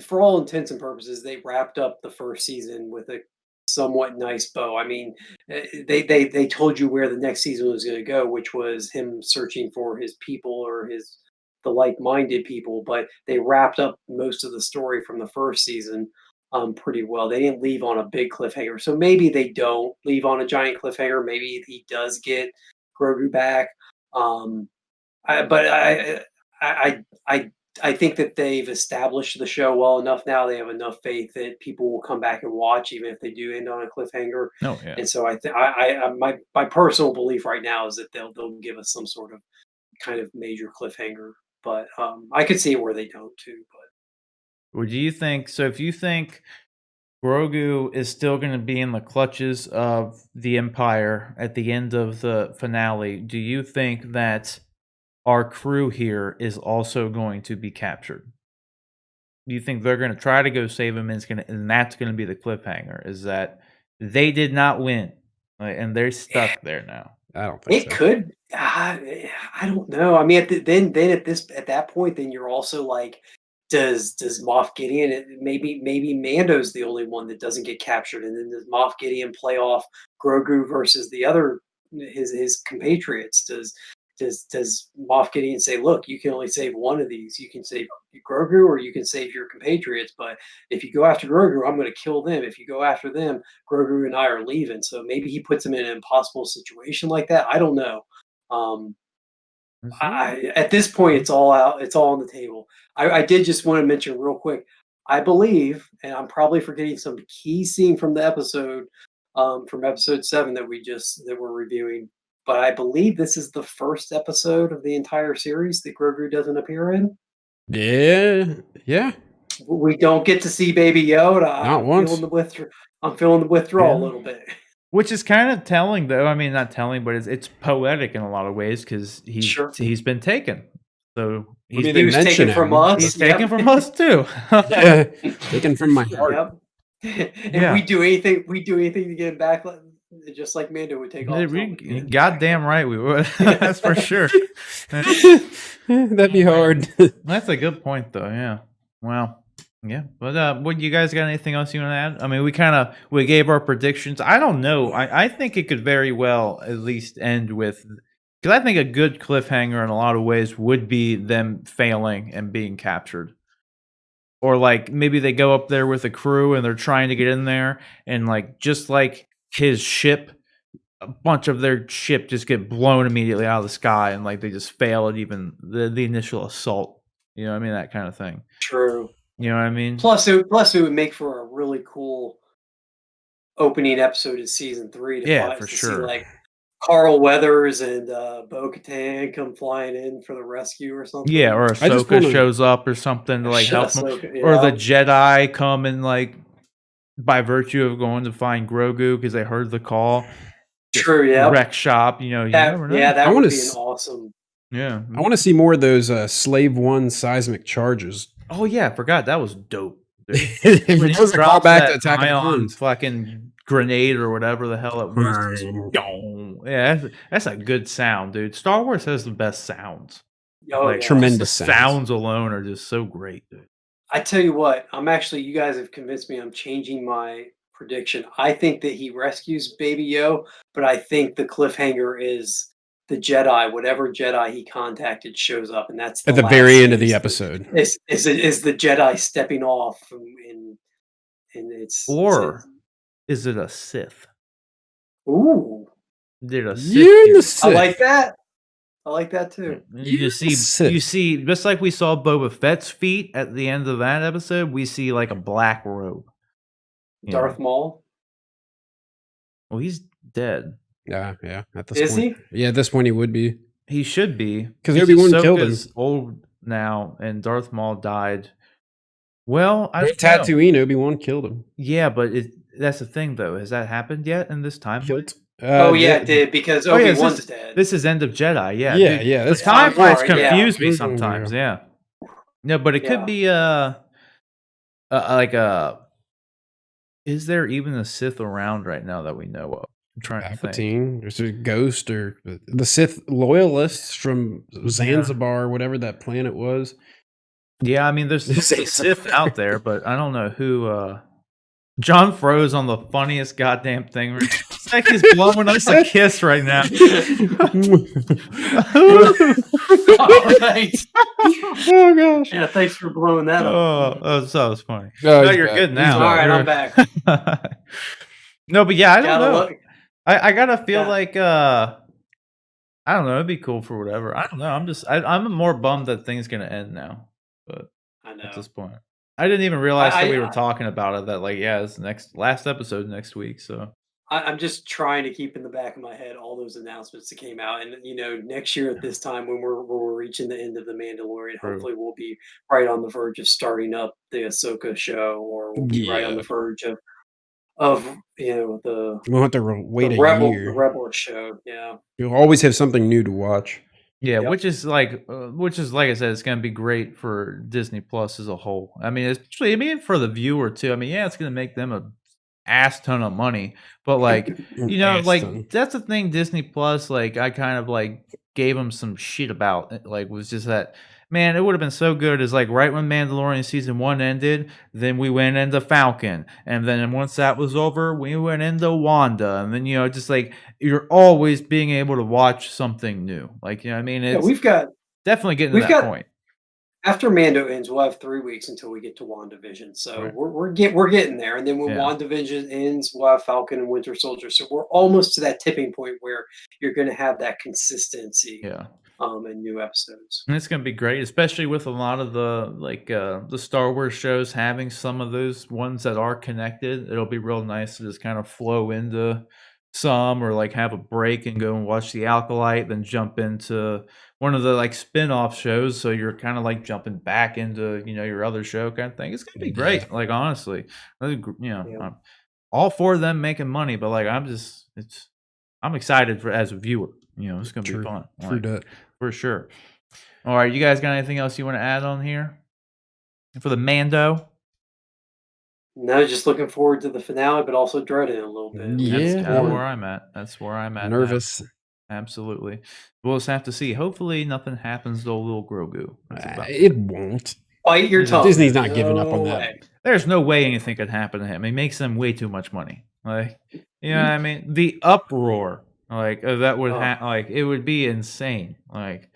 for all intents and purposes, they wrapped up the first season with a somewhat nice bow. I mean, they told you where the next season was going to go, which was him searching for his people or the like-minded people. But they wrapped up most of the story from the first season pretty well. They didn't leave on a big cliffhanger, so maybe they don't leave on a giant cliffhanger. Maybe he does get Grogu back. I think that they've established the show well enough now. They have enough faith that people will come back and watch, even if they do end on a cliffhanger. Oh, yeah. And so my personal belief right now is that they'll give us some sort of kind of major cliffhanger. But I could see where they don't too. But do you think so? If you think Grogu is still going to be in the clutches of the Empire at the end of the finale, do you think that our crew here is also going to be captured? Do you think they're going to try to go save him, and that's going to be the cliffhanger? Is that they did not win, and they're stuck there now? I don't think it could. I don't know. I mean, at that point, then you're also like, does Moff Gideon? Maybe Mando's the only one that doesn't get captured, and then does Moff Gideon play off Grogu versus the other his compatriots? Does Moff Gideon say, look, you can only save one of these. You can save Grogu or you can save your compatriots. But if you go after Grogu, I'm going to kill them. If you go after them, Grogu and I are leaving. So maybe he puts him in an impossible situation like that. I don't know. At this point, it's all out. It's all on the table. I did just want to mention real quick. I believe, and I'm probably forgetting some key scene from the episode, from episode 7 that we're reviewing. But I believe this is the first episode of the entire series that Grogu doesn't appear in. Yeah. We don't get to see Baby Yoda. Not once. I'm feeling the withdrawal a little bit. Which is kind of telling, though. I mean, not telling, but it's poetic in a lot of ways because he's been taken. So he was taken from us. He's taken from us too. Taken from my heart. Yep. If we do anything to get him back, just like Mando would take off. Goddamn right we would. That's for sure. That'd be hard. That's a good point, though. Yeah. Wow. Yeah, but what you guys got? Anything else you want to add? I mean, we gave our predictions. I don't know. I think it could very well at least end with, because I think a good cliffhanger in a lot of ways would be them failing and being captured, or like maybe they go up there with a crew and they're trying to get in there, and like just like his ship, a bunch of their ship just get blown immediately out of the sky, and like they just fail at even the initial assault. You know what I mean? That kind of thing. True. You know what I mean? Plus, it would make for a really cool opening episode of season 3. For sure. See, like Carl Weathers and Bo-Katan come flying in for the rescue or something. Yeah, or Ahsoka shows up or something to like help them, or the Jedi come and like by virtue of going to find Grogu because they heard the call. True. Yeah. Wreck shop. You never know. Yeah, that would be an awesome. Yeah, I want to see more of those Slave One seismic charges. Oh yeah, I forgot that was dope. If it doesn't call back to Attack of the Clones, fucking grenade or whatever the hell it was. Yeah, that's a good sound, dude. Star Wars has the best sounds. Tremendous sounds alone are just so great, dude. I tell you what, you guys have convinced me. I'm changing my prediction. I think that he rescues Baby Yo, but I think the cliffhanger is the Jedi, whatever Jedi he contacted, shows up, and that's At the the last very end scene of the is episode. is the Jedi stepping off, and it's Or is it a Sith? ooh, Did a Sith? You're in the do- I Sith. like that. I like that too. You see, Sith. you see, just like we saw Boba Fett's feet at the end of that episode, we see like a black robe. you Darth know. Maul. Well, he's dead. Yeah. At this Is point, he? yeah, at this point he would be. He should be, 'Cause Obi-Wan killed him. Ahsoka's old now, and Darth Maul died. Well, I At don't know. Tatooine, Obi-Wan killed him. Yeah, but that's the thing, though. Has that happened yet in this time? Killed. Oh yeah, it did, because Oh, yeah, Obi-Wan's dead. This is End of Jedi. Yeah, Yeah, dude. yeah. The That's timelines sorry, yeah. confuse me Mhm, sometimes. Yeah. No, but it could be like is there even a Sith around right now that we know of? I'm trying to think. Palpatine. There's a ghost or the Sith loyalists from Zanzibar, whatever that planet was. Yeah, I mean, there's a Sith out there, but I don't know who. John froze on the funniest goddamn thing. It's like he's blowing us a kiss right now. All right. Oh gosh. Yeah, thanks for blowing that up. Oh, that was funny. Oh, No, he's you're back. good He's now. All right, I'm back. No, but yeah, I don't Gotta know. look. I gotta feel Yeah. like I don't know. It'd be cool for whatever. I don't know. I'm more bummed that thing's gonna end now. But I know. at this point, I didn't even realize that we were I- talking about it. That like, yeah, it's last episode next week. So I'm just trying to keep in the back of my head all those announcements that came out, and next year at this time when we're reaching the end of the Mandalorian, True. hopefully we'll be right on the verge of starting up the Ahsoka show, or we'll be right on the Yeah. verge of the We'll have to wait a Rebel year. the Rebel show. Yeah, You'll always have something new to watch. yeah, Yep. which is like I said, it's gonna be great for Disney Plus as a whole. I mean, especially for the viewer too. I mean, yeah, it's gonna make them a ass ton of money, but like that's the thing. Disney Plus, like I kind of like gave them some shit about. Like was just that. Man, it would have been so good as like right when Mandalorian season 1 ended, then we went into Falcon, and then once that was over, we went into Wanda, and then just like you're always being able to watch something new. Like I mean, it's we've got definitely getting to that point. after Mando ends, we'll have 3 weeks until we get to WandaVision. So Right. we're getting there, and then when Yeah. WandaVision ends, we'll have Falcon and Winter Soldier. So we're almost to that tipping point where you're going to have that consistency. Yeah. In new episodes. And it's gonna be great, especially with a lot of the Star Wars shows having some of those ones that are connected. It'll be real nice to just kind of flow into some, or like have a break and go and watch the Alkalite, then jump into one of the like spin-off shows. So you're kind of like jumping back into your other show kind of thing. It's gonna be great. Like honestly, I'm all for them making money, but like I'm excited as a viewer. It's gonna be fun. True that. For sure. All right, you guys got anything else you want to add on here for the Mando? No, just looking forward to the finale, but also dreading it a little bit. Yeah. That's kind of where I'm at. That's where I'm at. now. Nervous. Absolutely. We'll just have to see. Hopefully, nothing happens to old little Grogu. That's about it. It won't. Bite your tongue. Disney's not giving up on No that. way. There's no way anything could happen to him. He makes them way too much money. Like, what I mean? The uproar, like that would like it would be insane. Like,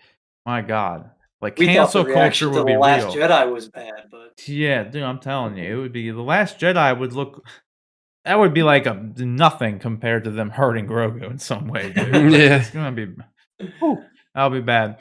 my God. Like We cancel thought the reaction culture to would be The Last real. Jedi was bad, but Yeah, dude, I'm telling you, it would be The Last Jedi would look. That would be like a nothing compared to them hurting Grogu in some way, dude. Yeah. It's gonna be. That'll be bad.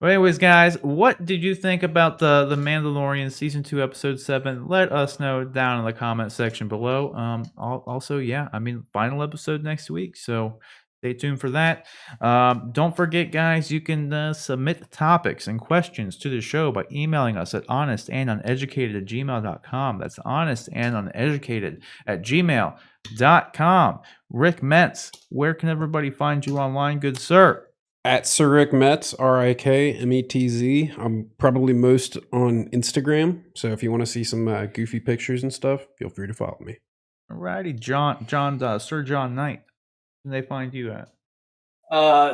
But anyways, guys, what did you think about the Mandalorian season 2 episode 7? Let us know down in the comment section below. Also, yeah, I mean, final episode next week, so stay tuned for that. Don't forget, guys, you can submit topics and questions to the show by emailing us at honestanduneducated@gmail.com. That's honestanduneducated@gmail.com. Rick Metz, where can everybody find you online, good sir? At Sir Rick Metz, RIKMETZ. I'm probably most on Instagram. So if you want to see some goofy pictures and stuff, feel free to follow me. Alrighty, Sir John Knight. Where can they find you at?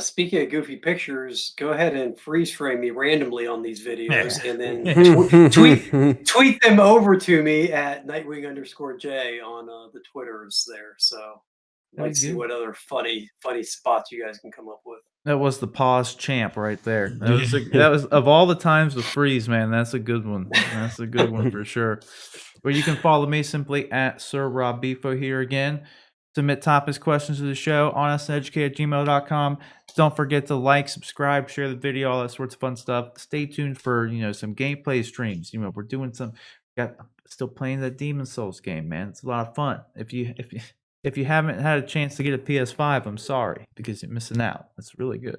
Speaking of goofy pictures, go ahead and freeze frame me randomly on these videos, and then tweet them over to me at Nightwing_J on the Twitters there. So, Very like, see good. what other funny spots you guys can come up with. That was the pause champ right there. That was of all the times to freeze, man. That's a good one. That's a good one for sure. But you can follow me simply at Sir Rob Bifo here again. Submit topics, questions to the show, honestanduneducated@gmail.com. Don't forget to like, subscribe, share the video, all that sorts of fun stuff. Stay tuned for some gameplay streams. We're doing still playing the Demon Souls game, man. It's a lot of fun. If you haven't had a chance to get a PS5, I'm sorry because you're missing out. It's really good.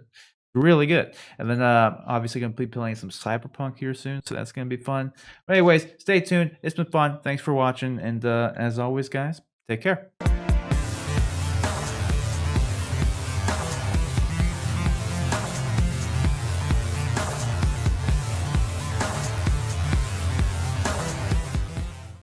Really good. And then obviously going to be playing some Cyberpunk here soon, so that's going to be fun. But anyways, stay tuned. It's been fun. Thanks for watching. And as always, guys, take care.